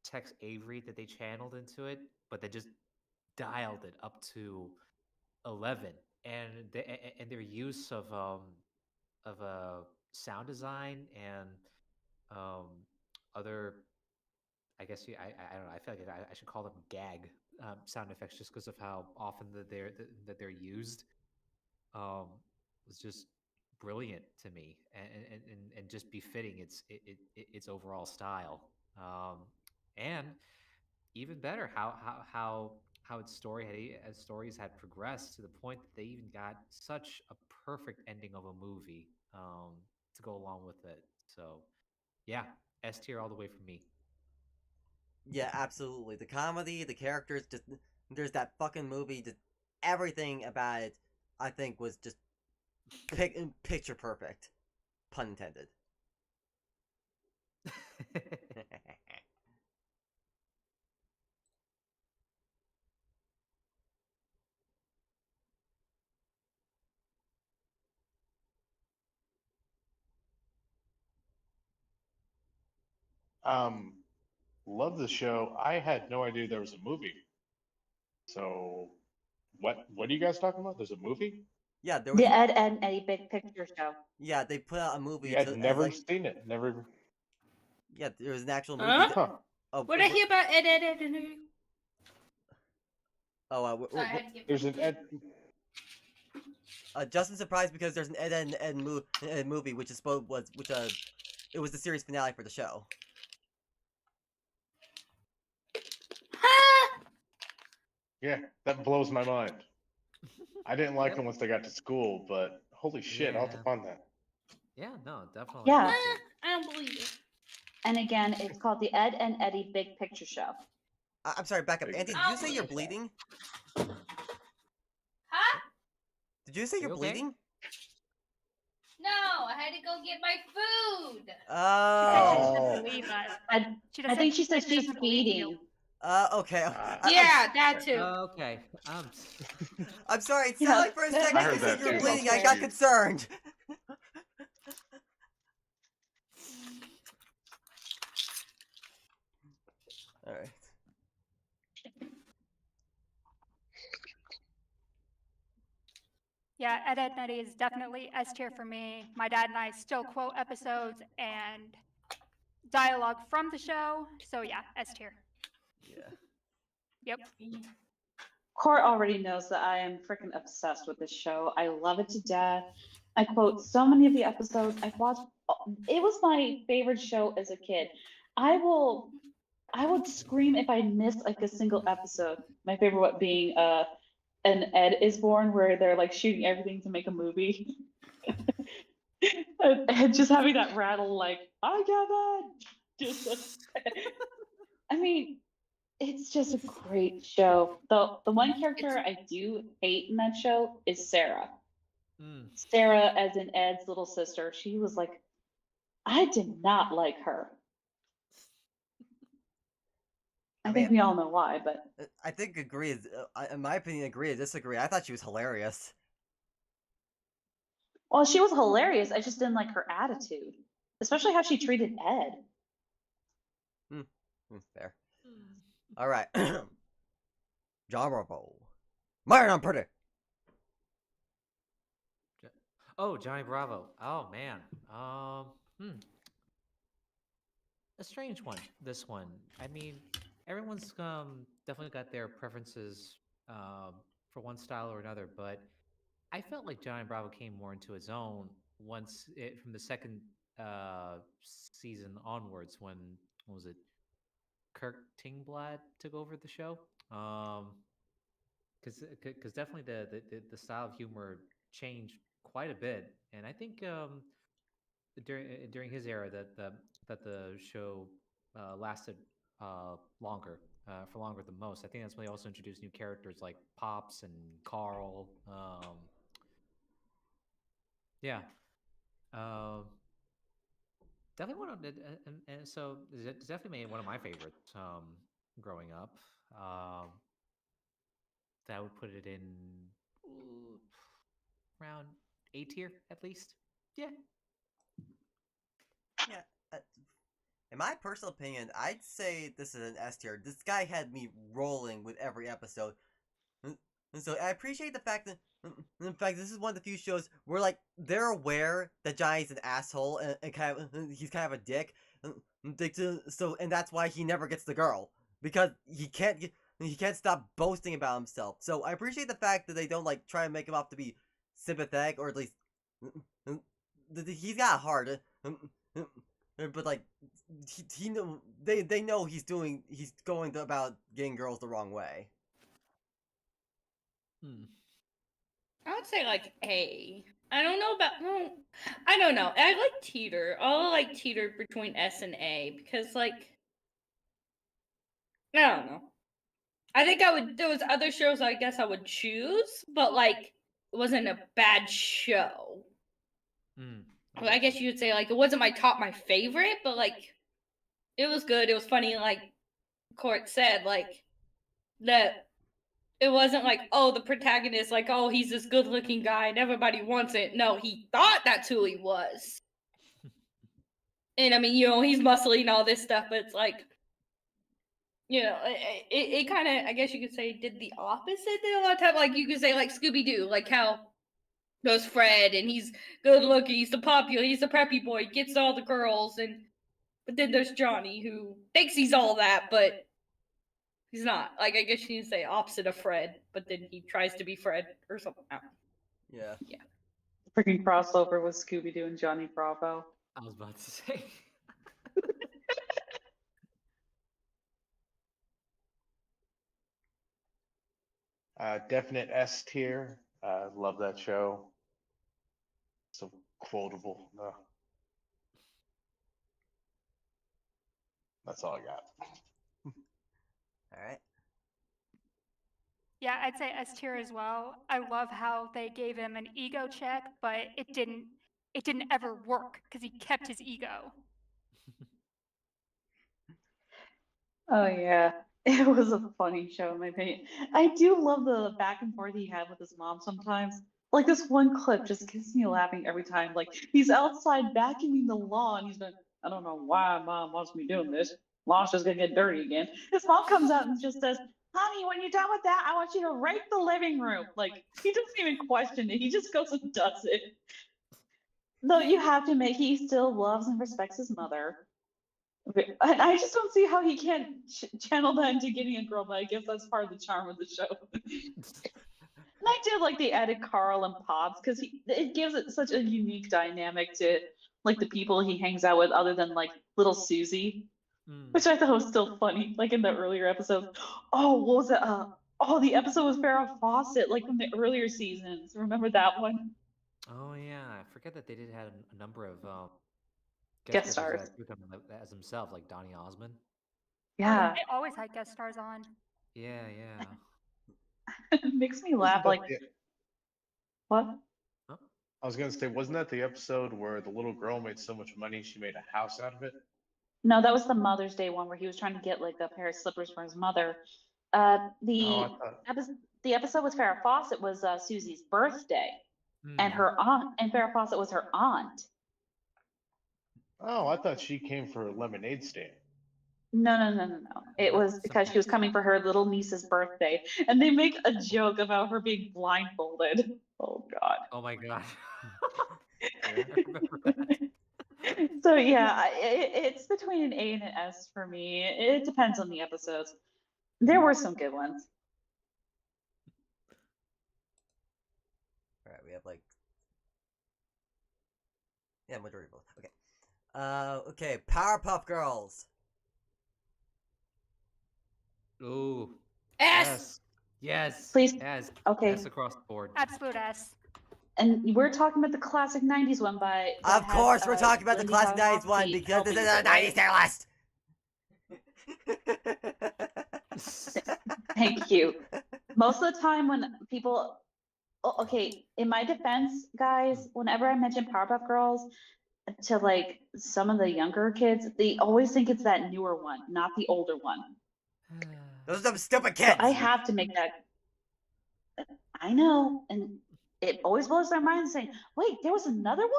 Tex Avery that they channeled into it, but they just dialed it up to 11, and their use of sound design and um, other, I guess I don't know. I feel like I should call them gag sound effects just because of how often that they're used. Um, was just brilliant to me, and just befitting its overall style. And even better, how its as stories had progressed to the point that they even got such a perfect ending of a movie to go along with it. So yeah, S tier all the way for me. Yeah, absolutely. The comedy, the characters, just there's that fucking movie. Just everything about it, I think, was just picture perfect. Pun intended. Um, love the show. I had no idea there was a movie. So, what are you guys talking about? There's a movie? Yeah, there The was. Ed, Ed and Eddie Big Picture Show. Yeah, they put out a movie Yeah, I'd to as never like. seen it. Never. Yeah, there was an actual movie. Huh? Huh. What I hear about Ed, and Oh, sorry, I had to get There's an Ed. Justin's surprised because there's an Ed movie, which is supposed was which it was the series finale for the show. Yeah, that blows my mind. I didn't like Yep. them once they got to school, but holy shit, I'll have to Yeah. find that. Yeah, no, definitely. Yeah. I don't believe it. And again, it's called the Ed and Eddie Big Picture Show. I'm sorry, back up. Big Andy, did I'll you say you're believe it. bleeding? Huh? Did you say you're You okay? bleeding? No, I had to go get my food. Oh. She doesn't believe us. I, She I think she said she she's doesn't believe you. feeding. Okay. Yeah, that too. Okay. I'm sorry. It Yeah, sounded like for a that- second I I heard could see that you were too. bleeding. I That's got weird. concerned. All right. Yeah, Ed Nutty is definitely S tier for me. My dad and I still quote episodes and dialogue from the show. So yeah, S tier. Yeah. Yep. Court already knows that I am freaking obsessed with this show. I love it to death. I quote so many of the episodes. I've watched. It was my favorite show as a kid. I would scream if I missed like a single episode. My favorite one being an Ed is Born, where they're like shooting everything to make a movie. And just having that rattle, like, I get it. Just, I mean, it's just a great show. The one character I do hate in that show is Sarah. Sarah, as in Ed's little sister, she was like, I did not like her. I think we all know why, but I think agree is, in my opinion, agree or disagree. I thought she was hilarious. well, she was hilarious. I just didn't like her attitude, especially how she treated Ed. Fair. All right. John Bravo. Myron, I'm pretty. Oh, Johnny Bravo. Oh man. A strange one. This one. I mean, everyone's definitely got their preferences for one style or another, but I felt like Johnny Bravo came more into his own once it from the second season onwards when what was it? Kirk Tingblad took over the show. Because definitely the style of humor changed quite a bit, and I think during his era that the show lasted longer for longer than most. I think that's when they also introduced new characters like Pops and Carl. Yeah, um, definitely one of the, and so it's definitely made one of my favorites growing up. Um, that would put it in ooh, around A tier at least. Yeah. Yeah. In my personal opinion, I'd say this is an S tier. This guy had me rolling with every episode. And so I appreciate the fact that, in fact, this is one of the few shows where like they're aware that Johnny's an asshole and kind of he's kind of a dick. So and that's why he never gets the girl because he can't stop boasting about himself. So I appreciate the fact that they don't like try to make him out to be sympathetic or at least he's got a heart. But like he know they know he's going about getting girls the wrong way. I would say like A. I don't know about. Well, I don't know. I like teeter. I'll like teeter between S and A because like I don't know. I think I would. There was other shows I guess I would choose, but like it wasn't a bad show. Well, I guess you would say like it wasn't my favorite, but like it was good. It was funny. Like Court said, like that. It wasn't like, oh, the protagonist, like, oh, he's this good looking guy and everybody wants it. No, he thought that's who he was. And I mean, he's muscly and all this stuff, but it's like, it kind of, I guess you could say, did the opposite a lot of time. Like, you could say, like, Scooby Doo, like how goes Fred and he's good looking, he's the popular, he's the preppy boy, gets all the girls. But then there's Johnny who thinks he's all that, but he's not. Like, I guess you can say opposite of Fred, but then he tries to be Fred or something. Yeah. Yeah. freaking crossover with Scooby Doo and Johnny Bravo. I was about to say. Definite S tier. Love that show. So quotable. That's all I got. All right. Yeah, I'd say S tier as well. I love how they gave him an ego check, but it didn't ever work because he kept his ego. Oh yeah, It was a funny show, in my opinion. I do love the back and forth he had with his mom sometimes. Like this one clip just gets me laughing every time. Like he's outside vacuuming the lawn. He's like, I don't know why mom wants me doing this. Lawn's just gonna get dirty again. His mom comes out and just says, honey, when you're done with that, I want you to rake the living room. Like he doesn't even question it. He just goes and does it. Though you have to admit he still loves and respects his mother. I just don't see how he can't channel that into getting a girl, but I guess that's part of the charm of the show. And I did like the added Carl and Pops because it gives it such a unique dynamic to like the people he hangs out with, other than like little Susie, which I thought was still funny. Like in the earlier episodes. Oh, what was it? Oh, the episode with Farrah Fawcett, like from the earlier seasons. Remember that one? Oh yeah, I forget that they did have a number of Guest guest stars. characters that took him as himself, like Donny Osmond. Yeah, They always had guest stars on. Yeah, yeah. it makes me Wasn't laugh. that Like the- what? Huh? I was gonna say, wasn't that the episode where the little girl made so much money she made a house out of it? No, that was the Mother's Day one where he was trying to get like a pair of slippers for his mother. Oh, The I thought. episode with Farrah Fawcett was Susie's birthday, and Hmm. her aunt, and Farrah Fawcett was her aunt. Oh, I thought she came for a lemonade stand. No. It That was was because something. she was coming for her little niece's birthday, and they make a joke about her being blindfolded. Oh God. Oh my god. Yeah. I remember that. So yeah, it's between an A and an S for me. It depends on the episodes. There were some good ones. All right, we have like, yeah, majority both. Okay. Okay, Powerpuff Girls. Ooh. S. Yes. Please. Yes. Okay. S across the board. Absolute S. And we're talking about the classic '90s one that Of has, course, we're talking about the Lindy classic 90s one Tarkovsky because this is helping a with it, 90s right? tier list. Thank you. Most of the time when people, okay, in my defense, guys, whenever I mention Powerpuff Girls to like some of the younger kids, they always think it's that newer one, not the older one. Those are some stupid So kids. I have to make that. I know, and it always blows their mind saying, "Wait, there was another one."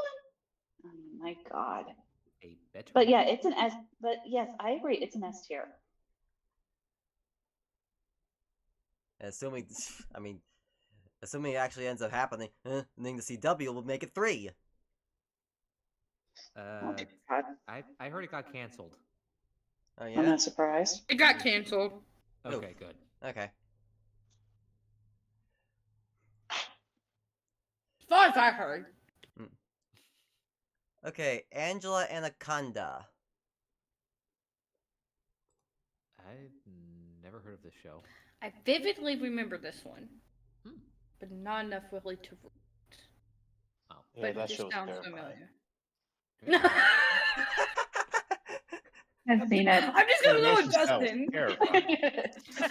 Oh my God. A better. But yeah, it's an S. But yes, I agree, it's an S tier. Assuming, I mean, assuming it actually ends up happening, then the CW will make it 3. Oh God, I heard it got canceled. Oh I'm yeah. not surprised. It got canceled. Okay, good. Okay. As far as I heard. Okay, Angela Anaconda. I've never heard of this show. I vividly remember this one, Hmm. but not enough really to. Oh. Yeah, But that it show's sounds terrifying. familiar. I've seen it. I'm just gonna go with Animation style is Justin. terrifying.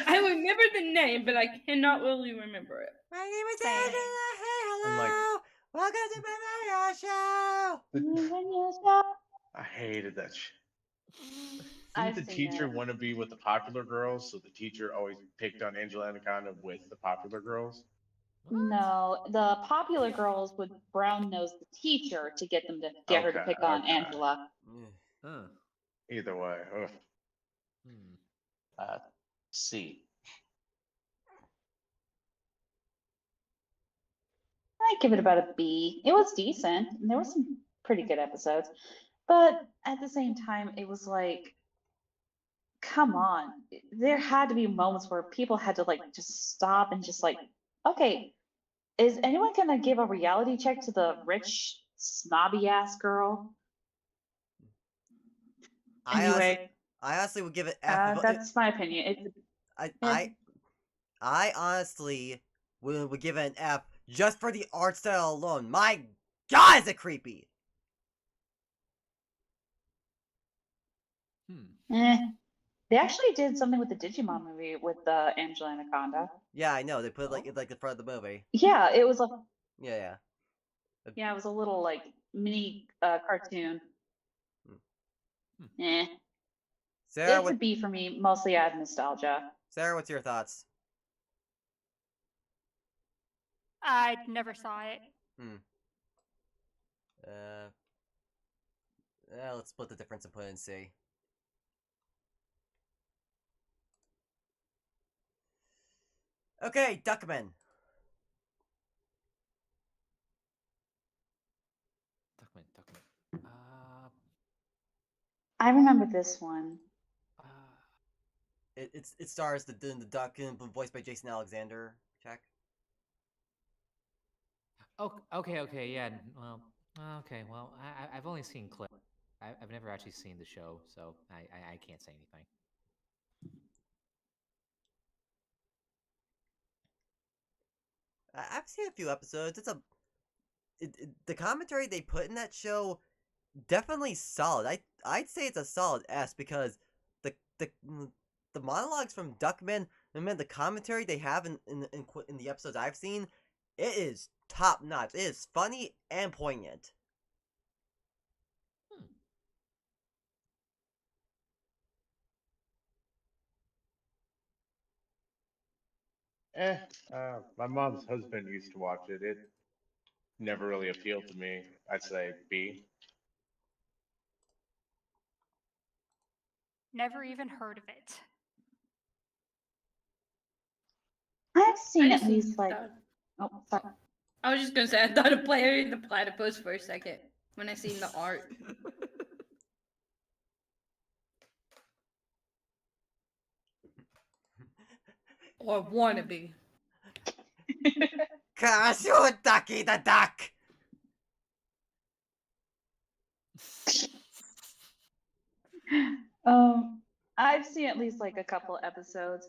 I remember the name, but I cannot really remember it. My name is Same. Angela. Hey, And, like- hello. Welcome to my Mario show. I hated that shit. I've Didn't the seen teacher it. want to be with the popular girls, so the teacher always picked on Angela Anaconda with the popular girls? No, the popular girls would brown nose the teacher to get them to get her to Okay, pick on okay. Angela. Huh. Either way. Ugh. Hmm. C. I give it about a B. It was decent, and there were some pretty good episodes, but at the same time, it was like, come on. There had to be moments where people had to like just stop and just like, okay, is anyone gonna give a reality check to the rich snobby ass girl? Anyway, I honestly would give it F. if- that's my opinion. I honestly would give it an F just for the art style alone. My God, is it creepy? They actually did something with the Digimon movie with Angela Anaconda. Yeah, I know. They put it like in like the front of the movie. Yeah, it was a Yeah. it was a little like mini cartoon. Hmm. Eh. Sarah, It's a B for me, mostly out of nostalgia. Sarah, what's your thoughts? I never saw it. Hmm. Uh, let's split the difference and put it in C. Okay, Duckman. Duckman. I remember this one. Uh, It stars the duck voiced by Jason Alexander. Check. oh, okay, yeah. Well, okay. Well, I've only seen clips. I've never actually seen the show, so I can't say anything. I've seen a few episodes. The commentary they put in that show definitely solid. I'd say it's a solid S because the the the monologues from Duckman and man the commentary they have in the episodes I've seen, it is top notch. It is funny and poignant. Hmm. Eh, my mom's husband used to watch it. It never really appealed to me. I'd say B. Never even heard of it. I've I seen just at least like. thought, Oh, sorry. I was just gonna say I thought of Player the Platypus for a second when I seen the art. Or wannabe. Cashew Ducky the duck. I've seen at least like a couple episodes,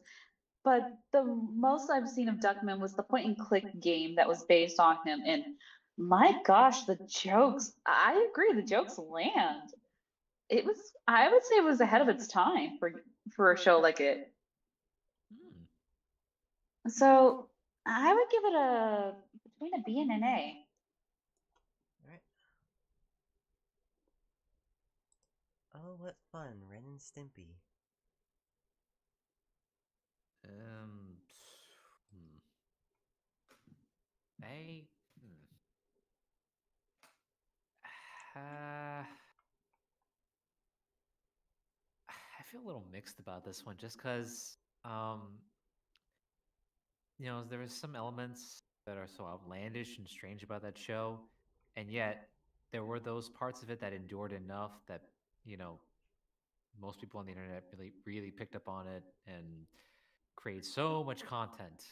but the most I've seen of Duckman was the point and click game that was based on him. And my gosh, the jokes, I agree, the jokes land. It was, I would say it was ahead of its time for a show like it. Hmm. So I would give it a between a B and an A. Alright. Oh, what fun. Ren and Stimpy. Um. Hmm. A. Uh, I feel a little mixed about this one just because, there was some elements that are so outlandish and strange about that show, and yet there were those parts of it that endured enough that, you know, most people on the internet really picked up on it and create so much content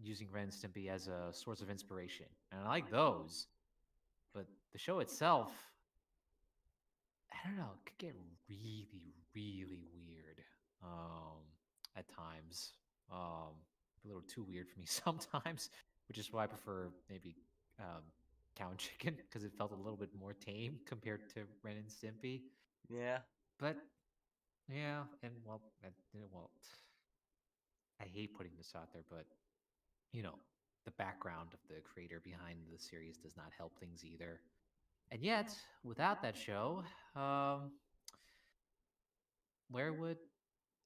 using Ren and Stimpy as a source of inspiration. And I like those, but the show itself, I don't know, it could get really weird at times. A little too weird for me sometimes, which is why I prefer maybe um, Cow and Chicken because it felt a little bit more tame compared to Ren and Stimpy. Yeah. But yeah, and I hate putting this out there, but you know, the background of the creator behind the series does not help things either. And yet, without that show, um, where would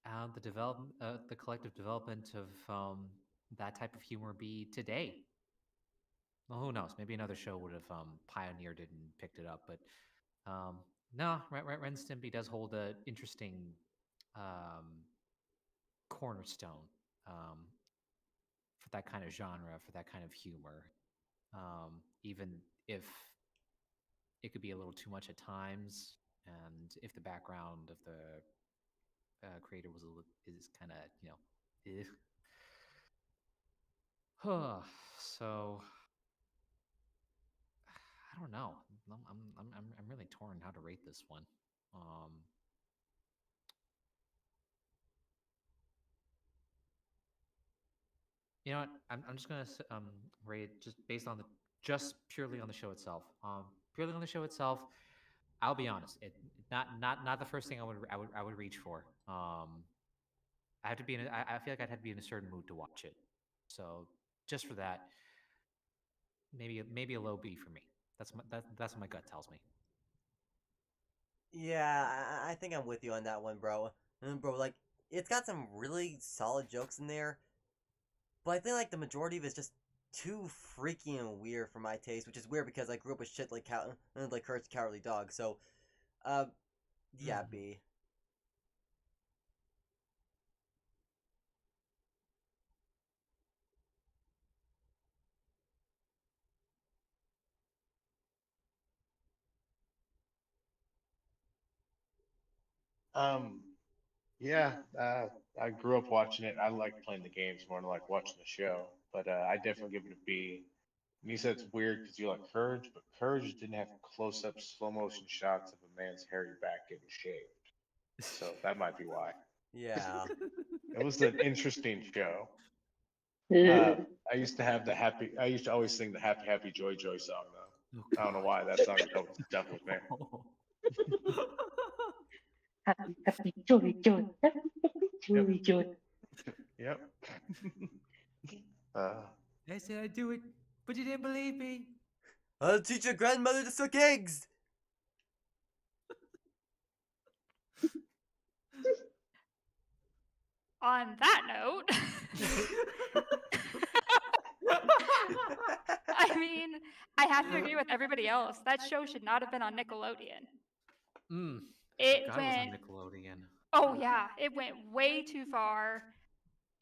the collective development of that type of humor be today? Well, who knows? Maybe another show would have pioneered it and picked it up. But um, no, Ren Stimpy does hold an interesting um, cornerstone for that kind of genre, for that kind of humor. Even if it could be a little too much at times, and if the background of the creator is kind of so I don't know. I'm really torn how to rate this one. Um, you know what? I'm just gonna rate it just purely on the show itself. Purely on the show itself. I'll be honest. Not the first thing I would reach for. I have to be I feel like I'd have to be in a certain mood to watch it. So just for that, maybe a low B for me. That's what my gut tells me. Yeah, I think I'm with you on that one, bro. Bro, like it's got some really solid jokes in there, but I think like the majority of it's just too freaky and weird for my taste, which is weird because I grew up with shit like like Courage the Cowardly Dog. So, uh, yeah, Mhm. B. Um, yeah, I grew up watching it. I like playing the games more than like watching the show, but I definitely give it a B. And you said it's weird because you like Courage, but Courage didn't have close-up slow motion shots of a man's hairy back getting shaved, so that might be why. Yeah. It was an interesting show. Uh, Ugh. I used to have the happy. I used to always sing the Happy Happy Joy Joy song though. Oh I don't know God. why that song is always stuck with me. Happy, happy, joy, joy, happy, happy, Yep. joy, joy. Yep. Uh, I said I'd do it, but you didn't believe me. I'll teach your grandmother to suck eggs. On that note, I mean, I have to agree with everybody else. That show should not have been on Nickelodeon. Mm. It Forgot it was on went, Nickelodeon. oh yeah, it went way too far.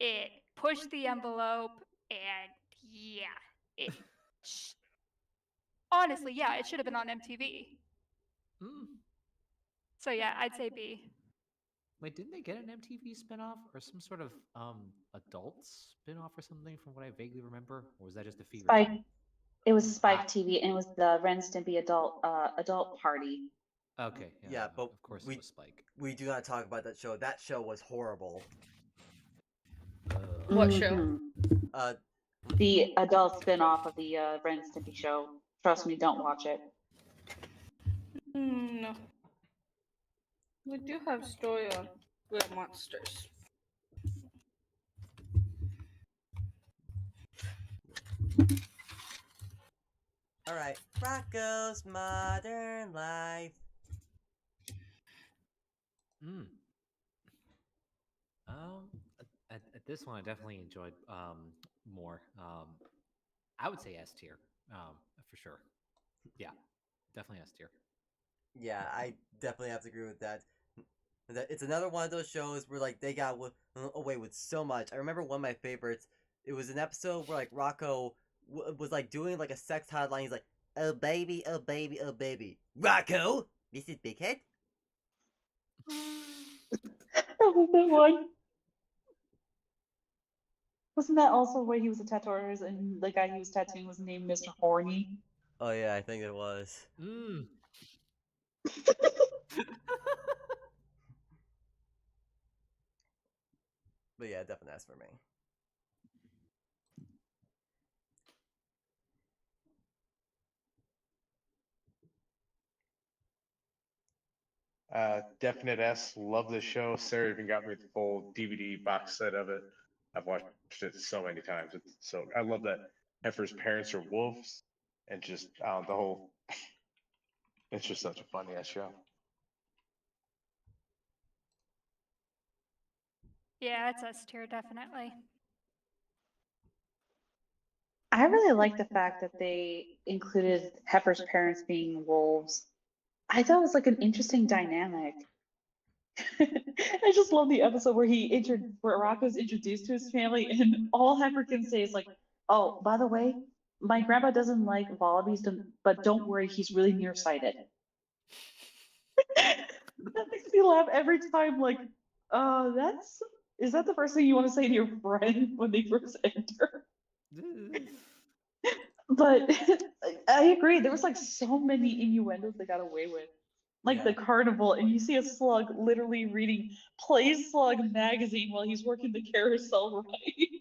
It pushed the envelope, and yeah, it. sh- Honestly, yeah, it should have been on MTV. Mm. So yeah, I'd say B. Wait, didn't they get an MTV spinoff or some sort of adult spinoff or something from what I vaguely remember? Or was that just a fever Spike. dream? It was Spike Ah, TV, and it was the Ren Stimpy adult party. okay. Yeah, Yeah, but of course it we was Spike. we do not talk about that show. That show was horrible. What show? Mhm. Uh, The adult spin-off of the Ren Stimpy show. Trust me, don't watch it. No. We do have story on real monsters. all right, Rocco's Modern Life. Mm. Um, at this one, I definitely enjoyed more. I would say S tier, for sure. Yeah, definitely S tier. Yeah, I definitely have to agree with that. It's another one of those shows where like they got away with so much. I remember one of my favorites. It was an episode where like Rocco was like doing like a sex hotline. He's like, "Oh baby, oh baby, oh baby, Rocco, this is Big Head." That was the one. Wasn't that also where he was a tattoo artist and the guy he was tattooing was named Mr. Horny? Oh yeah, I think it was. Mm. But yeah, definitely that's for me. Definite S. Love this show. Sarah even got me the full DVD box set of it. I've watched it so many times. It's so I love that Heifer's parents are wolves, and just the whole. It's just such a funny ass show. Yeah, it's S tier, definitely. I really like the fact that they included Heifer's parents being wolves. I thought it was like an interesting dynamic. I just love the episode where where Rocco's introduced to his family, and all Heifer can say is like, "Oh, by the way, my grandpa doesn't like wallabies, but don't worry, he's really nearsighted." That makes me laugh every time. Like, that's is that the first thing you want to say to your friend when they first enter? But I agree. There was like so many innuendos they got away with. Like the Yeah. carnival, and you see a slug literally reading Play Slug magazine while he's working the carousel ride.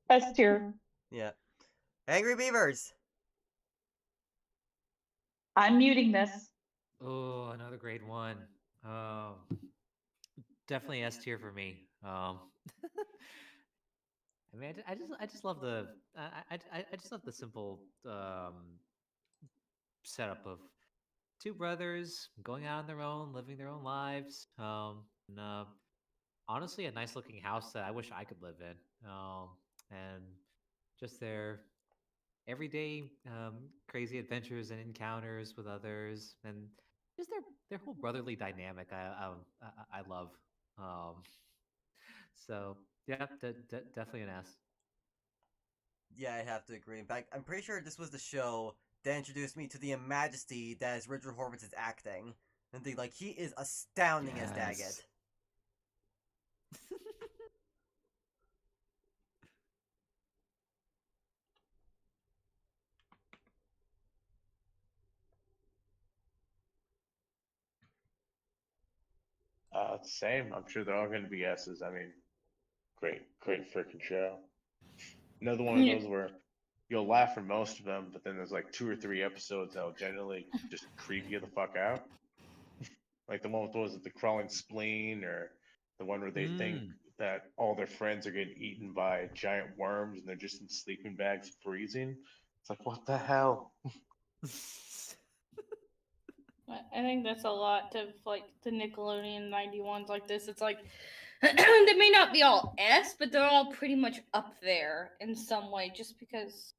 S tier. Yeah. Angry Beavers. I'm muting this. Oh, another great one. Um, definitely S tier for me. I mean, I just love I just love the simple setup of two brothers going out on their own, living their own lives. And, honestly, a nice looking house that I wish I could live in. And just their everyday crazy adventures and encounters with others, and just their whole brotherly dynamic. I love. Um, so yeah, definitely an S. Yeah, I have to agree. In fact, I'm pretty sure this was the show that introduced me to the majesty that is Richard Horvitz's acting. And think like he is astounding as Daggett. Yes. Same. I'm sure they're all going to be S's. I mean, great freaking show. Another one of Yeah. those where you'll laugh for most of them, but then there's like 2 or 3 episodes that'll generally just creep you the fuck out. Like the one with, what was it, the crawling spleen, or the one where they think that all their friends are getting eaten by giant worms and they're just in sleeping bags freezing. It's like, what the hell? I think that's a lot of like the Nickelodeon 91s like this. It's like they may not be all S, but they're all pretty much up there in some way, just because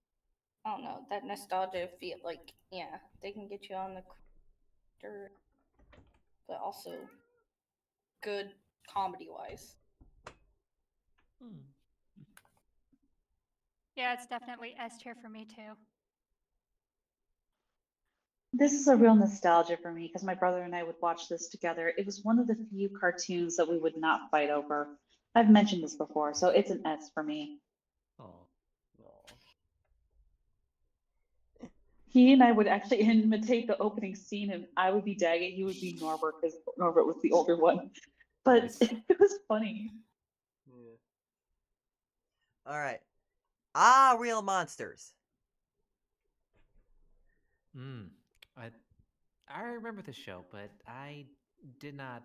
I don't know, that nostalgia feel. Like, yeah, they can get you on the dirt, but also good comedy wise. Yeah, it's definitely S tier for me too. This is a real nostalgia for me because my brother and I would watch this together. It was one of the few cartoons that we would not fight over. I've mentioned this before, so it's an S for me. Oh. He and I would actually imitate the opening scene, and I would be Daggett, he would be Norbert, because Norbert was the older one. But Nice. it was funny. Yeah. Alright. Real Monsters. I I remember the show, but I did not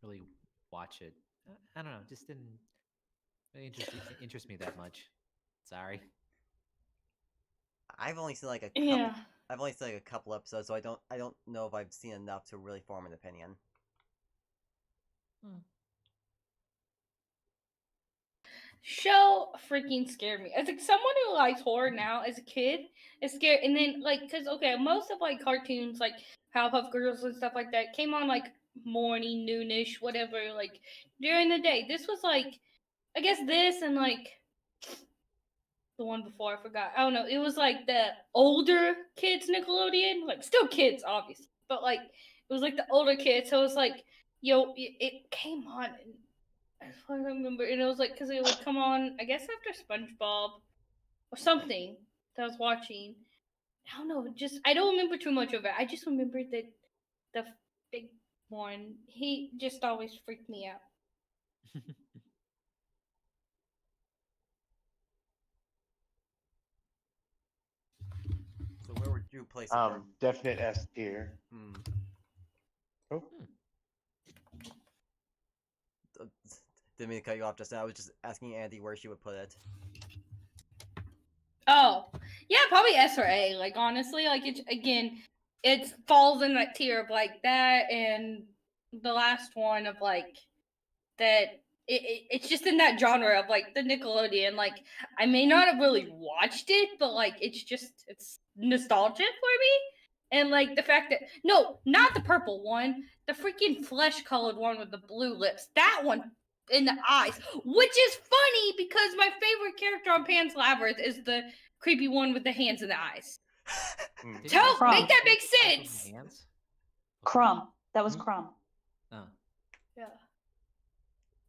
really watch it. I don't know, just didn't really interest me that much. Sorry. I've only seen like a couple Yeah. I've only seen like a couple episodes, so I don't know if I've seen enough to really form an opinion. Show freaking scared me. As like someone who likes horror now, as a kid, is scared. And then like, cause okay, most of like cartoons like Powerpuff Girls and stuff like that came on like morning, noonish, whatever, like during the day. This was like, I guess this and like the one before I forgot. I don't know. It was like the older kids Nickelodeon, like still kids, obviously, but like it was like the older kids. So it was like, yo, it came on. And I remember, and it was like because it would come on, I guess after SpongeBob or something that I was watching. I don't know, just I don't remember too much of it. I just remember that the big one, he just always freaked me out. So where would you place it? Definite S tier. Oh. Didn't mean to cut you off just now. I was just asking Andy where she would put it. Oh, yeah, probably S or A. Like honestly, like it falls in that tier of like that, and the last one of like that. It's just in that genre of like the Nickelodeon. Like I may not have really watched it, but like it's nostalgic for me. And like the fact that no, not the purple one, the freaking flesh colored one with the blue lips. That one in the eyes, which is funny because my favorite character on Pan's Labyrinth is the creepy one with the hands in the eyes. Did Tell, you guys make that make eyes with sense. hands? Crumb. That was Crumb. Oh. Yeah.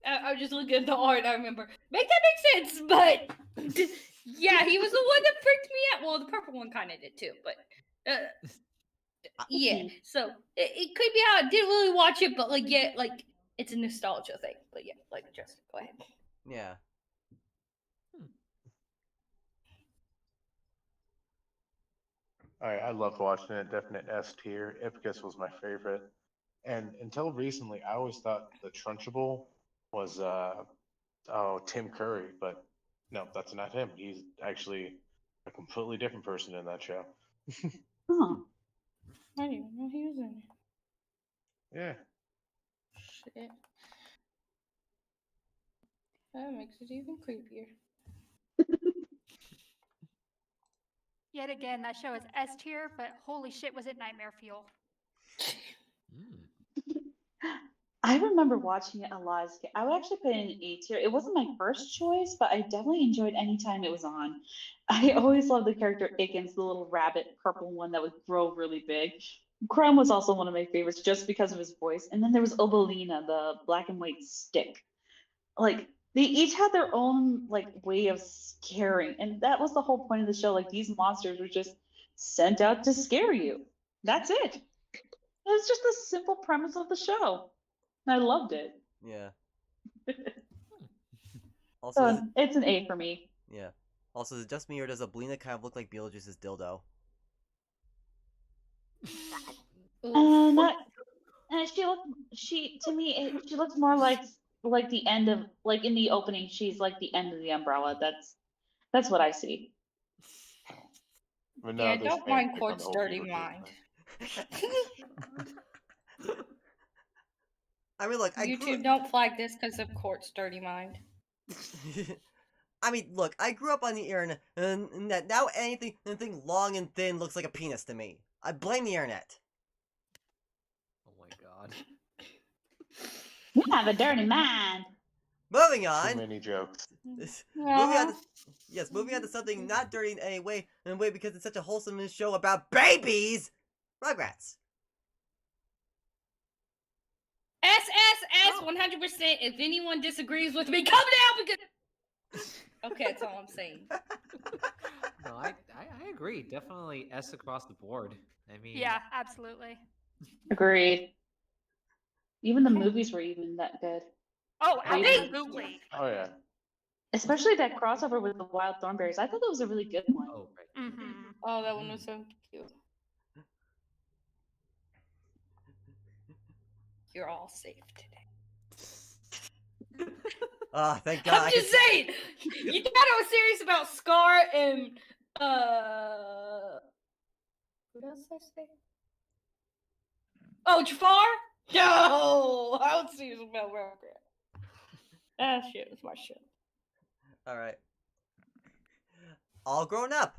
I was just looking at the art. I remember. Make that make sense, but yeah, he was the one that freaked me out. Well, the purple one kind of did too, but yeah. So it could be how I didn't really watch it, but like yeah, like it's a nostalgia thing. But yeah, like just go ahead. Yeah. I loved watching it. Definite S tier. Ipkiss was my favorite. And until recently, I always thought the Trunchbull was Tim Curry, but no, that's not him. He's actually a completely different person in that show. Huh. I didn't even know he was in Yeah. it. Shit. That makes it even creepier. Yet again, that show is S tier, but holy shit, was it nightmare fuel. I remember watching it a lot as a kid. I would actually put it in an A tier. It wasn't my first choice, but I definitely enjoyed any time it was on. I always loved the character Ickens, the little rabbit purple one that would grow really big. Crumb was also one of my favorites just because of his voice. And then there was Obolina, the black and white stick. Like they each had their own like way of scaring, and that was the whole point of the show. Like these monsters were just sent out to scare you. That's it. It was just the simple premise of the show. I loved it. Yeah. So Also, is it, it's an A for me. yeah. Also, is it just me or does Oblina kind of look like Beetlejuice's dildo? Not, she to me she looks more like the end of like in the opening she's like the end of the umbrella. That's what I see. But Yeah, no, don't mind Court's dirty mind. I mean, look, YouTube, don't flag this because of Court's dirty mind. I mean, look, I grew up on the internet, and that now anything long and thin looks like a penis to me. I blame the internet. Oh my god. You have a dirty mind. Moving Too on. many jokes. Moving on to something not dirty in any way, because it's such a wholesome show about babies. Rugrats. SSS 100%. If anyone disagrees with me, come down because. Okay, that's all I'm saying. No, I agree. Definitely S across the board. I mean, Yeah, absolutely. Agreed. Even the movies were even that good. Oh, They even- absolutely. Oh yeah. Especially that crossover with the Wild Thornberries. I thought that was a really good one. Oh, right. Mm-hmm. Oh, that one was so cute. You're all safe today. Ah, thank God. I'm just saying. You thought I was serious about Scar and what else did I say? Oh, Jafar? No, I was serious about Rugrats. That shit was my shit. All right. All grown up.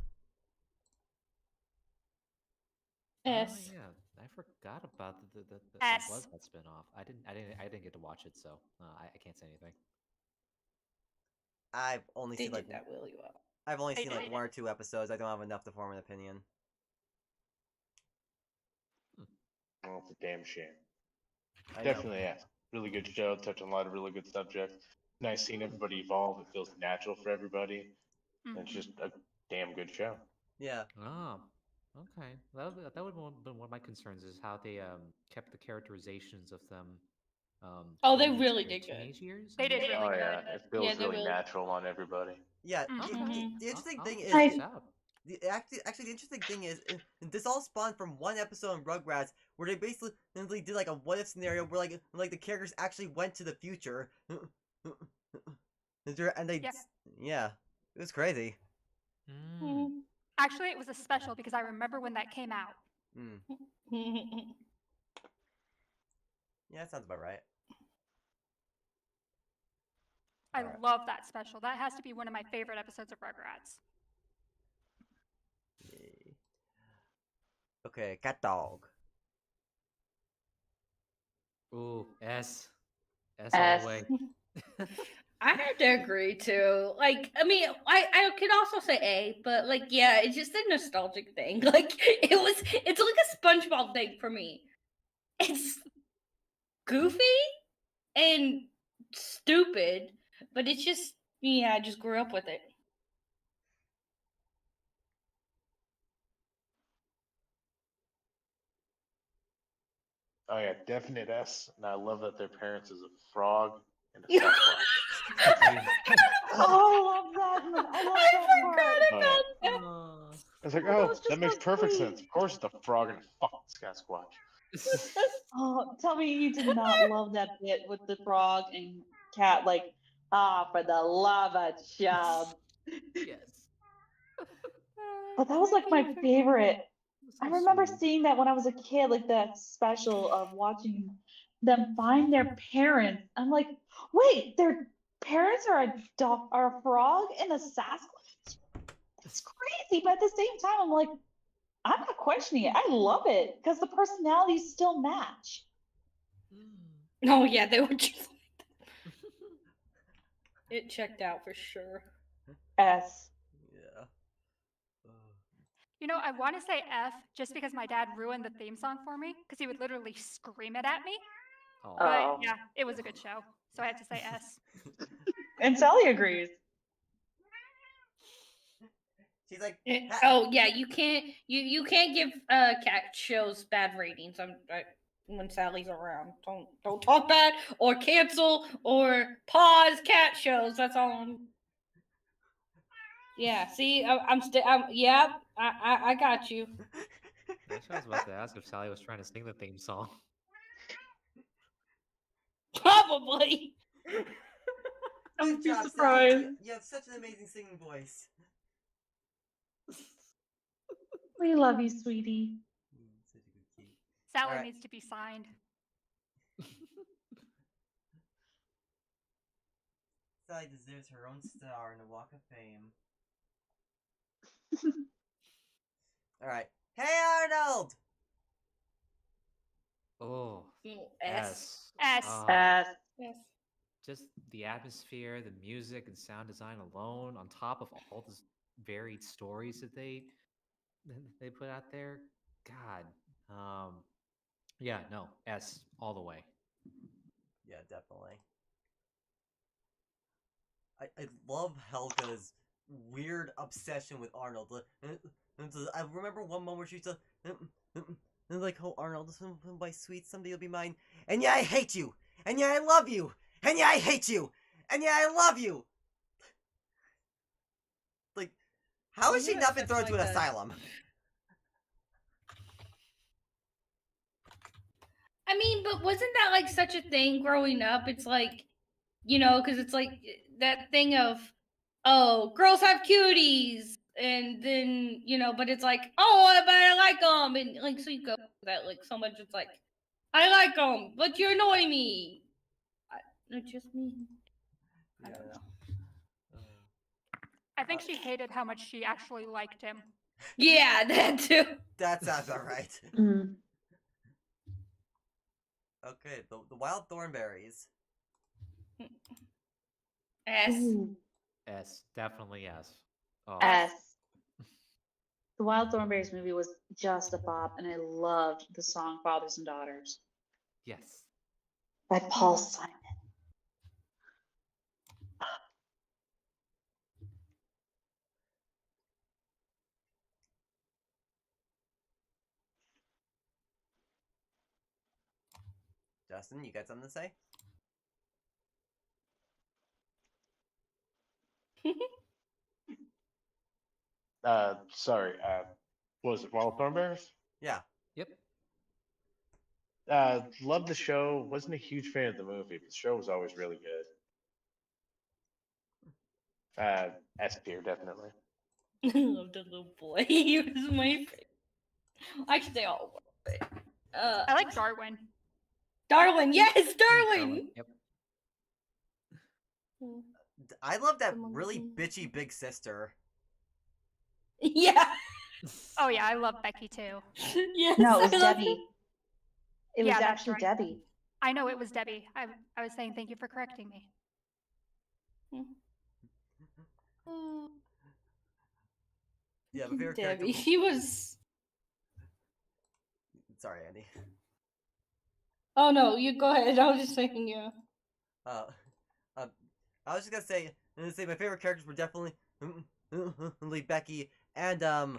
S. Oh, yeah, I forgot about the S. Bloodbath spinoff. I didn't get to watch it, so I can't say anything. I've only They seen did like that really well. I've only They seen like did. 1 or 2 episodes. I don't have enough to form an opinion. Well, it's a damn shame. I know. Definitely, yeah. Really good show. Touched on a lot of really good subjects. Nice seeing everybody evolve. It feels natural for everybody. Mm-hmm. It's just a damn good show. Yeah. Oh, okay. That would have been one of my concerns is how they kept the characterizations of them. Oh, they going into really their did good. teenage years. They did almost? really Oh good. yeah, it feels Yeah, they really really- natural on everybody. Yeah. Mhm. The interesting I'll thing check is this out. actually the interesting thing is this all spawned from one episode in Rugrats where they basically did like a what if scenario where like the characters actually went to the future. And they Yeah. yeah, it was crazy. Mm. Actually, it was a special because I remember when that came out. Yeah, that sounds about right. I Alright. love that special. That has to be one of my favorite episodes of Rugrats. Yay. Okay, cat dog. Ooh, S all S. the way. I have to agree too. Like, I mean, I could also say A, but like, yeah, it's just a nostalgic thing. Like, it's like a SpongeBob thing for me. It's goofy and stupid, but it's just, yeah, I just grew up with it. Oh yeah, definite S. And I love that their parents is a frog and a Sasquatch. Oh, I love that. I love that part. About that. I was like, That oh, was that just makes so perfect sweet. sense. Of course, it's a frog and a fucking Sasquatch. Oh, tell me you did not love that bit with the frog and cat, like, for the love of chub. Yes. But that was like my favorite. I so remember sweet. seeing that when I was a kid, like that special of watching them find their parents. I'm like, wait, their parents are are a frog and a Sasquatch? That's crazy. But at the same time, I'm like, I'm not questioning it. I love it because the personalities still match. Oh yeah, they were just. It checked out for sure. S. Yeah. You know, I want to say F just because my dad ruined the theme song for me because he would literally scream it at me. Oh. But Oh. yeah, it was a good show, so I had to say S. And Sally agrees. She's like, Oh yeah, you can't give cat shows bad ratings. When Sally's around, don't talk bad or cancel or pause cat shows. That's all. Yeah, see, yeah, I got you. Actually, I was about to ask if Sally was trying to sing the theme song. Probably. Don't good be job, Sally. surprised. You have such an amazing singing voice. We love you, sweetie. Such a good kid. Sally Alright. needs to be signed. Sally deserves her own star in the Walk of Fame. Alright. Hey, Arnold! Oh, S. S. Ah, Yes. just the atmosphere, the music, and sound design alone, on top of all the varied stories that they put out there. God, yeah, no, S all the way. Yeah, definitely. I love Helga's weird obsession with Arnold. I remember one moment where she's like, oh, Arnold, my sweet, someday you'll be mine. And yeah, I hate you. And yeah, I love you. And yeah, I hate you. And yeah, I love you. Like, how has she not been thrown to an asylum? I mean, but wasn't that like such a thing growing up? It's like, because it's like that thing of, oh, girls have cuties, and then but it's like, oh, but I like them, and like so you go that like so much. It's like, I like them, but you annoy me. It's just me. I don't know. I think she hated how much she actually liked him. Yeah, that too. That sounds alright. Mm. Okay, the wild thornberries. S. Ooh, S, definitely S. Oh, S. The Wild Thornberries movie was just a bop, and I loved the song Fathers and Daughters yes. by Paul Simon. Justin, you got something to say? Sorry. What was it Wild Thornberries? Yeah. Yep. Loved the show. Wasn't a huge fan of the movie, but the show was always really good. S tier, definitely. I love the little boy. He was my favorite. Actually, they all were. I like Darwin. Darwin. Yes, Darwin. Yep. I love that Someone really looking- bitchy big sister. Yeah. Oh yeah, I love Becky too. Yes. No, it was I love Debbie. It was Yeah, that's actually right. Debbie. I know it was Debbie. I was saying thank you for correcting me. Yeah, my favorite character. Debbie. She was. Sorry, Andy. Oh no, you go ahead. I was just saying, yeah. I was just gonna say my favorite characters were definitely Becky and oh,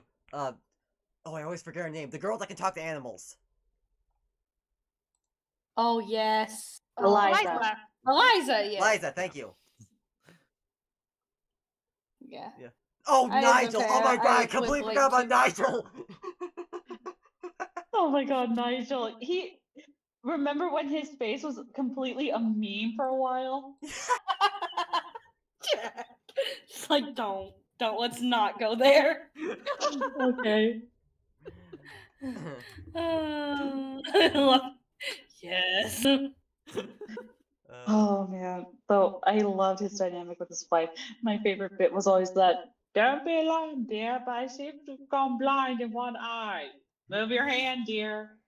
I always forget her name. The girl that can talk to animals. Oh yes. Eliza. Eliza. Eliza. Yeah. Liza, thank you. Yeah. Oh, Nigel! okay, Oh my god, I went completely Blake forgot about too. Nigel! Oh my God, Nigel. Remember when his face was completely a meme for a while? Just like don't let's not go there. Okay. I love- yes. Oh man, though I loved his dynamic with his wife. My favorite bit was always that, "Don't be alarmed, dear, but I seem to have gone blind in one eye. Move your hand, dear."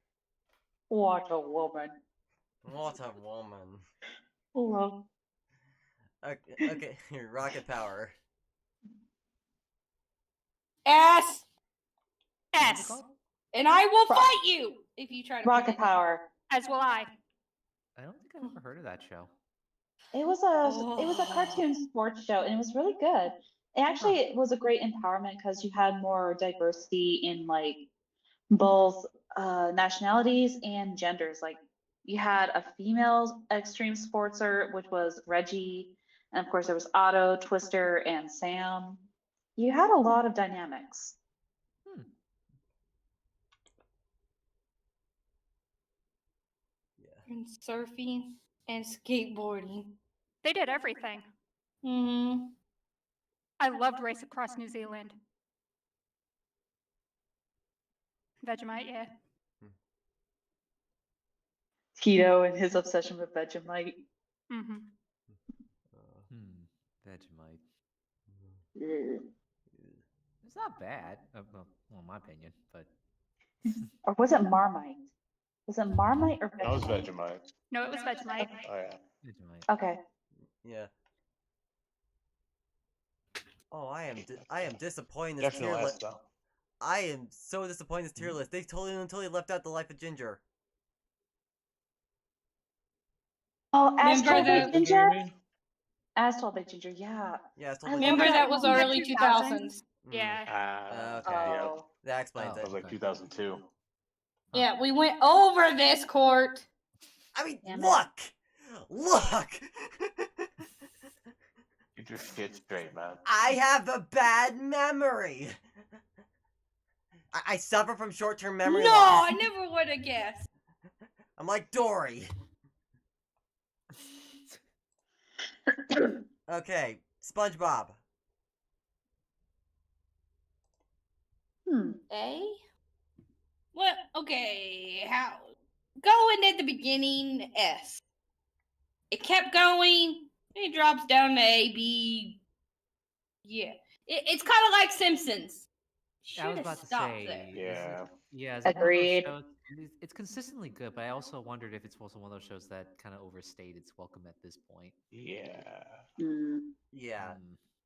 What a woman. What a woman. Love. Okay, rocket power. S. What was it S. called? And I will Ro- fight you if you try to Rocket prevent me. Power. As will I. I don't think I've ever heard of that show. It was a cartoon sports show, and it was really good. It actually was a great empowerment because you had more diversity in like both nationalities and genders. Like you had a female extreme sportser, which was Reggie, and of course there was Otto, Twister, and Sam. You had a lot of dynamics. Hmm. Yeah. And surfing and skateboarding. They did everything. Mm-hmm. I loved Race Across New Zealand. Vegemite, yeah. Tito and his obsession with Vegemite. Mm-hmm. Vegemite. Ugh. It's not bad, well, in my opinion, but Or was it Marmite? Was it Marmite or That was Vegemite? Vegemite. No, it was Vegemite. Oh yeah. Vegemite. Okay. Yeah. Oh, I am disappointed in this Definitely tier last list. though. I am so disappointed in this tier list. They totally left out the life of Ginger. Oh, as Remember told by that- Ginger? As told by Ginger, yeah. Yeah, it's I totally. Remember love that was That early 2000s. Yeah. Okay. Yeah. Oh. That explains Oh. That it. was like Okay. 2002. Yeah, we went over this court. I mean, Damn it. look. Get your shit straight, man. I have a bad memory. I suffer from short-term memory No, loss. I never would have guessed. I'm like Dory. Okay, SpongeBob. Eh? Well, okay, how? Going at the beginning, S. It kept going, it drops down to A, B. Yeah. It's kind of like Simpsons. I was Should about have to stopped say, there. Yeah. yeah, is it one of those Agreed. shows? It's consistently good, but I also wondered if it's also one of those shows that kind of overstayed its welcome at this point. Yeah. Yeah. Hmm.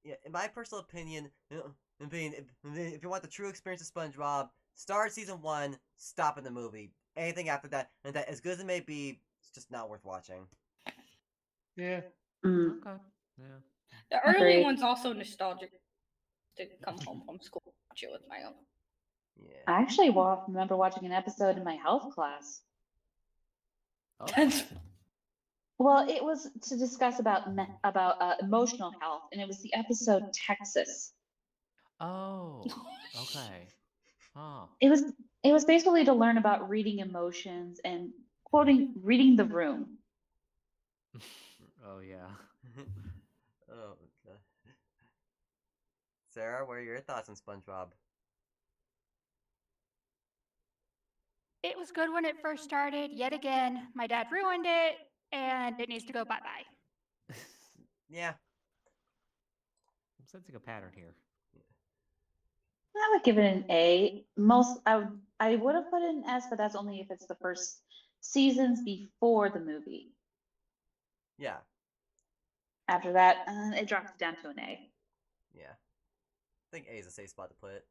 Yeah, in my personal opinion, if you want the true experience of SpongeBob, start season 1, stop in the movie. Anything after that, and that as good as it may be, it's just not worth watching. Yeah. Okay. Yeah. The early Agreed. one's also nostalgic to come home from school and watch it with my own. Yeah. I actually remember watching an episode in my health class. Oh. Well, it was to discuss about emotional health, and it was the episode Texas. Oh. Okay. Huh. It was basically to learn about reading emotions and quoting reading the room. Oh yeah. Oh, God. Sarah, what are your thoughts on SpongeBob? It was good when it first started. Yet again, my dad ruined it, and it needs to go bye-bye. Yeah. I'm sensing a pattern here. I would give it an A. I would have put it an S, but that's only if it's the first seasons before the movie. Yeah. After that, it dropped down to an A. Yeah. I think A is a safe spot to put it.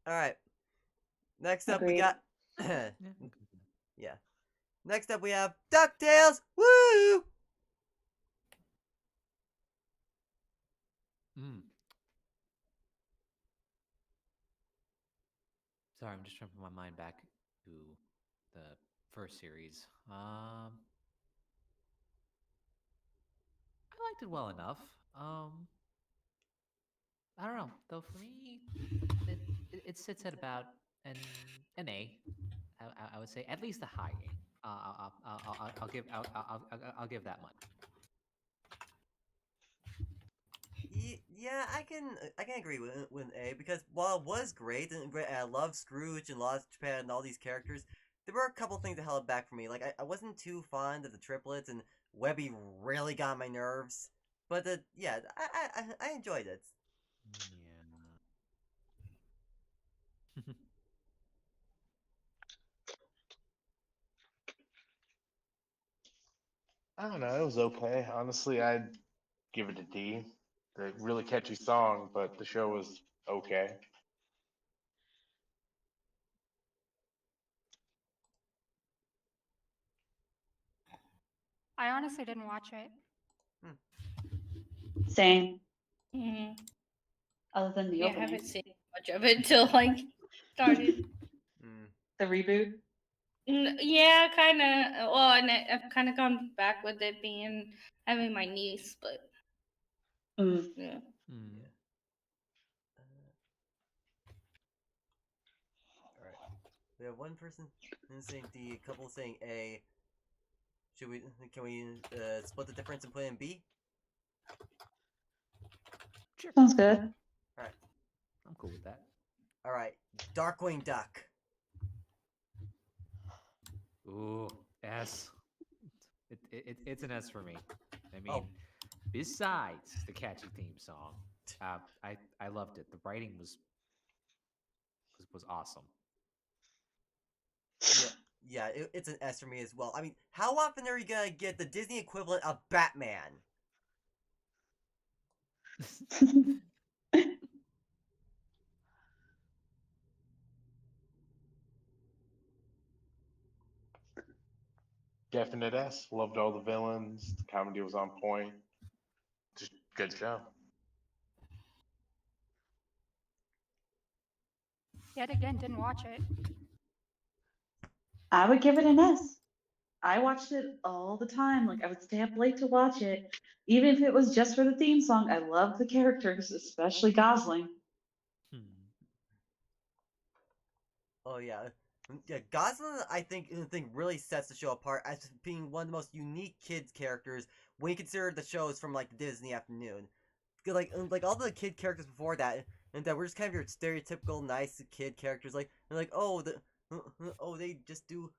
Alright. Next up, we Agreed. got. Yeah. Yeah. Next up, we have DuckTales! Woo! Mm. Sorry, I'm just trying to put my mind back to the first series. I liked it well enough. I don't know, though. For me, it sits at about an A. I would say at least a high A. I'll give that much. Yeah, I can agree with A because while it was great and I love Scrooge and Lost Japan and all these characters, there were a couple things that held it back for me. Like I wasn't too fond of the triplets and Webby really got on my nerves. But yeah, I enjoyed it. Yeah. I don't know. It was okay. Honestly, I'd give it a D. The really catchy song, but the show was okay. I honestly didn't watch it. Same. Mm, Other than the yeah, I opening. haven't seen much of it till like started. Mm. The reboot. Yeah, kind of. Well, and I've kind of gone back with it being having my niece, but Mm. yeah. Mm. Yeah. All right. We have one person saying D, a couple saying A. Should we? Can we split the difference and put it in B? Sure. Sounds good. All right. I'm cool with that. All right. Darkwing Duck. Ooh, S. It's an S for me. I mean, Oh. besides the catchy theme song, I loved it. The writing was awesome. Yeah, it's an S for me as well. I mean, how often are you gonna get the Disney equivalent of Batman? Definite S. Loved all the villains. The comedy was on point. Just good show. Yet again, didn't watch it. I would give it an S. I watched it all the time. Like I would stay up late to watch it, even if it was just for the theme song. I love the characters, especially Gosling. Hmm. Oh yeah, yeah. Gosling, I think really sets the show apart as being one of the most unique kids characters when you consider the shows from like the Disney afternoon. Like all the kid characters before that, and that were just kind of your stereotypical nice kid characters. Like oh they just do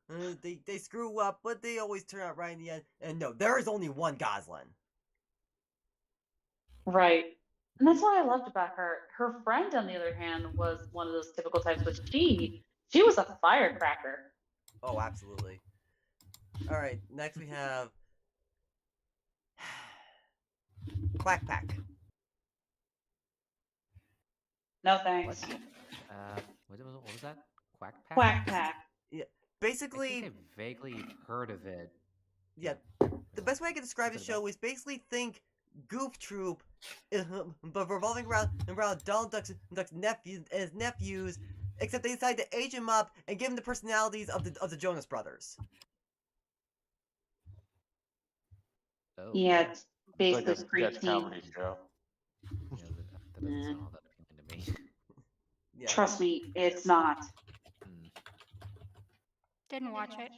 they screw up, but they always turn out right in the end. And no, there is only one Gosling. Right. And that's what I loved about her. Her friend, on the other hand, was one of those typical types, but she was a firecracker. Oh, absolutely. All right, next we have Quack Pack. No thanks. What was that? Quack Pack? Quack Pack. Yeah, I basically, think I vaguely heard of it. yeah. The best way I can describe the show is basically think Goof Troop, but revolving around Donald Duck's nephew and his nephews, except they decide to age him up and give him the personalities of the Jonas Brothers. Oh, Yeah, okay. it's It's like basically a sketch preteen. comedy show. Yeah, that doesn't sound all that appealing to me. Yeah, Trust me, it's not. Hmm. Didn't watch it.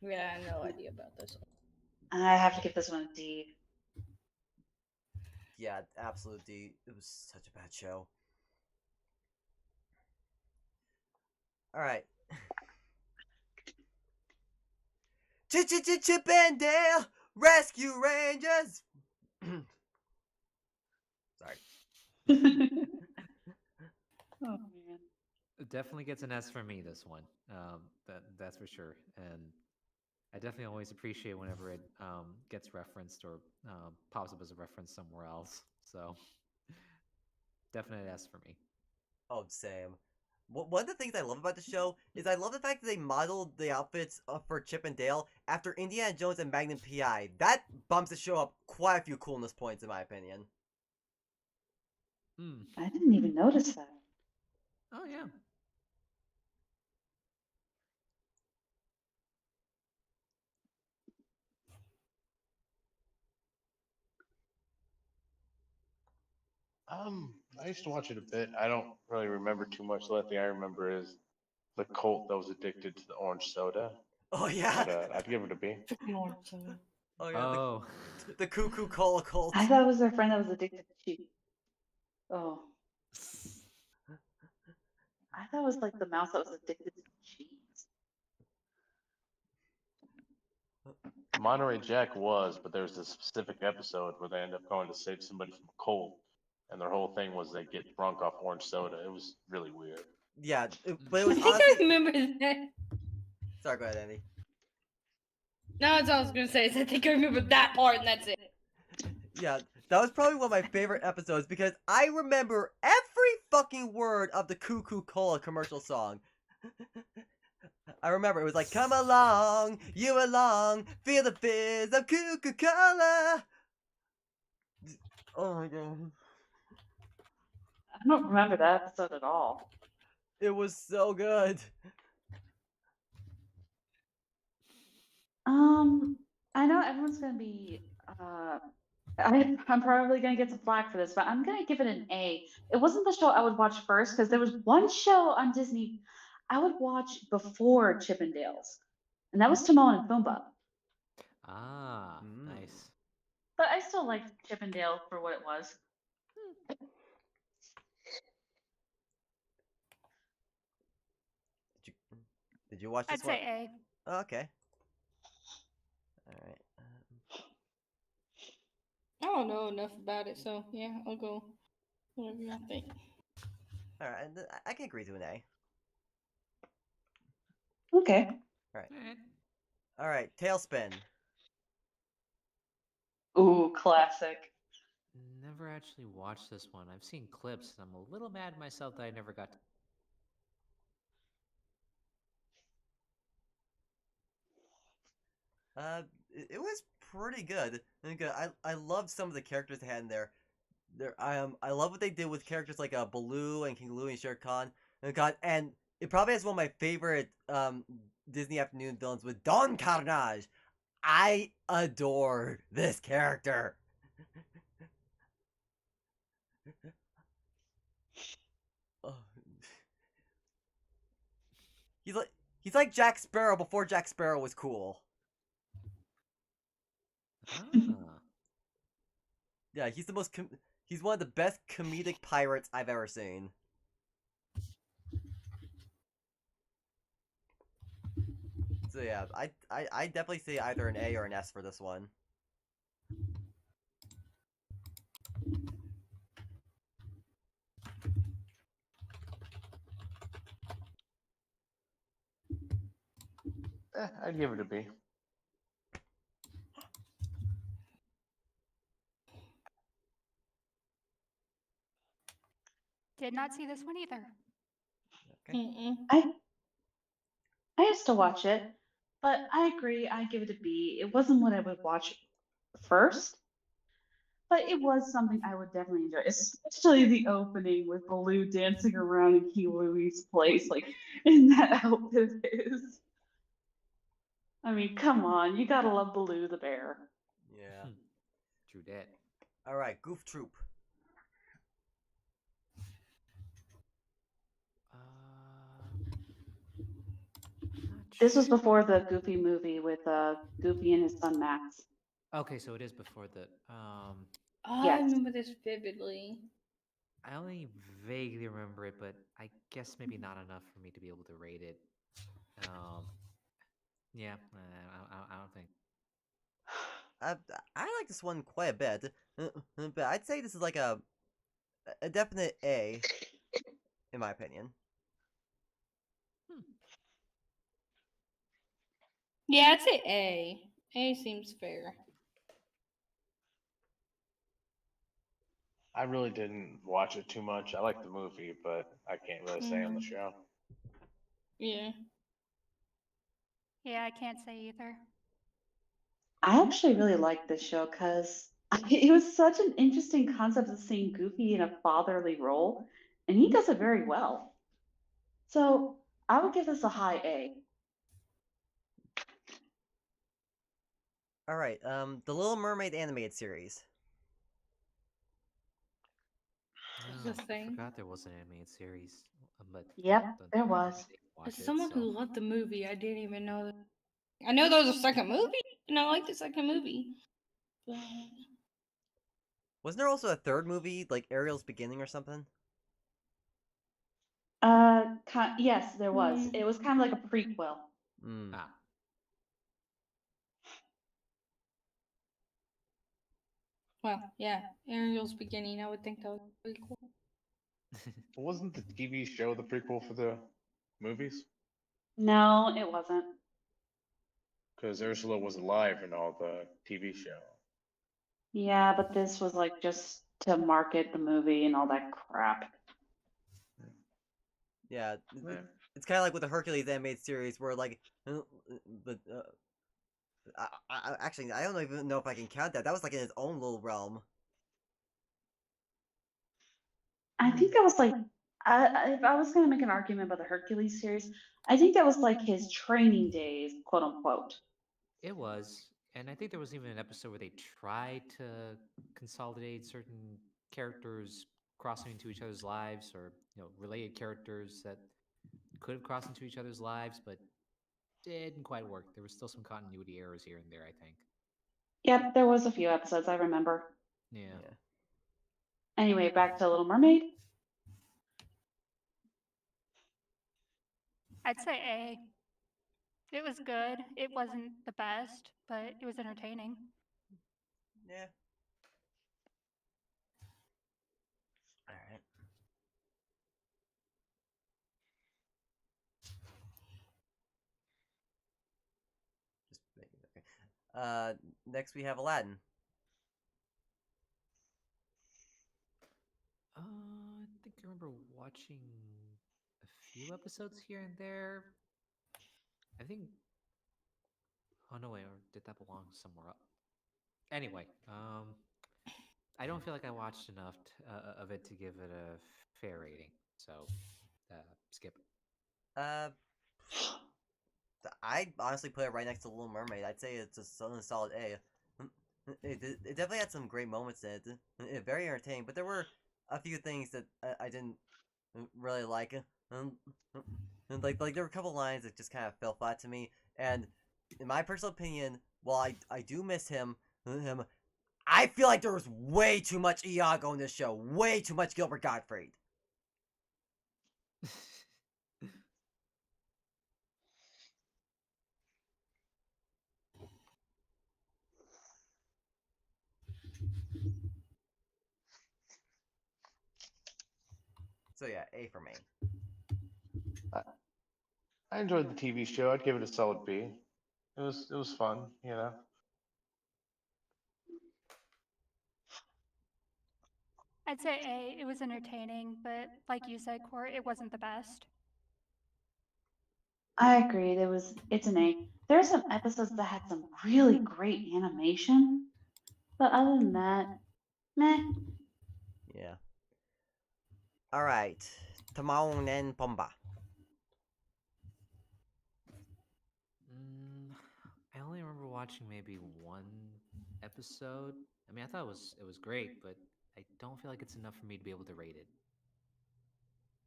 Yeah, I have no idea about this one. I have to give this one a D. yeah, absolute D. It was such a bad show. All right. Chip and Dale Rescue Rangers. Sorry. Oh man. It definitely gets an S for me, this one. That's for sure. And I definitely always appreciate whenever it gets referenced or pops up as a reference somewhere else. So definite S for me. Oh, Sam. One of the things I love about the show is I love the fact that they modeled the outfits for Chip and Dale after Indiana Jones and Magnum P.I. That bumps the show up quite a few coolness points, in my opinion. Hmm. I didn't even notice that. Oh yeah. I used to watch it a bit. I don't really remember too much. The only thing I remember is the cult that was addicted to the orange soda. Oh, yeah. But I'd give it a B. Oh yeah, Oh. the cuckoo cola cult. I thought it was their friend that was addicted to cheese. Oh, I thought it was like the mouse that was addicted to cheese. Monterey Jack was, but there was this specific episode where they end up going to save somebody from a cold, and their whole thing was they get drunk off orange soda. It was really weird. Yeah, but it I was think I honestly. remember that. Sorry, go ahead, Andy. No, that's all I was gonna say. Is I think I remember that part, and that's it. Yeah, that was probably one of my favorite episodes because I remember every fucking word of the Cuckoo Cola commercial song. I remember it was like, "Come along, you along, feel the fizz of Cuckoo Cola." Oh my god, I don't remember that episode at all. it was so good. I know everyone's gonna be. I'm probably gonna get some flack for this, but I'm gonna give it an A. It wasn't the show I would watch first because there was one show on Disney I would watch before Chippendales, and that was Timon and Pumbaa. Ah, Mm. nice. But I still liked Chippendale for what it was. Did you watch this I'd one? say A. Oh, okay. All right. I don't know enough about it, so yeah, I'll go whatever y'all think. All right. I can agree to an A. Okay. All right. Tailspin. Ooh, classic. Never actually watched this one. I've seen clips, and I'm a little mad at myself that I never got to. It was pretty good. I loved some of the characters they had in there. I love what they did with characters like Baloo and King Louie and Shere Khan. And it probably has one of my favorite Disney Afternoon villains with Don Carnage. I adore this character. Oh. He's like Jack Sparrow before Jack Sparrow was cool. Ah. Yeah, he's one of the best comedic pirates I've ever seen. So yeah, I definitely say either an A or an S for this one. I'd give it a B. Did not see this one either. Okay. Mm-mm. I used to watch it, but I agree. I give it a B. It wasn't what I would watch first, but it was something I would definitely enjoy, especially the opening with Baloo dancing around in King Louie's place, like in that outfit of his. I mean, come on, you gotta love Baloo the bear. Yeah. True that. All right, Goof Troop. This was before the Goofy movie with Goofy and his son Max. Okay, so it is before the. Oh, I Yes. remember this vividly. I only vaguely remember it, but I guess maybe not enough for me to be able to rate it. Yeah, I don't think. I like this one quite a bit, but I'd say this is like a definite A, in my opinion. Yeah, I'd say A. A seems fair. I really didn't watch it too much. I like the movie, but I can't really say on the show. Yeah. Yeah, I can't say either. I actually really liked this show because it was such an interesting concept of seeing Goofy in a fatherly role, and he does it very well. So I would give this a high A. All right, the Little Mermaid animated series. The I thing. forgot there was an animated series, but Yep, the- there was. I didn't watch As it, someone so- who loved the movie, I didn't even know that. I know there was a second movie, and I like the second movie. But Wasn't there also a third movie, like Ariel's Beginning or something? Yes, there was. It was kind of like a prequel. Mm. Ah. well, yeah, Ariel's Beginning. I would think that was pretty cool. Wasn't the TV show the prequel for the movies? No, it wasn't. Because Ursula was alive in all the TV show. Yeah, but this was like just to market the movie and all that crap. Yeah, Yeah. it's kind of like with the Hercules animated series, where like, but actually, I don't even know if I can count that. That was like in its own little realm. I think that was like, if I was going to make an argument about the Hercules series, I think that was like his training days, quote unquote. It was, and I think there was even an episode where they tried to consolidate certain characters crossing into each other's lives, or related characters that could have crossed into each other's lives, but didn't quite work. There was still some continuity errors here and there, I think. Yep, there was a few episodes I remember. Yeah. Anyway, back to Little Mermaid. I'd say A. It was good. It wasn't the best, but it was entertaining. Yeah. All right. Just making okay. Next we have Aladdin. I think I remember watching a few episodes here and there. I think. Oh no, wait, or did that belong somewhere else? Anyway, I don't feel like I watched enough of it to give it a fair rating. So, skip. I honestly put it right next to Little Mermaid. I'd say it's a solid A. It definitely had some great moments in it. Very entertaining, but there were a few things that I didn't really like. Like there were a couple lines that just kind of fell flat to me. And in my personal opinion, while I do miss him, I feel like there was way too much Iago in this show. Way too much Gilbert Gottfried. So yeah, A for me. I enjoyed the TV show. I'd give it a solid B. It was fun, you know. I'd say A. It was entertaining, but like you said, Court, it wasn't the best. I agree. It's an A. There are some episodes that had some really great animation, but other than that, meh. Yeah. All right, Timon and Pumbaa. I only remember watching maybe one episode. I mean, I thought it was great, but I don't feel like it's enough for me to be able to rate it.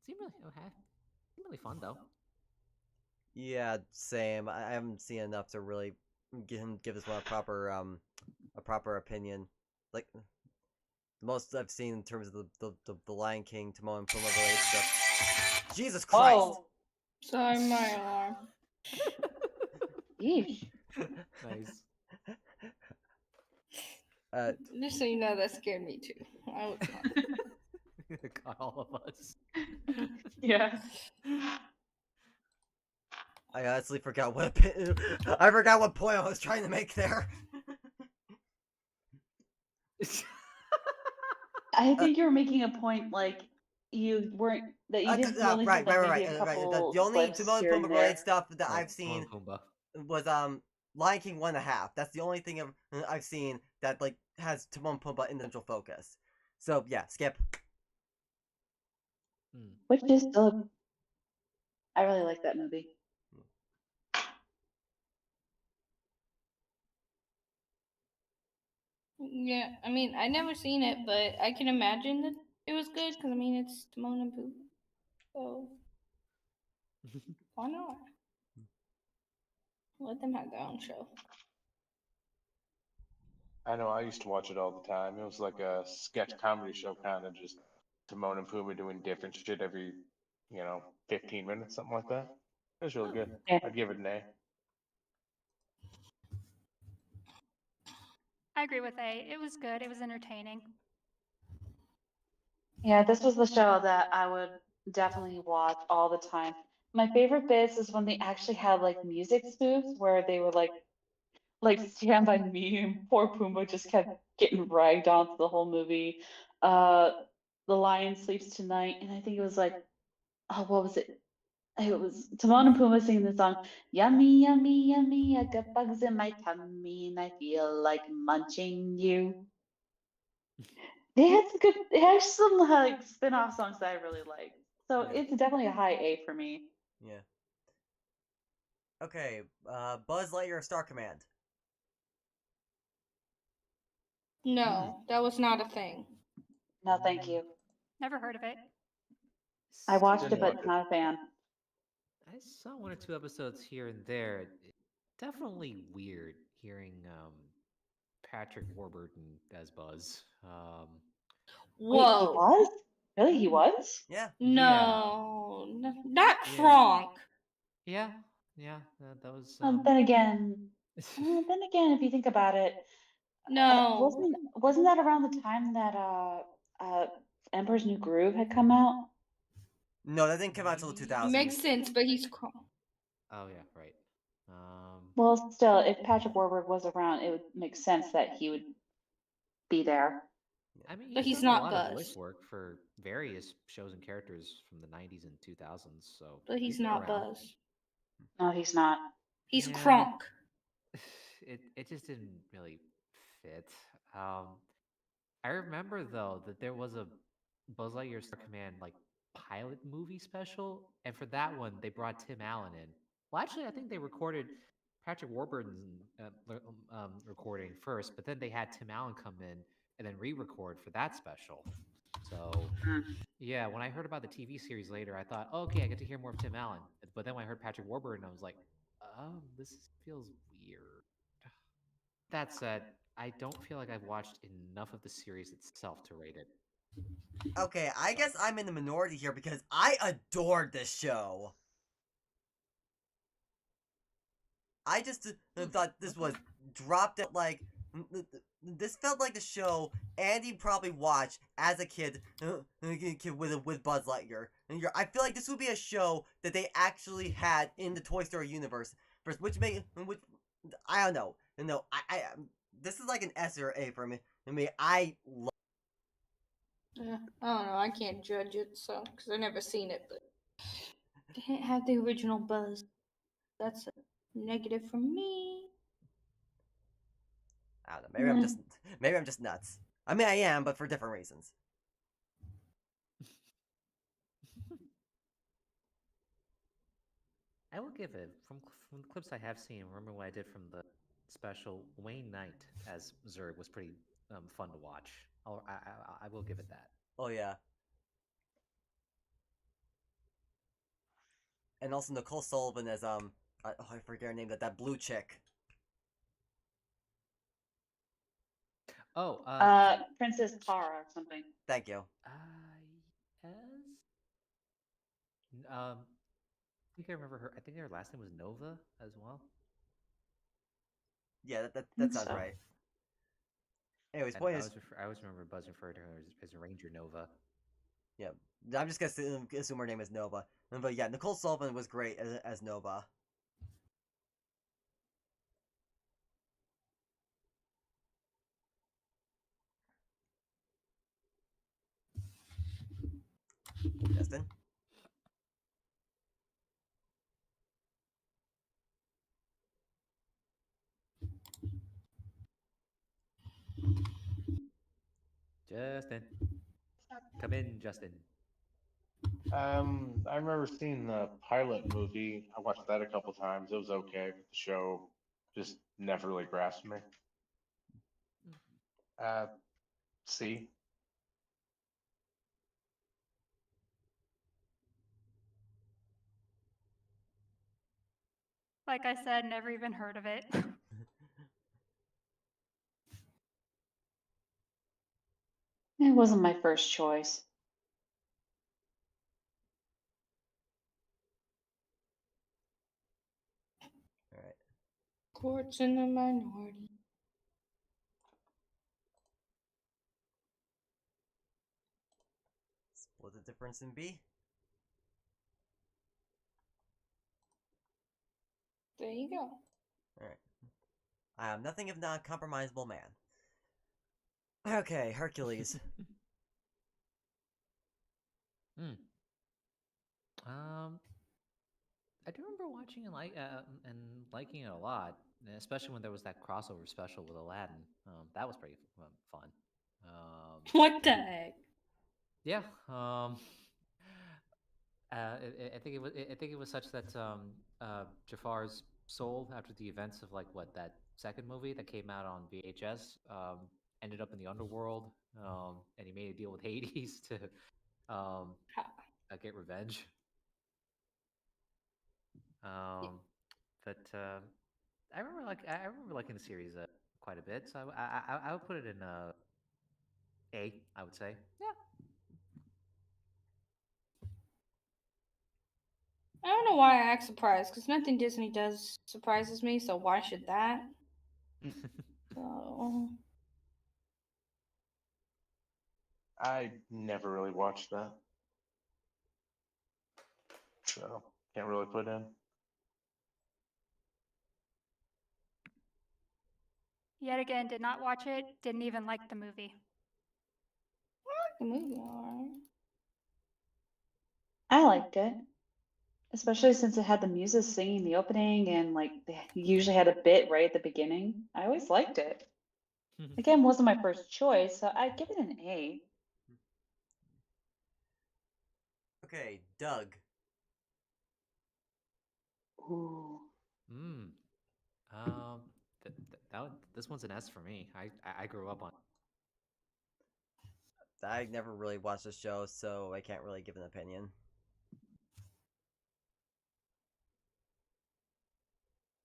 Seemed really fun though. Yeah, same. I haven't seen enough to really give this one a proper opinion. Like the most I've seen in terms of the Lion King, Timon and Pumbaa related stuff. Jesus Christ! Oh, Sorry, my alarm. yeesh. Nice. Just so you know, that scared me too. I was Got all of us. Yeah. I honestly forgot what I forgot what point I was trying to make there. I think you were making a point like you weren't that you didn't really right, see like right. maybe a couple The only clips Timon and here and Pumbaa related there. stuff that Oh, I've Timon seen and Pumbaa. was Lion King 1.5. That's the only thing I've seen that like has Timon and Pumbaa in the central focus. So yeah, skip. Which is still, I really like that movie. Yeah, I mean, I never seen it, but I can imagine that it was good because I mean, it's Timon and Pumbaa, so why not? Let them have their own show. I know I used to watch it all the time. It was like a sketch comedy show, kind of just Timon and Pumbaa doing different shit every, 15 minutes, something like that. It was really good. Yeah. I'd give it an A. I agree with A. It was good. It was entertaining. Yeah, this was the show that I would definitely watch all the time. My favorite bits is when they actually had like music spoofs where they were like Stand By Me and poor Pumbaa just kept getting ragged on for the whole movie. Uh The Lion Sleeps Tonight, and I think it was like, oh, what was it? It was Timon and Pumbaa singing the song, Yummy, yummy, yummy, I got bugs in my tummy and I feel like munching you. They had some like spin-off songs that I really like. So Yeah. it's definitely a high A for me. Yeah. Okay, Buzz Lightyear Star Command. No, that was not a thing. No, thank you. Never heard of it. I watched Didn't it, but watch it. not a fan. I saw one or two episodes here and there. Definitely weird hearing Patrick Warburton as Buzz. Wait, he Whoa. was? Really, he was? Yeah. No, not Yeah. Kronk. Yeah, yeah, that was. Then again, if you think about it, No. wasn't that around the time that Emperor's New Groove had come out? No, that didn't come out until the It 2000s. makes sense, but he's Kronk. Oh yeah, right. Well, still, if Patrick Warburton was around, it would make sense that he would be there. I mean, But he's done a not lot of voice Buzz. work for various shows and characters from the '90s and 2000s. So, But he's been not around. Buzz. No, he's not. He's Yeah. Kronk. It just didn't really fit. I remember though that there was a Buzz Lightyear Star Command like pilot movie special, and for that one they brought Tim Allen in. Well, actually, I think they recorded Patrick Warburton's recording first, but then they had Tim Allen come in and then re-record for that special. So yeah, when I heard about the TV series later, I thought, okay, I get to hear more of Tim Allen. But then when I heard Patrick Warburton, I was like, this feels weird. That said, I don't feel like I've watched enough of the series itself to rate it. Okay, I guess I'm in the minority here because I adored this show. I just thought this was dropped at like this felt like the show Andy probably watched as a kid, with Buzz Lightyear. And I feel like this would be a show that they actually had in the Toy Story universe, which I don't know. No, I this is like an S or A for me. I love. Yeah, I don't know. I can't judge it, so because I've never seen it, but they didn't have the original Buzz. That's a negative for me. I don't know. Maybe I'm just nuts. I mean, I am, but for different reasons. I will give it from the clips I have seen. Remember what I did from the special Wayne Knight as Zurg was pretty fun to watch. I will give it that. Oh yeah. And also Nicole Sullivan as I forget her name, that blue chick. Oh, Princess Tara or something. Thank you. yes. I think I remember her. I think her last name was Nova as well. Yeah, that sounds so. right. Anyways, And point is, I always remember Buzz referred to her as Ranger Nova. yeah, I'm just gonna assume her name is Nova. But yeah, Nicole Sullivan was great as Nova. Justin? Justin, come in, Justin. I remember seeing the pilot movie. I watched that a couple times. It was okay, but the show just never really grasped me. C. Like I said, never even heard of it. It wasn't my first choice. All right. Court's in the minority. Split the difference in B. There you go. All right. I am nothing if not a compromisable man. Okay, Hercules. I do remember watching and liking it a lot, especially when there was that crossover special with Aladdin. That was pretty fun. What the heck? Yeah. I think it was. I think it was such that Jafar's soul, after the events of like what that second movie that came out on VHS, ended up in the underworld, and he made a deal with Hades to get revenge. But I remember liking the series quite a bit, so I would put it in A. I would say, yeah. I don't know why I act surprised, because nothing Disney does surprises me, so why should that? So, I never really watched that, so can't really put in. Yet again, did not watch it, didn't even like the movie. the movie, alright. I liked it, especially since it had the muses singing the opening and like they usually had a bit right at the beginning. I always liked it. Again, wasn't my first choice, so I'd give it an A. Okay, Doug. Ooh. This one's an S for me. I grew up on. I never really watched the show, so I can't really give an opinion.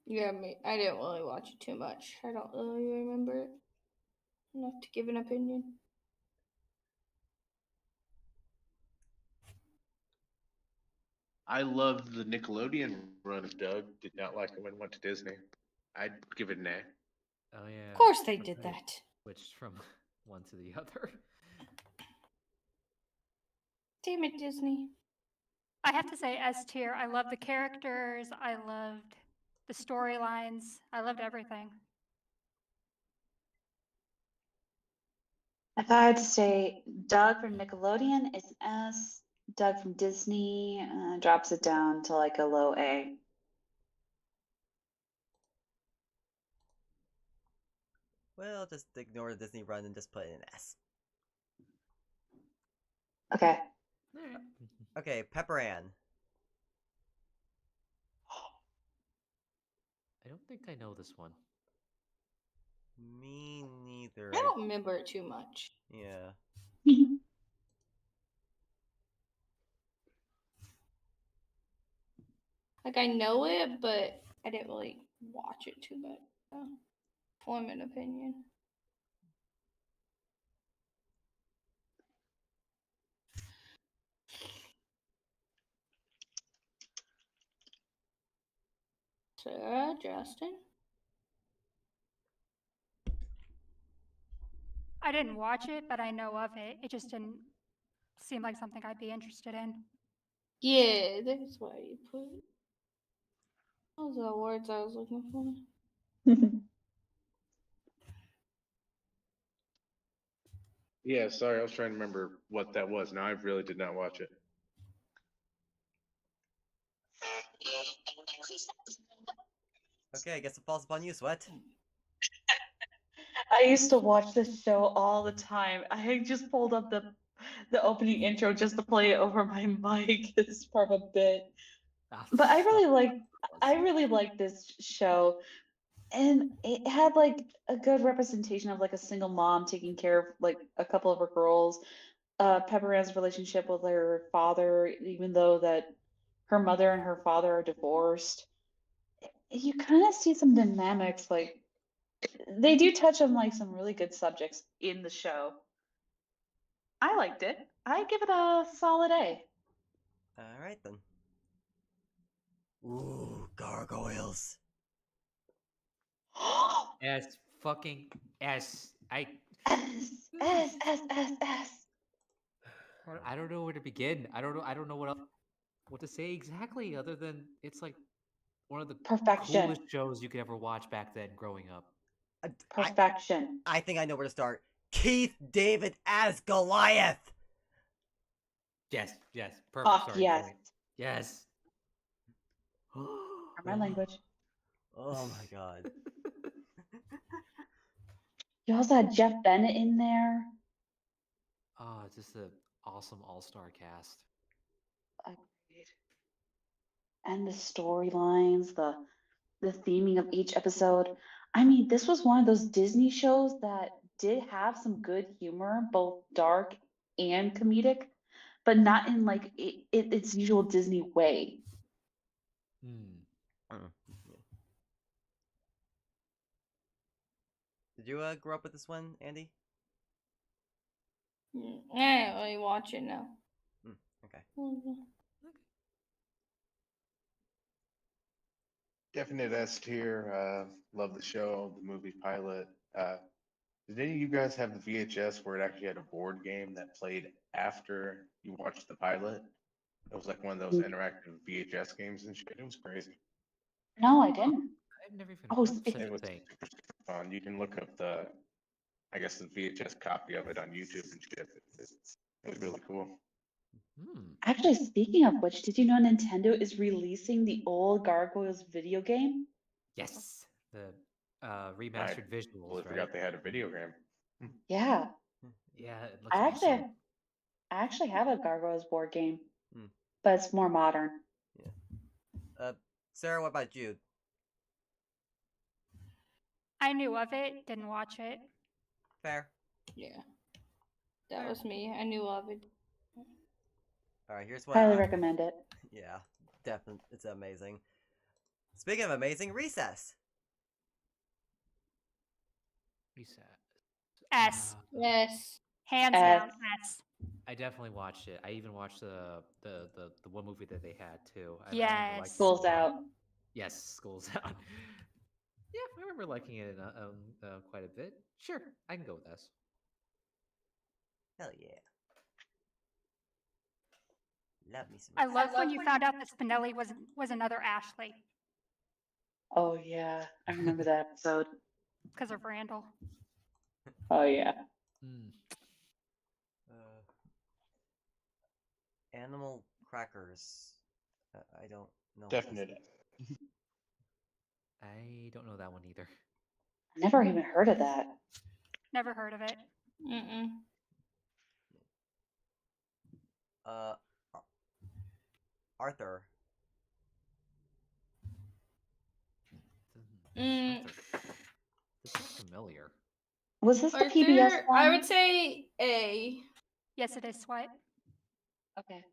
Yeah, I didn't really watch it too much. I don't really remember it enough to give an opinion. I loved the Nickelodeon run of Doug. Did not like it when it went to Disney. I'd give it an A. Oh yeah. Of course they did that. Switched from one to the other. Damn it, Disney. I have to say S tier. I loved the characters. I loved the storylines. I loved everything. If I had to say Doug from Nickelodeon is an S. Doug from Disney drops it down to like a low A. Well, just ignore the Disney run and just put it in S. Okay. Okay, Pepper Ann. I don't think I know this one. Me neither. I don't remember it too much. Yeah. Like, I know it, but I didn't really watch it too much. Form an opinion. Sarah, Justin? I didn't watch it, but I know of it. It just didn't seem like something I'd be interested in. Yeah, that's why you put it. Those are the words I was looking for. Yeah, sorry, I was trying to remember what that was. Now I really did not watch it. Okay, I guess it falls upon you, Sweat. I used to watch this show all the time. I just pulled up the opening intro just to play it over my mic as part of a bit. But I really like this show. And it had like a good representation of like a single mom taking care of like a couple of her girls. Pepper Ann's relationship with her father, even though that her mother and her father are divorced. You kind of see some dynamics, like they do touch on like some really good subjects in the show. I liked it. I give it a solid A. All right then. Ooh, gargoyles. S fucking S. S S S S S. I don't know where to begin. I don't know what to say exactly other than it's like one of the Perfection. coolest shows you could ever watch back then growing up. I, Perfection. I think I know where to start. Keith David as Goliath. Yes, perfect Fuck starting yes. point. Yes. My language. Oh my god. You also had Jeff Bennett in there. Oh, it's just an awesome all-star cast. Agreed. And the storylines, the theming of each episode. I mean, this was one of those Disney shows that did have some good humor, both dark and comedic, but not in like its usual Disney way. Did you grow up with this one, Andy? I don't really watch it now. Okay. Definite S tier. Love the show, the movie pilot. Did any of you guys have the VHS where it actually had a board game that played after you watched the pilot? It was like one of those interactive VHS games and shit. It was crazy. No, I didn't. I've never even Oh, heard of such It a was thing. super, super fun. You can look up the VHS copy of it on YouTube and shit. It was really cool. Actually, speaking of which, did you know Nintendo is releasing the old Gargoyles video game? Yes, the I remastered visuals, totally right? forgot they had a video game. Yeah. Yeah, it looks I awesome. actually have a Gargoyles board game, Hmm. but it's more modern. Sarah, what about you? I knew of it, didn't watch it. Fair. Yeah. That was me. I knew of it. All right, here's what. Highly recommend it. Yeah, definitely, it's amazing. Speaking of amazing, Recess. Reset. S. Yes. Hands S. down, S. I definitely watched it. I even watched the one movie that they had too. I remember Yes. liking it a School's lot. Out. Yes, School's Out. Yeah, I remember liking it quite a bit. Sure, I can go with this. Hell yeah. Love me some. I love when you found out that Spinelli was another Ashley Oh yeah, I remember that episode. because of Randall. Oh yeah. Animal crackers. I don't know. Definite. I don't know that one either. I never even heard of that. Never heard of it. Arthur. This is familiar. Was this the Arthur, PBS one? I would say A. Yes, it is Sweat. Okay.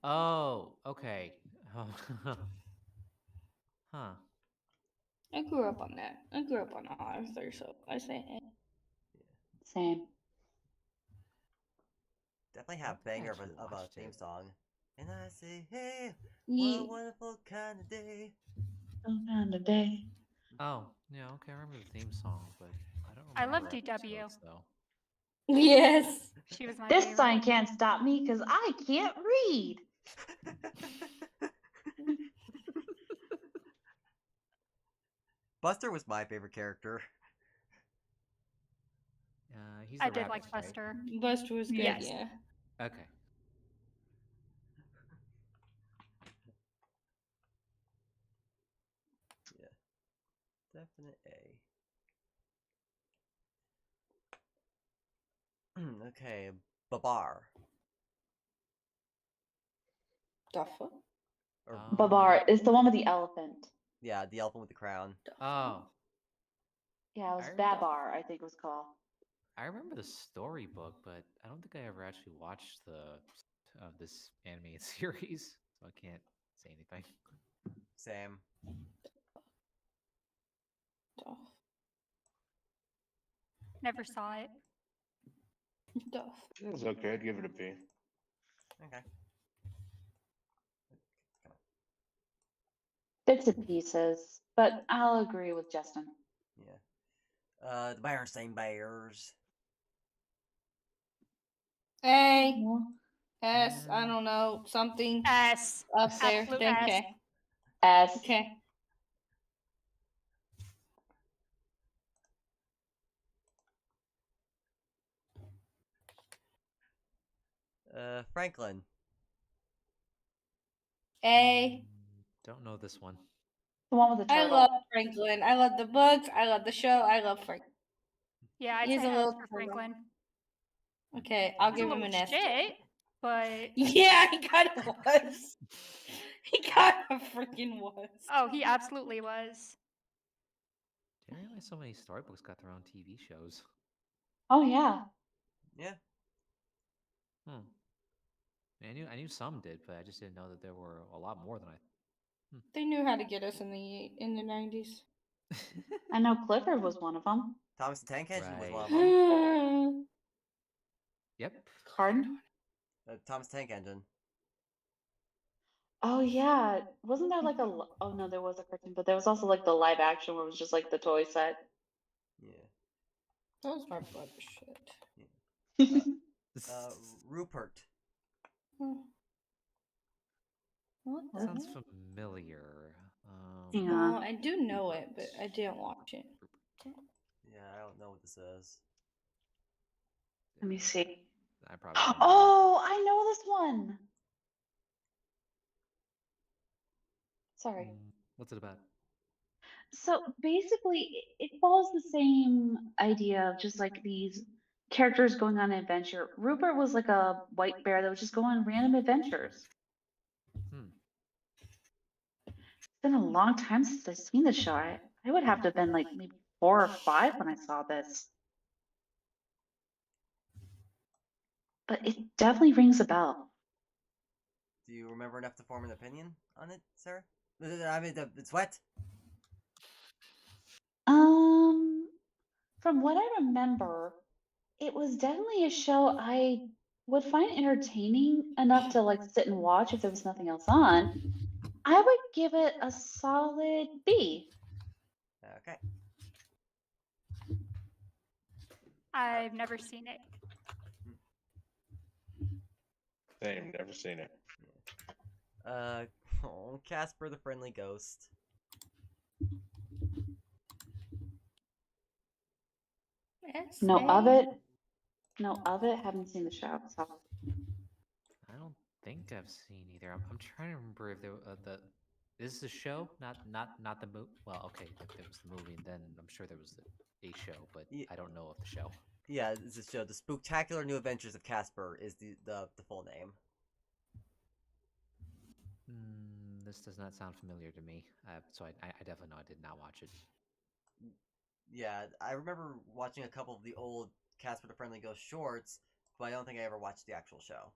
Oh, okay. Huh. I grew up on that. I grew up on Arthur, so I say A. Same. Definitely have banger of actually a watched theme it. song. And I say, hey, Yeah. what a wonderful kind of day. Found a day. Oh, yeah, okay. I remember the theme song, but I don't I remember love DW. episodes, though. Yes. She was my This favorite. sign can't stop me because I can't read. Buster was my favorite character. He's I the did rabbit, like right? Buster. Buster was good, Yes. yeah. Okay. Yeah. Definite A. Okay, Babar. Duffer? Or, Babar is the one with the elephant. yeah, the elephant with the crown. Oh, Yeah, it was I remember- Babar, I think it was called. I remember the storybook, but I don't think I ever actually watched this animated series, so I can't say anything. Sam. Never saw it. Duff. It was okay. I'd give it a B. Okay. Bits and pieces, but I'll agree with Justin. Yeah. The Berenstain Bears. A, Well, S, I don't know, something S. up there. Absolute Thank S. you. S. Okay. Franklin. A. Don't know this one. The one with the I turtle. love Franklin. I love the books. I love the show. I love Frank. Yeah, I'd He's say a S little for turtle. Franklin. Okay, I'll He's a give him little an S. shit, but Yeah, he kind of was. He kind of freaking was. oh, he absolutely was. Didn't realize so many storybooks got their own TV shows. Oh yeah. Yeah. Hmm. I knew some did, but I just didn't know that there were a lot more than I. They knew how to get us in the 90s. I know Clifford was one of them. Thomas the Tank Engine was Right. one of them. Yep. Pardon? Thomas the Tank Engine. Oh yeah. Wasn't there like oh no, there was a cartoon, but there was also like the live action where it was just like the toy set. Yeah. That was my brother's shit. Rupert. What the Sounds heck? familiar. Yeah. No, I do know it, but I didn't watch it. Yeah, I don't know what this is. Let me see. I probably. Don't know. Oh, I know this one. Sorry. What's it about? So basically, it follows the same idea of just like these characters going on an adventure. Rupert was like a white bear that would just go on random adventures. It's been a long time since I've seen the show. I would have to have been like maybe 4 or 5 when I saw this. But it definitely rings a bell. Do you remember enough to form an opinion on it, Sarah? I mean, it's what? From what I remember, it was definitely a show I would find entertaining enough to like sit and watch if there was nothing else on. I would give it a solid B. Okay. I've never seen it. Same, never seen it. Casper the Friendly Ghost. No of it. No of it. Haven't seen the show. So. I don't think I've seen either. I'm trying to remember if there this is a show, not the movie. Well, okay, if there was the movie, and then I'm sure there was a show, but I don't know of the show. Yeah, it's a show. The Spooktacular New Adventures of Casper is the full name. This does not sound familiar to me, so I definitely know I did not watch it. Yeah, I remember watching a couple of the old Casper the Friendly Ghost shorts, but I don't think I ever watched the actual show.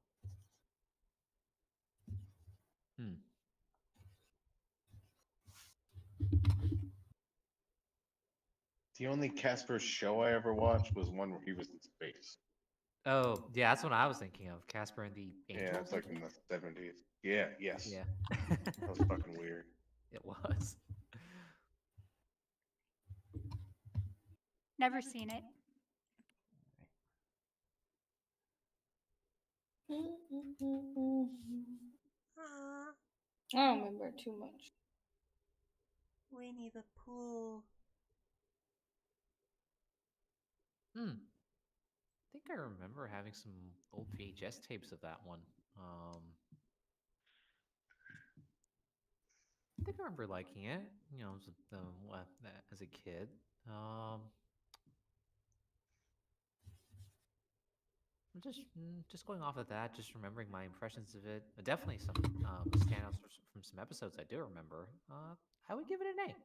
The only Casper show I ever watched was one where he was in space. Oh, yeah, that's what I was thinking of. Casper and the Angels. Yeah, it's like in the 70s. Yeah, yes. Yeah. That was fucking weird. It was. Never seen it. I don't remember too much. Winnie the Pooh. I think I remember having some old VHS tapes of that one. I think I remember liking it, as a kid. Just going off of that, just remembering my impressions of it. Definitely some standouts from some episodes I do remember. I would give it an A.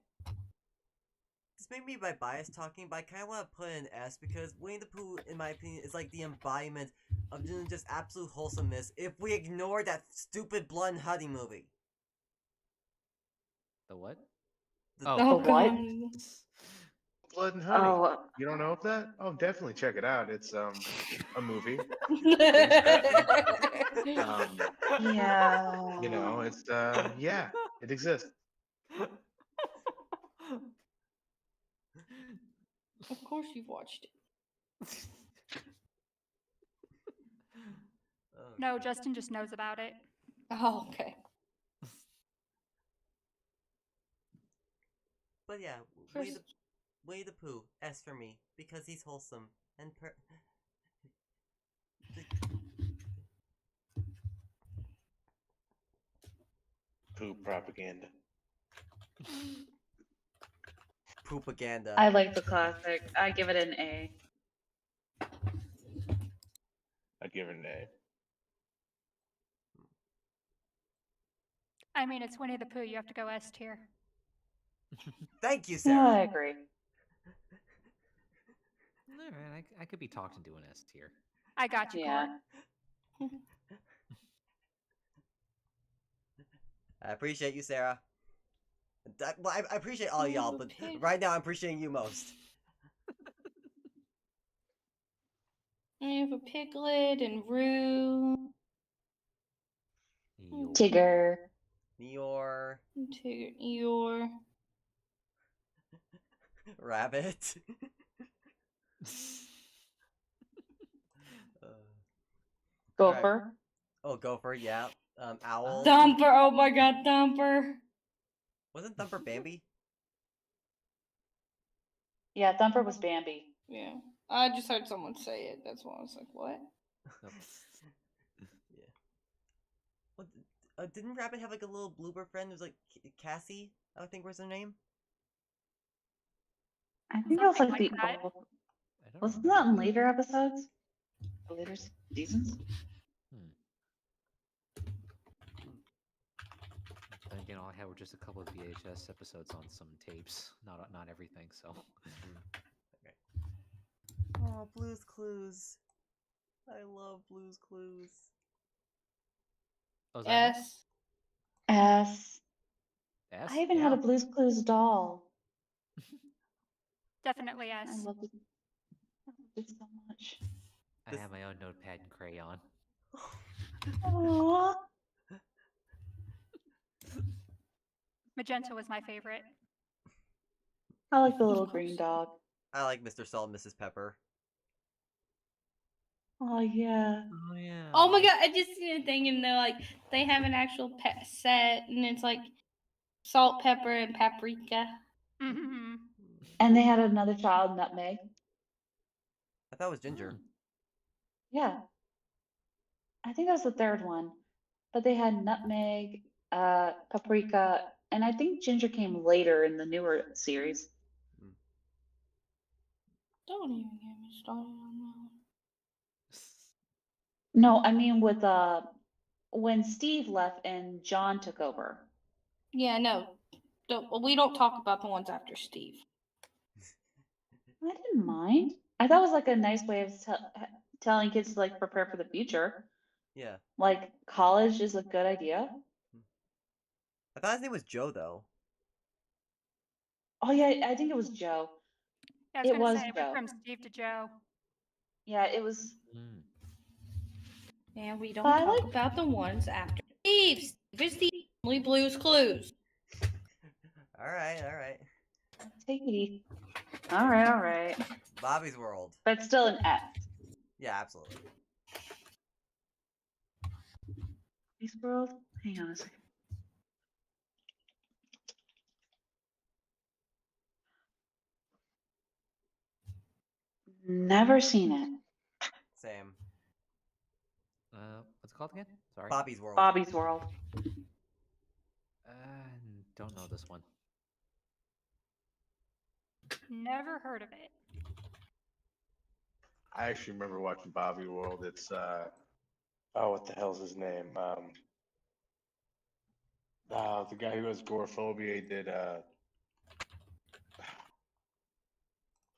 This may be my bias talking, but I kind of want to put in an S because Winnie the Pooh, in my opinion, is like the embodiment of just absolute wholesomeness if we ignore that stupid Blood and Honey movie. The what? The what? Blood and Honey. Oh, You don't know of that? Oh, definitely check it out. It's a movie. yeah. You know, it's yeah, it exists. Of course you've watched it. No, Justin just knows about it. Oh, okay. But yeah, First, Winnie the Pooh, S for me, because he's wholesome and Pooh propaganda. Poopaganda. I like the classic. I give it an A. I'd give it an A. I mean, it's Winnie the Pooh. You have to go S tier. Thank you, Yeah, Sarah. I agree. All right, I could be talked into an S tier. I got you, Yeah. Court. I appreciate you, Sarah. Well, I appreciate all y'all, but Okay. right now I'm appreciating you most. I have a Piglet and Roo. Tigger. Neor, Tigger, Eeyore. Rabbit. Gopher. Oh, Gopher, yeah. Owl. Thumper. Oh my God, Thumper. Wasn't Thumper Bambi? Yeah, Thumper was Bambi. Yeah. I just heard someone say it. That's why I was like, what? Yeah. Well, didn't Rabbit have like a little blooper friend who was like Cassie? I think was her name. I think that was Something like like the that. old. I don't Wasn't remember. that in later episodes? Later seasons? Then again, all I had were just a couple of VHS episodes on some tapes, not everything. So Oh, Blue's Clues. I love Blue's Clues. oh, is that S. S. S? I even Yeah. had a Blue's Clues doll. Definitely I S. loved it. I loved it so much. I have my own notepad and crayon. Aww. Magenta was my favorite. I like the Of little course. green dog. I like Mr. Salt and Mrs. Pepper. Oh yeah. Oh yeah. Oh my God, I just seen a thing and they're like, they have an actual pet set and it's like salt, pepper, and paprika. Mm-hmm. And they had another child, Nutmeg. I thought it was Ginger. Yeah. I think that was the third one. But they had Nutmeg, Paprika, and I think Ginger came later in the newer series. Don't even get me started on that one. No, I mean with when Steve left and John took over. Yeah, no. We don't talk about the ones after Steve. I didn't mind. I thought it was like a nice way of telling kids to like prepare for the future. Yeah. Like college is a good idea. I thought his name was Joe, though. Oh yeah, I think it was Joe. Yeah, I was It gonna was say it Joe. went from Steve to Joe. Yeah, it was. And we don't But I talk like- about the ones after Steve. Steve is the only Blue's Clues. Alright, alright. Take it easy. All right, all right. Bobby's World. But still an F. Yeah, absolutely. Peace World? Hang on a second. Never seen it. Same. What's it called again? Sorry. Bobby's World. Bobby's World. Uh, don't know this one. Never heard of it. I actually remember watching Bobby World. It's oh, what the hell's his name? The guy who has agoraphobia. He did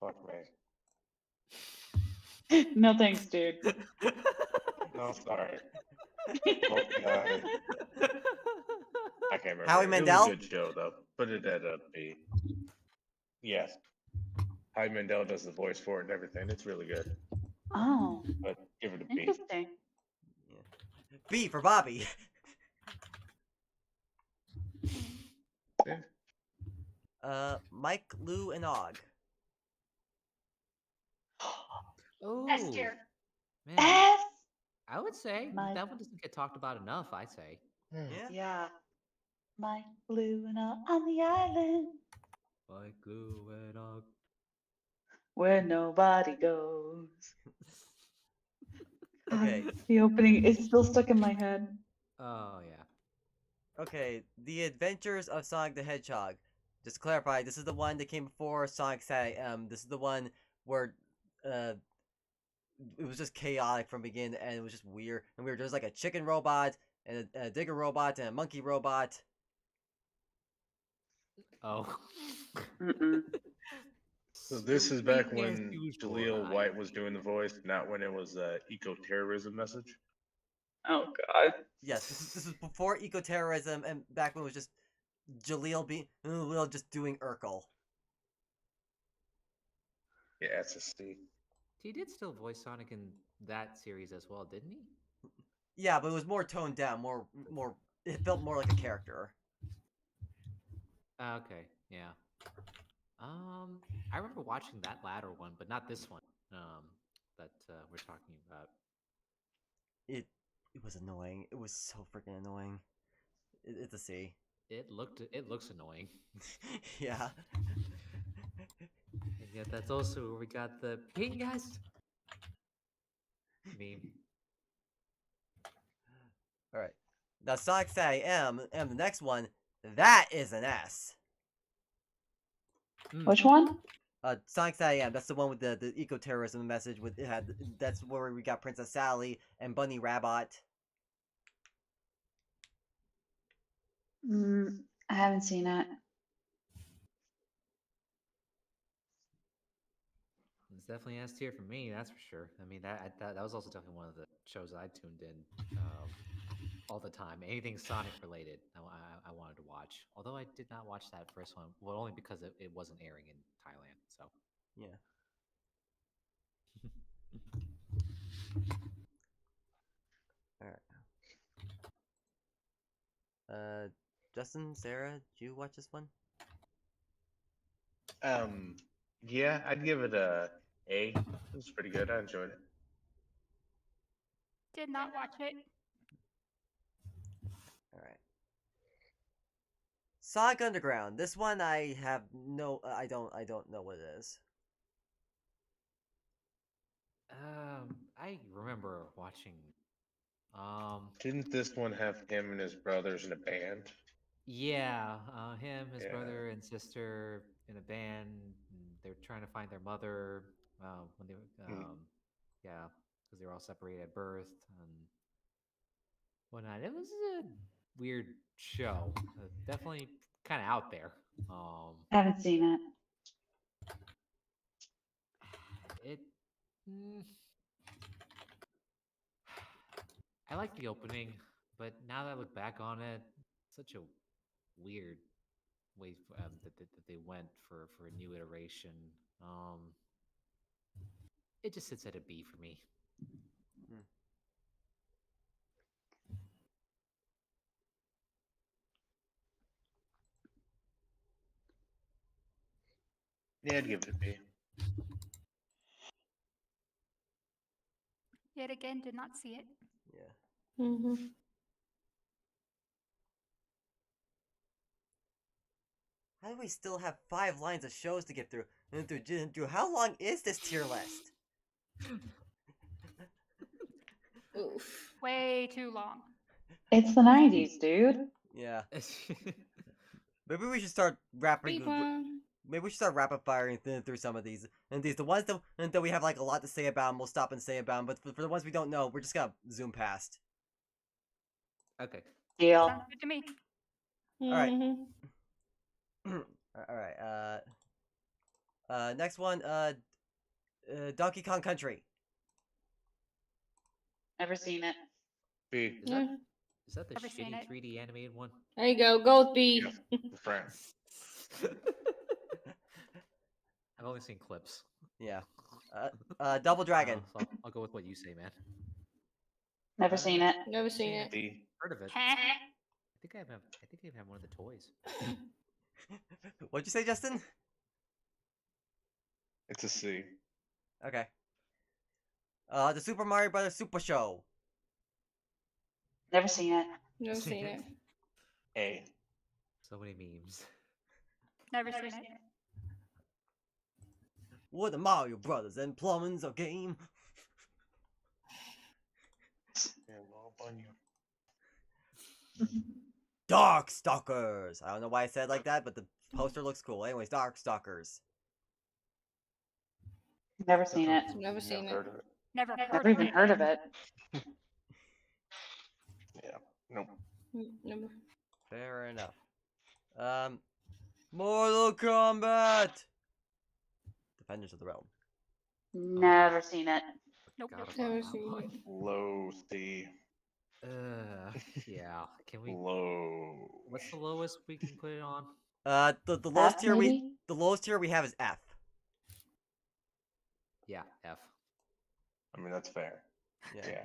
fuck me. No thanks, dude. No, sorry. Well, I can't remember. Howie It Mandel? was a good show though. Put it at a B. Yes. Hyde Mandel does the voice for it and everything. It's really good. Oh, But give it a B. interesting. B for Bobby. Yeah. Mike, Lou, and Og. Oh, tier. man. F. I would say My- that one doesn't get talked about enough, I'd say. Yeah. Yeah. Mike, Lou, and all on the island Like glue and Og. where nobody goes. Okay. The opening is still stuck in my head. Oh, yeah. Okay, The Adventures of Sonic the Hedgehog. Just to clarify, this is the one that came before Sonic Sat. This is the one where it was just chaotic from begin, and it was just weird. And there's like a chicken robot, and a digger robot, and a monkey robot. Oh. Mm-mm. So this is back Sweet as when usual, Jaleel I White was agree. doing the voice, not when it was eco-terrorism message. Oh God. Yes, this is before eco-terrorism, and back when it was just Jaleel just doing Urkel. Yeah, it's a C. He did still voice Sonic in that series as well, didn't he? Yeah, but it was more toned down, more. It felt more like a character. Okay, yeah. I remember watching that latter one, but not this one. That we're talking about. It was annoying. It was so freaking annoying. It's a C. It looks annoying. Yeah. And yet that's also where we got the pink guys meme. All right. Now Sonic Sat M, the next one, that is an S. Which one? Sonic Sat M, that's the one with the eco-terrorism message. With it had that's where we got Princess Sally and Bunny Rabbit. I haven't seen it. It's definitely S tier for me, that's for sure. I mean, that was also definitely one of the shows I tuned in all the time. Anything Sonic related, I wanted to watch. Although I did not watch that first one, well, only because it wasn't airing in Thailand. So Yeah. All right. Justin, Sarah, did you watch this one? Yeah, I'd give it a A. It was pretty good. I enjoyed it. Did not watch it. All right. Sonic Underground. This one I have no. I don't know what it is. I remember watching. Didn't this one have him and his brothers in a band? Yeah, him, his Yeah. brother and sister in a band. They're trying to find their mother when they, yeah, because they were all separated at birth and whatnot. It was a weird show. Definitely kind of out there. Haven't seen it. It. mm, I like the opening, but now that I look back on it, such a weird way that they went for a new iteration. It just sits at a B for me. Yeah, I'd give it a B. Yet again, did not see it. Yeah. Mm-hmm. How do we still have 5 lines of shows to get through? And how long is this tier list? Oof. Way too long. It's the 90s, dude. Yeah. Maybe we should start wrapping. Maybe we should start rapid firing through some of these. And the ones that we have like a lot to say about, and we'll stop and say about them. But for the ones we don't know, we're just gonna zoom past. Okay. Deal. Sounds good to me. All right. Mhm. All right. Next one. Donkey Kong Country. Never seen it. B. Is that the Never seen shitty it. 3D animated one? There you go. Go with B. Yeah, the friend. I've only seen clips. Yeah. Double Dragon. So I'll go with what you say, man. Never seen it. Never seen it. D. Heard of it. Heh. I think I have one of the toys. What'd you say, Justin? It's a C. Okay. The Super Mario Brothers Super Show. Never seen it. Never seen it. A. So many memes. Never seen it. What the Mario Brothers and plumbing's a game. Yeah, well, Bunyan. Dark Stalkers. I don't know why I said it like that, but the poster looks cool. Anyways, Dark Stalkers. Never seen it. Never seen it. Heard of it. Never heard Never of even it. heard of it. Yeah. Nope. Never. Fair enough. Mortal Kombat. Defenders of the Realm. Never seen it. Nope. God, Never I'm seen like, Low C. yeah. Can we? Low. What's the lowest we can put it on? The lowest F, tier maybe? the lowest tier we have is F. Yeah, F. I mean, that's fair. Yeah.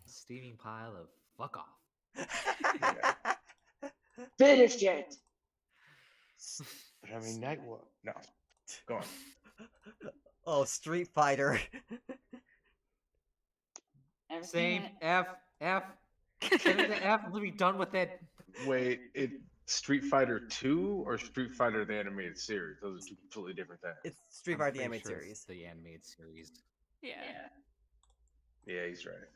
Steaming pile of fuck off. Finished it. But I mean, Night War. No. Go on. Oh, Street Fighter. Never Same. seen it. F. Send it to F. Let's be done with it. Wait, Street Fighter 2 or Street Fighter the animated series? Those are two completely different things. It's Street I'm Fighter the pretty animated sure it's series. The animated series. Yeah. Yeah, he's right.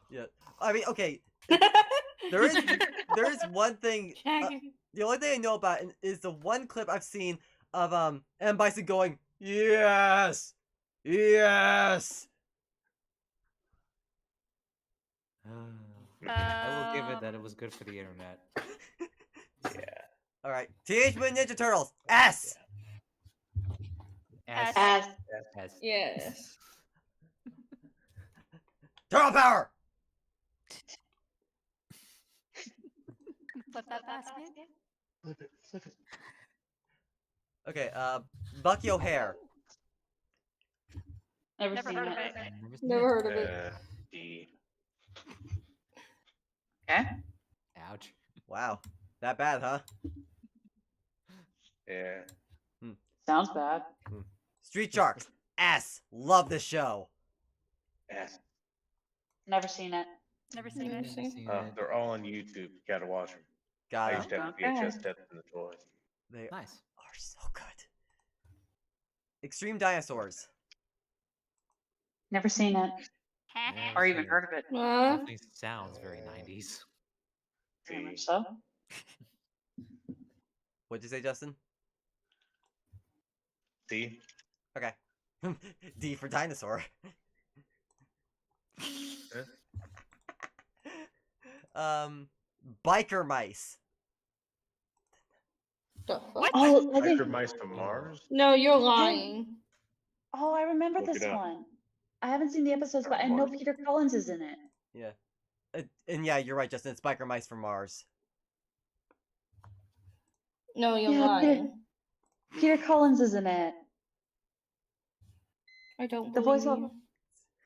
Yeah. I mean, okay. There is one thing. The only thing I know about it is the one clip I've seen of M. Bison going, yes, yes. I will give it that it was good for the internet. Yeah. All right, Teenage Mutant Ninja Turtles. S. S. S. S. Yes. Turtle Power. Flip that basket. Flip it. Flip it. Okay. Bucky O'Hare. Never Never seen heard of it. it. Never heard of it. D. Okay. Ouch. Wow, that bad, huh? Yeah. Sounds bad. Street Sharks. S. Love this show. S. Never seen it. Never seen Never it. seen They're all on YouTube. You gotta watch them. I Got used it. to have Okay. VHS tapes in the toys. They Nice. are so good. Extreme Dinosaurs. Never seen it. Heh. Never Or seen even it. heard of it. Definitely sounds very 90s. Very D. much so. What'd you say, Justin? D. Okay. D for dinosaur. Biker mice. The fuck? What? Oh, I think. Biker Mice from Mars? No, you're lying. Oh, I remember Look it this up. one. I haven't seen the episodes, but I know Mars. Peter Collins is in it. Yeah. And yeah, you're right, Justin. It's biker mice from Mars. No, you're Yeah, lying. Peter Collins is in it. I don't The believe voice of you.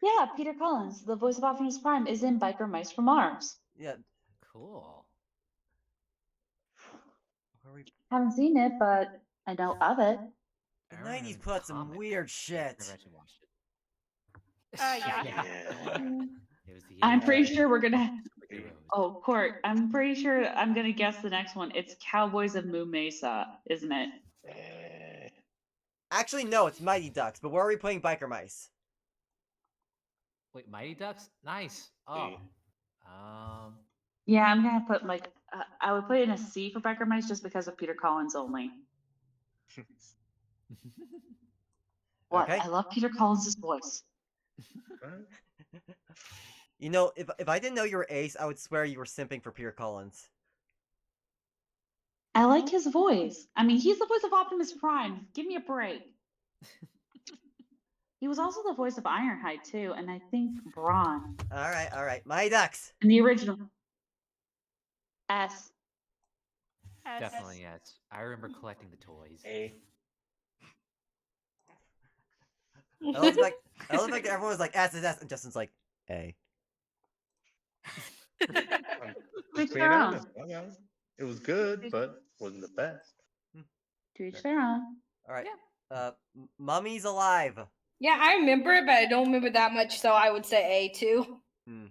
Yeah, Peter Collins, the voice of Optimus Prime, is in Biker Mice from Mars. Yeah. Cool. Where are we? Haven't seen it, but I know of it. The I remember 90s the put out some comic. weird Never shit. actually watched it. Yeah. Yeah. It was the I'm pretty 80s. sure we're gonna. Heroes. Oh, Court, I'm pretty sure I'm gonna guess the next one. It's Cowboys of Moo Mesa, isn't it? Eh. Actually, no, it's Mighty Ducks. But where are we putting biker mice? Wait, Mighty Ducks? Nice. Oh. Yeah, I'm gonna put like I would put it in a C for Biker Mice just because of Peter Collins only. What? Okay. I love Peter Collins' voice. You know, if I didn't know you were Ace, I would swear you were simping for Peter Collins. I like his voice. I mean, he's the voice of Optimus Prime. Give me a break. He was also the voice of Ironhide too, and I think Brawn All right. Mighty Ducks. in the original. S. S. Definitely, yes. I remember collecting the toys. A. I love the fact that everyone was like S is S, and Justin's like A. I'm To each just being their honest. own. Okay. It was good, but wasn't the best. To each their own. All right. Mummy's alive. Yeah, I remember it, but I don't remember that much, so I would say A too. Hmm.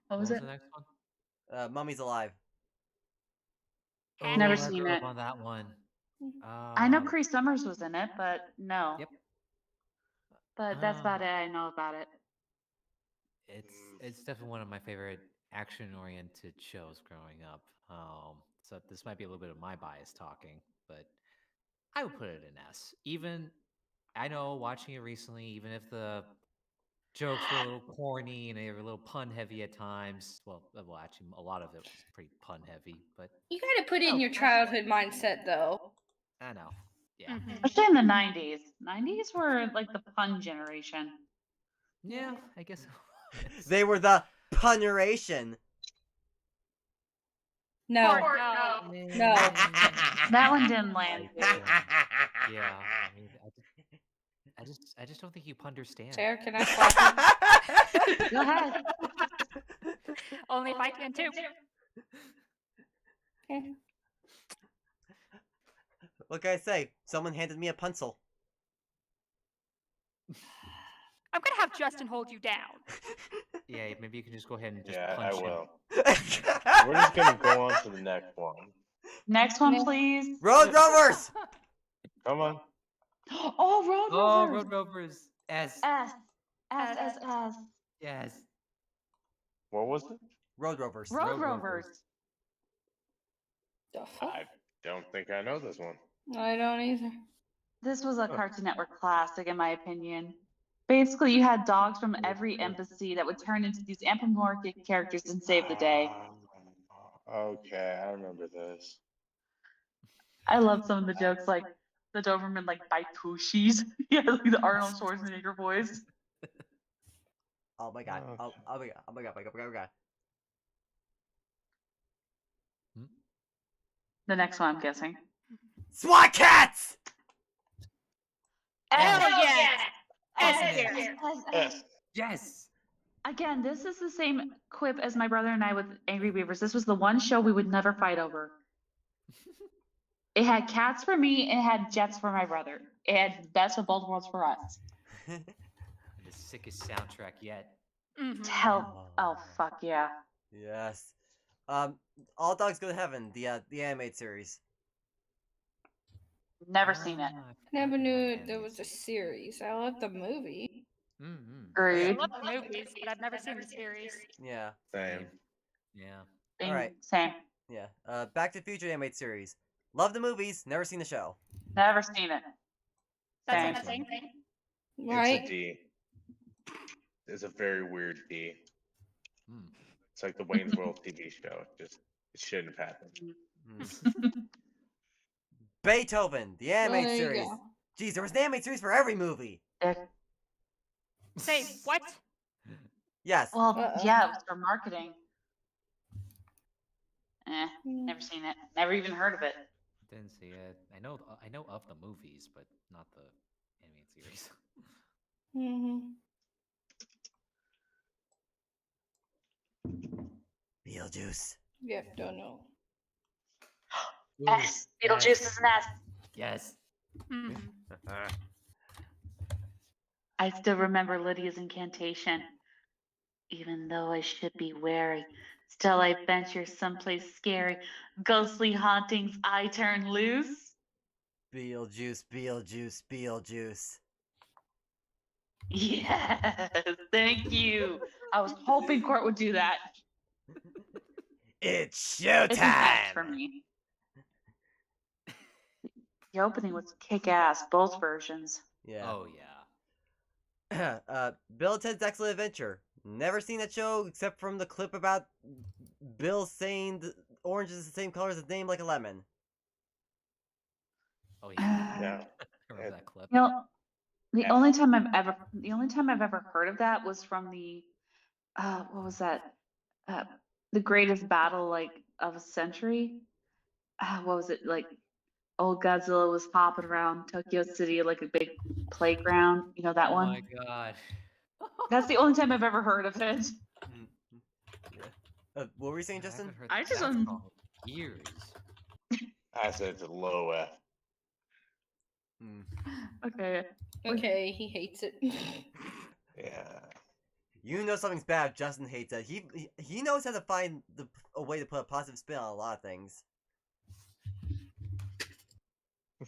What was it? the next one? Mummy's alive. Never I seen grew up it. on that one. I know Cree Summers was in it, but no. Yep. But that's about it. I know about it. It's definitely one of my favorite action-oriented shows growing up. So this might be a little bit of my bias talking, but I would put it in S. Even I know watching it recently, even if the jokes were a little corny and they were a little pun heavy at times. Well, actually, a lot of it was pretty pun heavy, but You gotta put it in your childhood mindset, though. I know. Yeah. Especially in the 90s. 90s were like the pun generation. Yeah, I guess. They were the puneration. No. No. That one didn't land. Yeah. I mean, I just don't think you understand. Sarah, can I slap Go ahead. Only if I can too. you? Okay. What can I say? Someone handed me a pencil. I'm gonna have Justin hold you down. Yeah, maybe you can just go ahead and just Yeah, I punch him. will. We're just gonna go on to the next one. Next one, please. Road Rovers. Come on. Oh, Road Oh, Rovers. Road Rovers. S. S. Yes. What was it? Road Rovers. Road Rovers. The fuck? I don't think I know this one. I don't either. This was a Cartoon Network classic, in my opinion. Basically, you had dogs from every embassy that would turn into these anthropomorphic characters and save the day. Okay, I remember this. I love some of the jokes, like the Doberman like bite tushies. Yeah, like the Arnold Schwarzenegger voice. Oh my god. Okay. Oh my god. Oh my god. Oh my god. The next one, I'm guessing. SWAT Cats. Hell yeah! S. Yes. Again, this is the same quip as my brother and I with Angry Beavers. This was the one show we would never fight over. It had cats for me, and it had jets for my brother. It had the best of both worlds for us. The sickest soundtrack yet. Hell, oh fuck yeah. Yes. All Dogs Go to Heaven, the animated series. Never seen it. Never knew there was a series. I love the movie. Mm-hmm. I Agreed. love the movies, but I've never seen the series. Yeah. Same. Yeah. Same- Alright. Same. Yeah. Back to the Future animated series. Love the movies, never seen the show. Never seen it. That's Same. not the same thing. Right? It's a D. It's a very weird D. Mm. It's like the Wayne's World TV show. It shouldn't have happened. Beethoven, the animated there you series. go. Jeez, there was an animated series for every movie. Say what? Yes. Well, Uh-oh. yeah, it was for marketing. Never seen it. Never even heard of it. Didn't see it. I know of the movies, but not the animated series. Mm-hmm. Beetlejuice. Yeah, don't know. S. Beetlejuice is an S. Yes. Mhm. I still remember Lydia's incantation. Even though I should be wary, still I venture someplace scary. Ghostly hauntings I turn loose. Beetlejuice, Beetlejuice, Beetlejuice. Yes, thank you. I was hoping Court would do that. It's It's an S for showtime. me. The opening was kick-ass, both versions. Yeah. Oh yeah. Bill and Ted's Excellent Adventure. Never seen that show except from the clip about Bill saying the orange is the same color as his name, like a lemon. Oh yeah. Yeah. I remember that clip. You know, the only time I've ever heard of that was from the what was that? The greatest battle like of a century. What was it like? old Godzilla was popping around Tokyo City like a big playground. You know that Oh one? my god. That's the only time I've ever heard of it. Mm, yeah. What were you saying, I Justin? haven't heard I just that song in years. I said it's a low F. Hmm. Okay. Okay, he hates it. Yeah. You know something's bad. Justin hates it. He knows how to find a way to put a positive spin on a lot of things.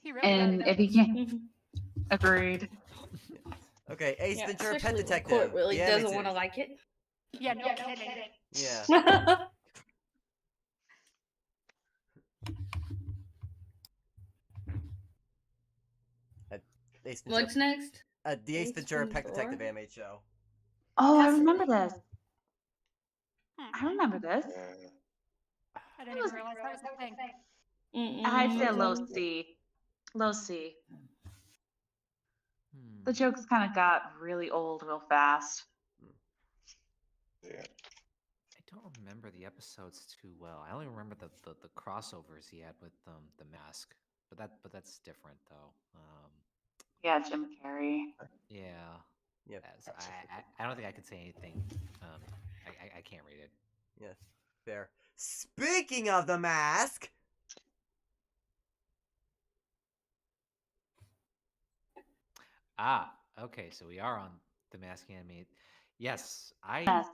He really And does. if you can't, agreed. Okay, Ace Yeah, Ventura: Pet especially when Detective. Court really the doesn't animated want to series. like it. Yeah, no kidding. Yeah. Ace Ventura. What's next? The Ace Ace Ventura: Pet Ventura? Detective animated show. Oh, I Yes. remember this. Hmm. I remember this. Yeah. I didn't even realize that was a thing. I'd say Mm-mm. low C. Low C. Hmm. The jokes kind of got really old real fast. Yeah. I don't remember the episodes too well. I only remember the crossovers he had with the mask. But that's different though. Yeah, Jim Carrey. Yeah. Yep. I don't think I could say anything. I can't read it. Yeah. Fair. Speaking of the mask. Ah, okay. So we are on the mask anime. Yes, Yes,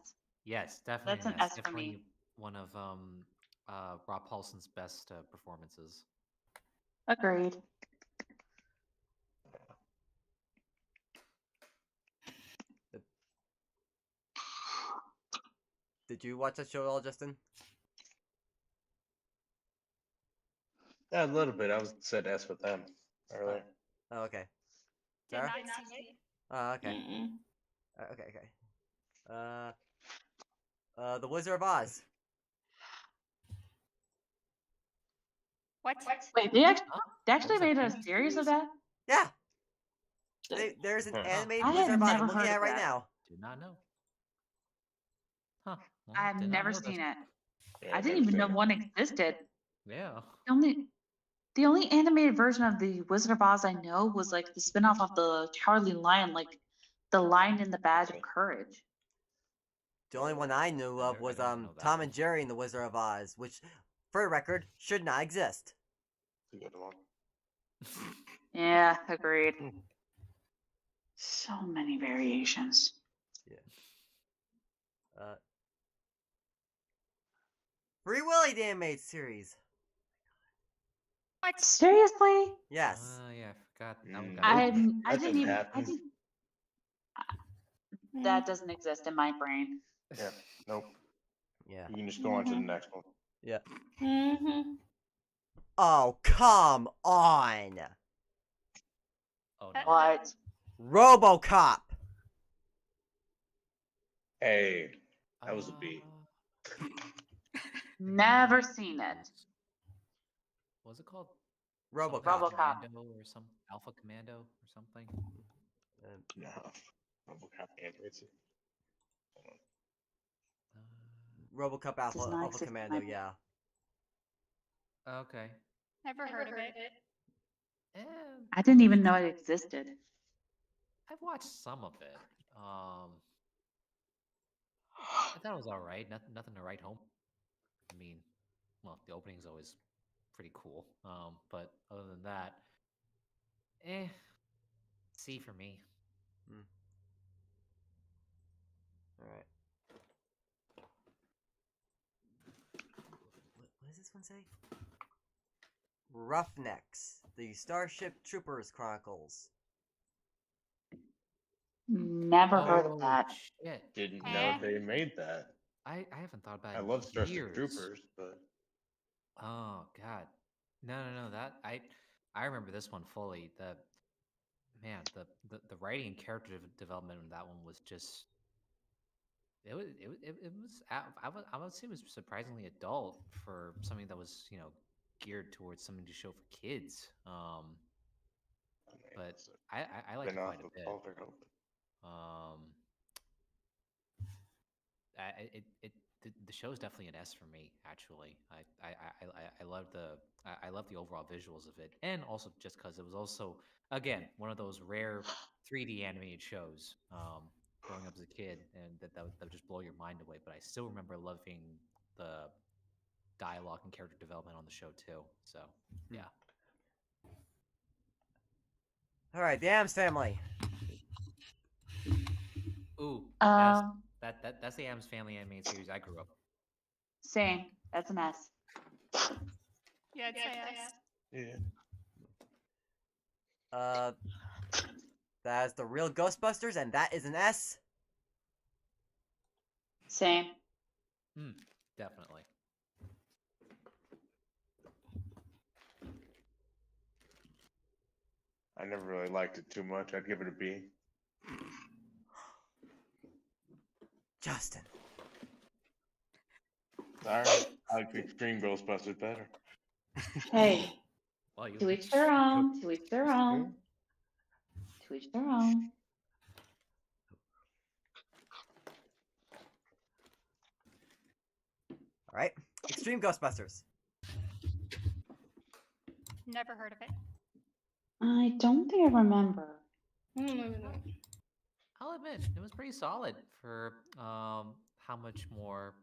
yes, definitely that's an yes, S for definitely me. one of Rob Paulson's best performances. Agreed. Did you watch that show at all, Justin? Yeah, a little bit. I was said S with them earlier. Oh, okay. Did Sarah? not see it. Oh, okay. Mm-mm. Okay. The Wizard of Oz. What? Wait, they actually That was a made a TV series of series? that? Yeah. There's an Huh. animated I Wizard had of Oz. never I'm looking heard at of it right that. now. Did not know. Huh. Well, I've did not never know seen this. it. Yeah, I I've didn't never even know seen it. one existed. Yeah. The only animated version of the Wizard of Oz I know was like the spin-off of the Cowardly Lion, like The Lion in the Badge of Courage. The only one I knew of I was don't know that Tom one. and Jerry and the Wizard of Oz, which, for the record, should not exist. It's a good one. Yeah, agreed. So many variations. Free Willy the animated series. What? Seriously? Yes. Yeah, I forgot. That one Mm, got I animated. I That didn't didn't even happen. that doesn't exist in my brain. Yeah. Nope. Yeah. You can just go on to the next one. Yeah. Mm-hmm. Oh, come on. Oh no. What? RoboCop. Hey, that was a B. Never seen it. What was it called? RoboCop. Something RoboCop. Commando or some Alpha Commando or something. No. RoboCop animated. RoboCop Does not Alpha exist in Commando. my- Yeah. Okay. Never heard of it. Eh, I didn't even know it existed. I've watched some of it. I thought it was all right. Nothing to write home. I mean, well, the opening's always pretty cool. But other than that, C for me. All right. What does this one say? Roughnecks, the Starship Troopers Chronicles. Never heard of that. Shit. Didn't know they made that. I haven't thought about it I in love Starship years. Troopers, but Oh God, no. That I remember this one fully. The writing and character development in that one was just it was I would say it was surprisingly adult for something that was geared towards something to show for kids. I mean, But it's I liked it spin-off quite a of bit. Oliver Hope. Um, the show's definitely an S for me. Actually, I love I love the overall visuals of it, and also just because it was also again one of those rare 3D animated shows. Growing up as a kid, and that would just blow your mind away. But I still remember loving the dialogue and character development on the show too. So yeah. All right, the Adams Family. Ooh, Um, that's the Adams Family animated series I grew up. same. That's an S. Yeah, I'd say yes. Yeah. That is the real Ghostbusters, and that is an S. Same. Definitely. I never really liked it too much. I'd give it a B. Justin. Sorry, I like the Extreme Ghostbusters better. Hey, Well, you to each their own. To each their own. To each their own. All right, Extreme Ghostbusters. Never heard of it. I don't think I remember. I'll admit it was pretty solid for how much more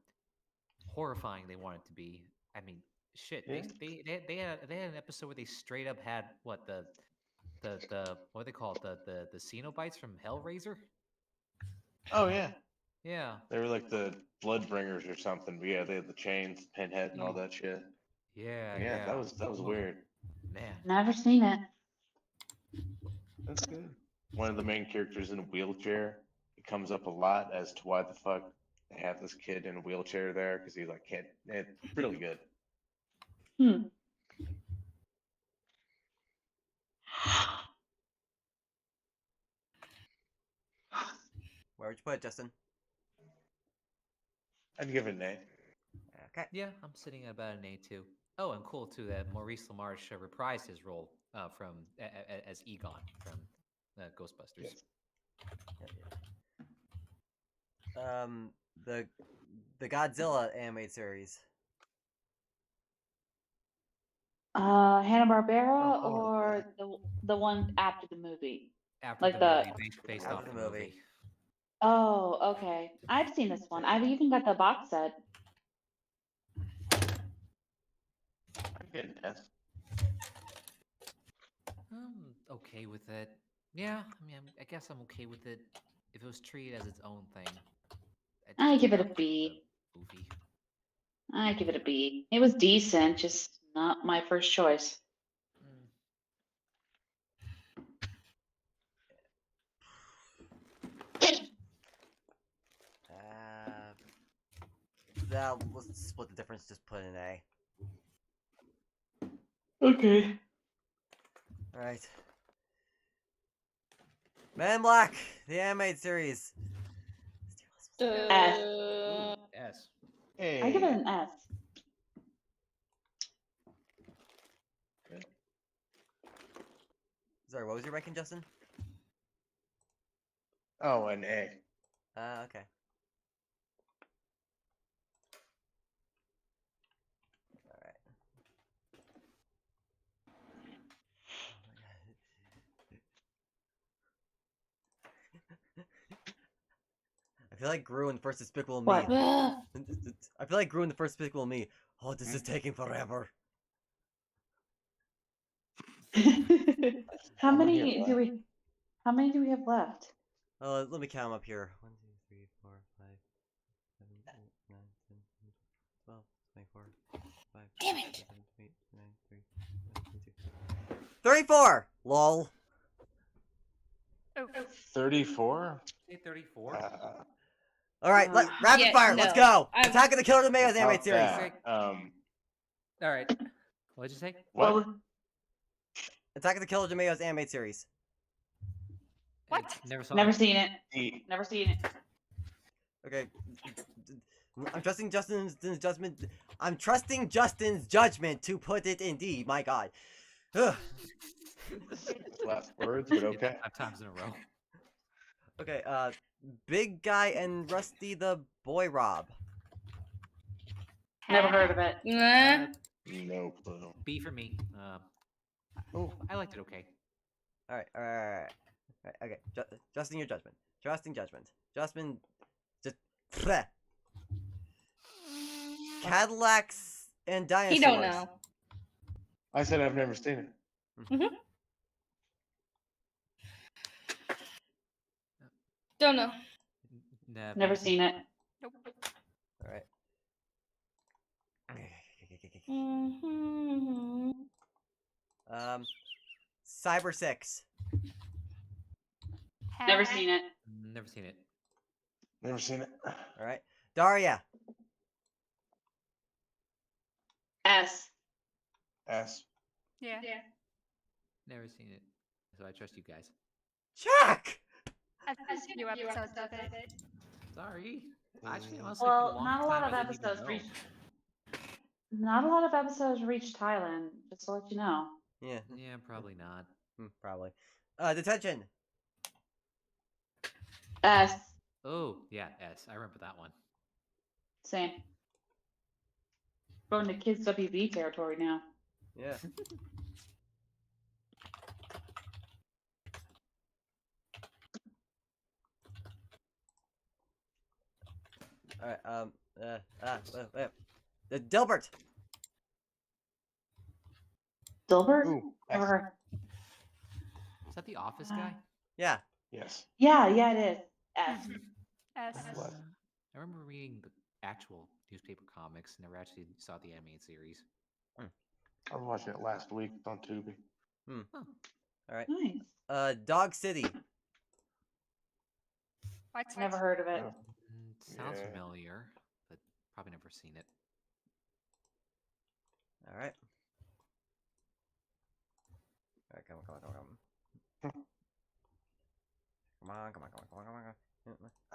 horrifying they wanted to be. I mean, shit, Yeah. they had an episode where they straight up had what the what do they call it, the Cenobites from Hellraiser. Oh yeah, Yeah, they were like the Bloodbringers or something. But yeah, they had the chains, Pinhead, and all that shit. yeah. That was Ooh, weird. man. Never seen it. That's good. One of the main characters in a wheelchair. It comes up a lot as to why the fuck they have this kid in a wheelchair there because he like can't. It's really good. Hmm. Where would you put it, Justin? I'd give it an A. Okay. Yeah, I'm sitting at about an A too. Oh, and cool too that Maurice LaMarche reprised his role from as Egon from Ghostbusters. Yes. The Godzilla animated series. Hanna-Barbera Oh, or the one after the movie? After Like the the- movie, based After off the the movie. movie. Oh, okay. I've seen this one. I've even got the box set. I'd get an S. I'm okay with it. Yeah, I mean, I guess I'm okay with it if it was treated as its own thing. I give it a don't like B. the movie. I give it a B. It was decent, just not my first choice. Mm. Let's split the difference. Just put an A. Okay. All right. Men in Black, the animated series. S. Ooh, S. Hey. I give it an S. Sorry, what was your ranking, Justin? Oh, an A. Okay. All right. I feel like Gru in the first Despicable Me. What? I feel like Gru in the first Despicable Me. Oh, this is taking forever. How I'm many here, do we? How many do we have left? Let me count them up here. 1, 2, 3, 4, 5, 7, 8, 9, 10, 12, 24, 5, Damn it. 7, 8, 9, 3, 22. 34! LOL. Oh, 34. Say 34. Alright, rapid Yeah, fire, let's no. go! I'm- Attack of the Killer Tomatoes animated About series. that, All right. What'd you say? What? Well, Attack of the Killer Tomatoes animated series. What? Never saw never it. seen it. D. Never seen it. Okay. I'm trusting Justin's judgment. I'm trusting Justin's judgment to put it in D. My God. Ugh. Last words, but okay. 5 times in a row. Okay. Big Guy and Rusty the Boy Rob. Never heard of it. Nah. No clue. B for me. I liked it okay. All right. Okay. Justin, your judgment. Trusting judgment. Justin, just bleh. Cadillacs and dinosaurs. He don't know. I said I've never seen it. Don't know. Never seen it. Nope. All right. Mm-hmm. Cyber 6. Never seen it. Never seen it. Never seen it. All right. Daria. S. S. Yeah. Never seen it. So I trust you guys. Jack. I've seen a few episodes of it. Sorry. Actually, honestly, for Well, the not a longest lot time, of I didn't even episodes know. reach. Not a lot of episodes reach Thailand. Just to let you know. Yeah. Yeah, probably not. Probably. Detention. S. Oh, yeah, S. I remember that one. Same. Going to kids WB territory now. Yeah. All right. The Dilbert. Dilbert? Ooh, Never S. heard. Is that the Office guy? Yeah. Yes. Yeah, it is. S. S. What? I remember reading the actual newspaper comics. Never actually saw the animated series. I was watching it last week on Tubi. All right. Nice. Dog City. What's Never heard of it. Oh. Sounds Yeah. familiar, but probably never seen it. All right. All right. Come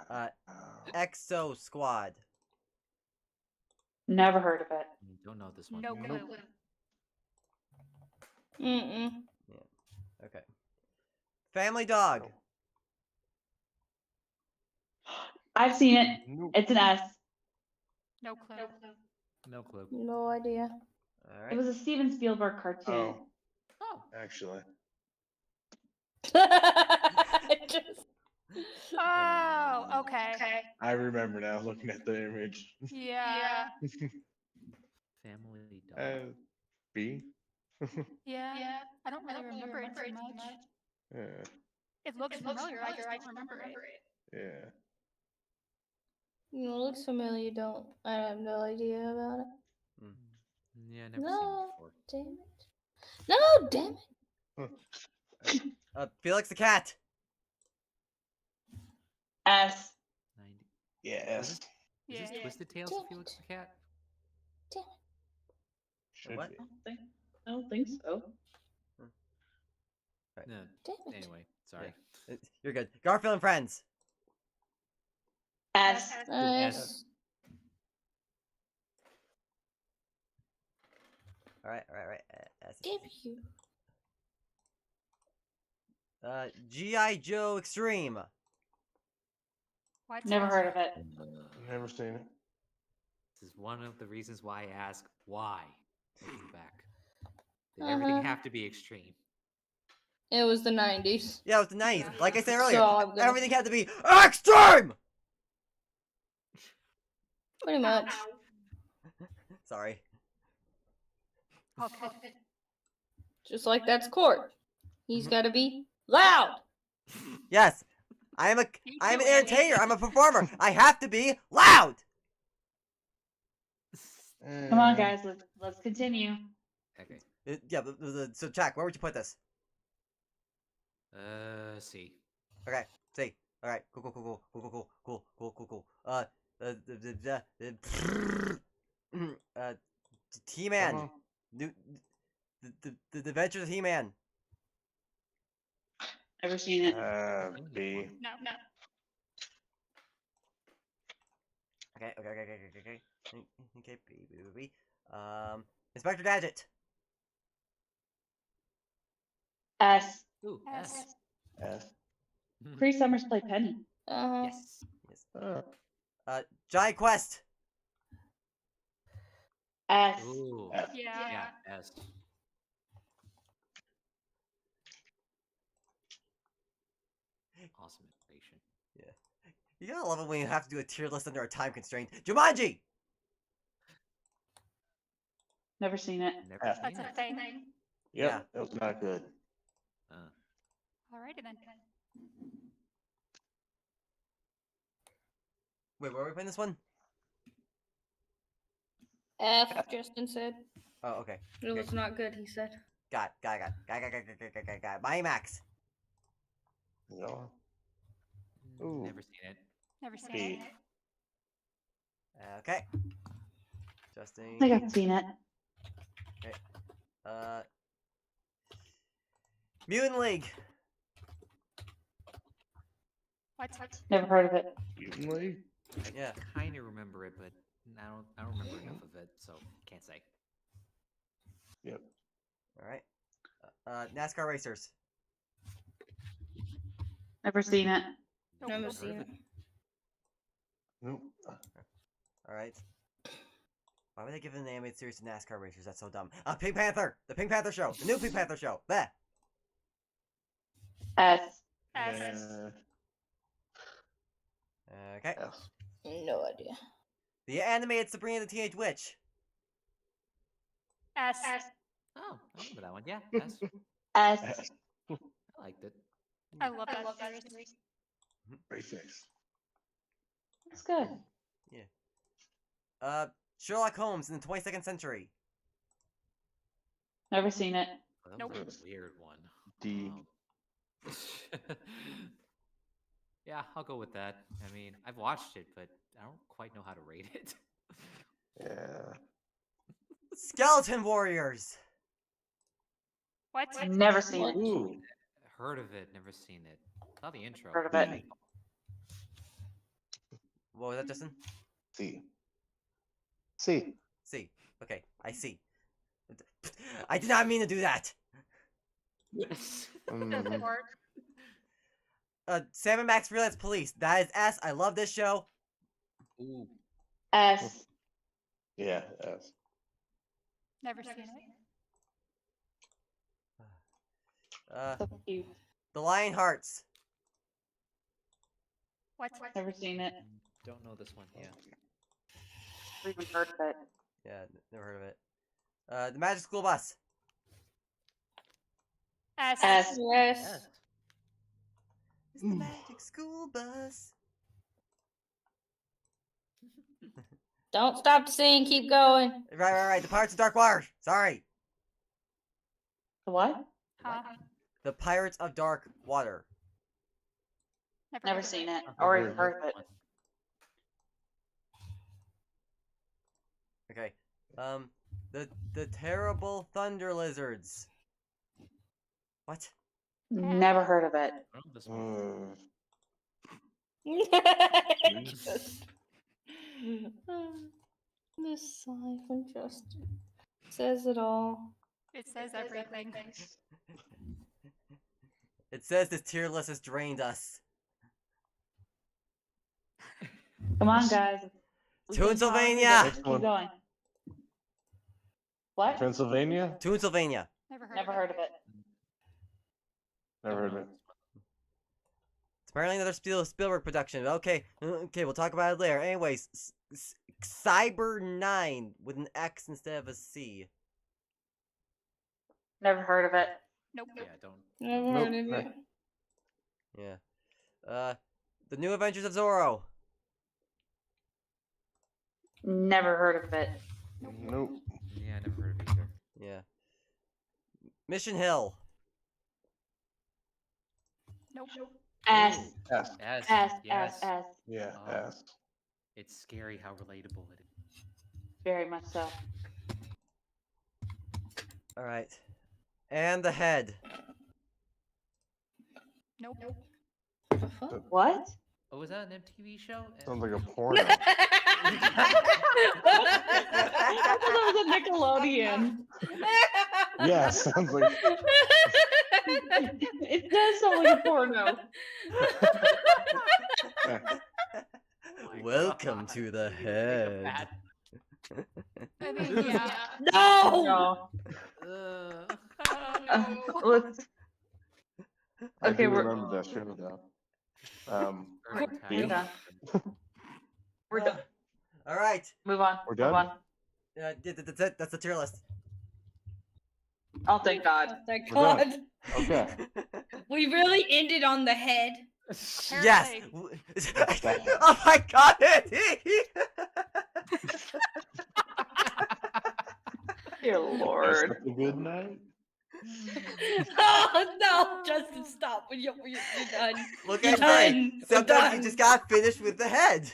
on. Exo Squad. Never heard of it. Don't know this one. No clue. Mm-mm. Okay. Family Dog. No. I've seen it. Nope. It's an S. No clue. No clue. No idea. All right. It was a Steven Spielberg cartoon. Oh. Actually. Just. Oh, okay. I remember now looking at the image. Yeah. Family Dog. B? Yeah. I don't really remember it too much. Yeah. It looks familiar. I just don't remember it. Yeah. You know, looks familiar. Don't. I have no idea about it. Yeah, never No. seen it before. Damn it. No, damn it. Felix the Cat. S. 90. Yes. Is Yeah. this Twisted Tales Damn of Felix the Cat? Damn it. Should What? be. I don't think so. No. Damn it. Anyway, sorry. You're good. Garfield and Friends. S. S. All right. Damn you. G.I. Joe Extreme. What's Never S? heard of it. Never seen it. This is one of the reasons why I ask why. Looking back. Did everything have to be extreme? It was the 90s. Yeah, it was the 90s. Like I said earlier, So I'm gonna- everything had to be extreme. Pretty much. Sorry. Okay. Just like that's court. He's got to be loud. Yes, I am an entertainer. I'm a performer. I have to be loud. Come on, guys. Let's continue. Okay. Yeah. So, Jack, where would you put this? C. Okay. See. All right. Cool. He-Man. The Adventures of He-Man. Never seen it. B. No. Okay. B. Inspector Gadget. S. Ooh, S. S. S. Cree Summers play Penny. Yes. Uh, Giant Quest. S. Ooh. F. Yeah. Yeah, S. Awesome information. You gotta love it when you have to do a tier list under a time constraint. Jumanji! Never seen it. Never F. seen That's a it. thing. Yep, Yeah. that was not good. Alrighty then. Wait, where are we playing this one? F, Justin said. Oh, okay. It was not good, he said. Got it. My Max. No. Ooh. Never seen it. Never seen B. it. Okay. I Justin. think I've seen it. Mutant League. What? Never heard of it. Mutant League? Yeah. Kind of remember it, but I don't remember enough of it, so can't say. Yep. All right. NASCAR racers. Never seen it. Nope. Never Never seen heard it. of Nope. All right. Why would they give an animated series to NASCAR racers? That's so dumb. Pink Panther. The Pink Panther show. The new Pink Panther show. There. S. S. Okay. F. No idea. The animated Sabrina the Teenage Witch. S. Oh, I remember that one. Yeah, S. S. F. I liked it. I love that series. Great fix. Looks good. Sherlock Holmes in the 22nd century. Never seen it. Well, that Nope. was a weird one. D. Yeah, I'll go with that. I mean, I've watched it, but I don't quite know how to rate it. Yeah. Skeleton Warriors. What? Never seen it. Ooh. Heard of it, never seen it. Saw the intro. Heard of it. Like, What was that, Justin? C. C. C. Okay, I see. I did not mean to do that. Mm, Or Sam and Max Freelance Police. That is S. I love this show. Ooh. S. yeah, F. never seen it. So cute. The Lionhearts. What? Never seen it. Don't know this one. Yeah. Never even heard of it. Yeah, never heard of it. The Magic School Bus. S. S. Yes. It's the Magic School Bus. Don't stop to sing, keep going. Right. The Pirates of Dark Water. Sorry. The what? Huh? The Pirates of Dark Water. Never heard of seen it. I've Or heard even of heard of this it. one. Okay. The Terrible Thunder Lizards. What? Never heard of it. I don't know this one. This sigh from Justin says it all. It says everything. It says this tier list has drained us. Come on, guys. We can Toonsylvania. Next Keep one. going. What? Pennsylvania? Toonsylvania. Never heard of it. Never heard of it. It's apparently another Spielberg production. Okay, we'll talk about it later. Anyways, Cyber 9 with an X instead of a C. Never heard of it. Nope. Yeah, don't. Never Nope. heard of it. Yeah. The New Adventures of Zorro. Never heard of it. Nope. Yeah, I never heard of it either. Yeah. Mission Hill. Nope. S. F. S. S. Yes. S. S. Yeah, Oh. F. It's scary how relatable it is. Very much so. Alright. And the Head. Nope. What? Oh, was that an MTV show? Sounds like a porno. I thought that was a Nickelodeon. Yeah, sounds like. It does sound like a porno. Oh my Welcome God. to the Think of Head. that. I mean, yeah. No. Uh, Let's. I Okay, do we're remember that show though. we're B? done. We're done. All right. Move on. We're Move done? on. That's it. That's the tier list. Oh, thank God. Oh, thank We're God. done. Okay. We really ended on the head. Yes. Apparently. Oh my God, Andy! Dear That's Lord. a good night. Oh no, Justin, stop. You're done. Look You're at Trey. done. We're Sometimes you done. just gotta finish with the head.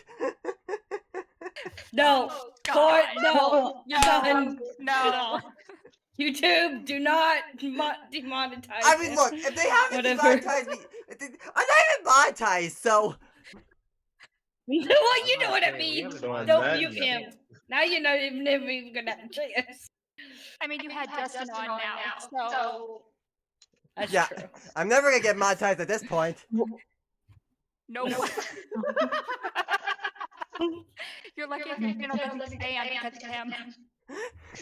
No, Oh, Court, God. no. You're done. No. YouTube, do not demonetize. I mean, him. look, if they haven't Whatever. demonetized me, I'm not even monetized, so Well, you know what I we mean. haven't So on Don't that mute note- him. Now you're not even never even gonna have a chance. I mean, you had Justin on now, so That's yeah, true. I'm never gonna get monetized at this point. nope. You're lucky if your channel doesn't stand because of him.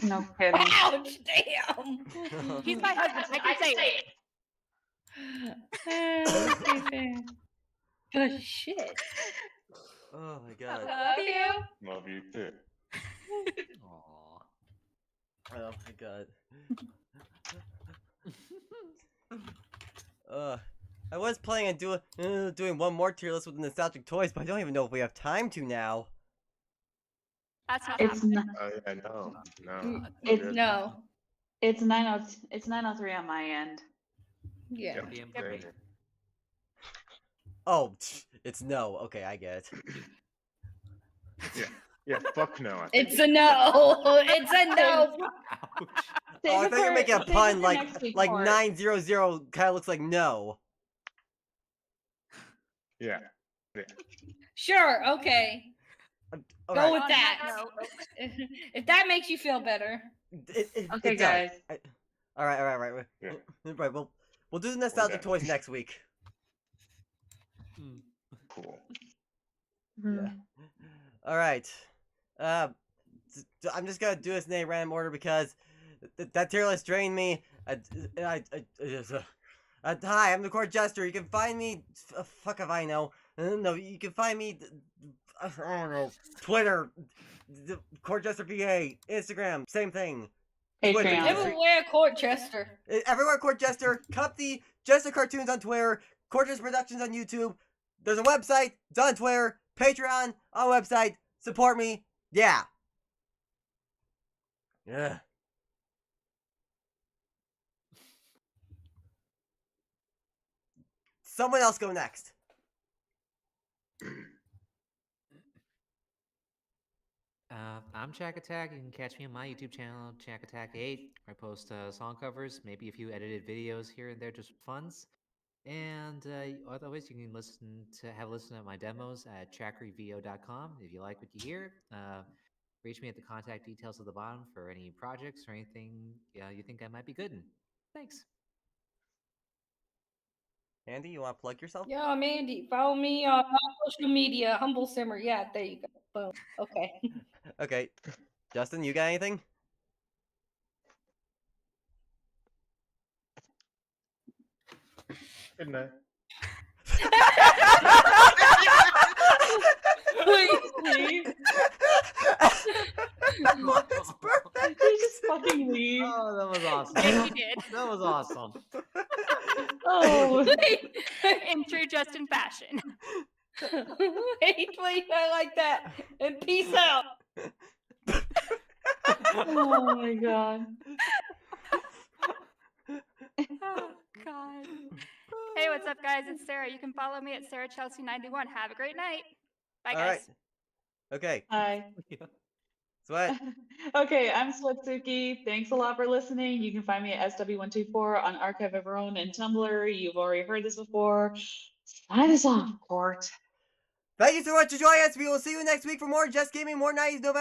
No kidding. Ouch, damn. He's my husband. I can say it. Okay, fair. Good shit. Oh my I God. love you. Love you too. Aw. Oh my God. I was planning on doing one more tier list with nostalgic toys, but I don't even know if we have time to now. That's not It's happening. not. Oh yeah, no. It's Good. No. It's 9:03 on my end. Yeah. Yep, Damn same great. here. Oh, it's no. Okay, I get it. Yeah, fuck no. I think. It's a no. It's a no. Ouch. Oh, I thought you were making a save it pun for like next week, like Court. 900 kind of looks like no. Yeah. Sure, okay. All Go right. with On that. note, If that makes you feel better. Okay, It does. guys. All right. Yeah. Right. We'll do the nostalgic done. toys next week. Mm. Cool. Hmm. Yeah. All right. I'm just gonna do this in a random order because that tier list drained me. Hi, I'm the Court Jester. You can find me. Fuck if I know. No, you can find me. I don't know. Twitter, the Court Jester PA, Instagram, same thing. Twitter. Patreon. Everywhere Court Chester. Everywhere Court Jester. Company Jester Cartoons on Twitter. Court Jester Productions on YouTube. There's a website. It's on Twitter. Patreon on website. Support me. Yeah. Yeah. Someone else go next. I'm Jack Attack. You can catch me on my YouTube channel, Jack Attack 8, where I post song covers, maybe a few edited videos here and there just for funs. And otherwise, you can have a listen to my demos at chackeryvo.com. If you like what you hear, reach me at the contact details at the bottom for any projects or anything you think I might be good in. Thanks. Andy, you want to plug yourself? Yeah, I'm Andy. Follow me on all social media. Humble Simmer. Yeah, there you go. Boom. Okay. Okay. Justin, you got anything? Good night. Please. That's perfect. Did you just fucking leave? Oh, that was awesome. yes, you did. That was awesome. Oh. In true Justin fashion. Hey, please, I like that. And peace out. Oh my God. Oh, God. Hey, what's up, guys? It's Sarah. You can follow me at SarahChelsea91. Have a great night. Bye, All guys. right. Okay. Hi. Sweat. Okay, I'm Sweatsuki. Thanks a lot for listening. You can find me at SW124 on Archive of Our Own and Tumblr. You've already heard this before. Sign us off, Court. Thank you so much for joining us. We will see you next week for more Just Gaming, more 90s November.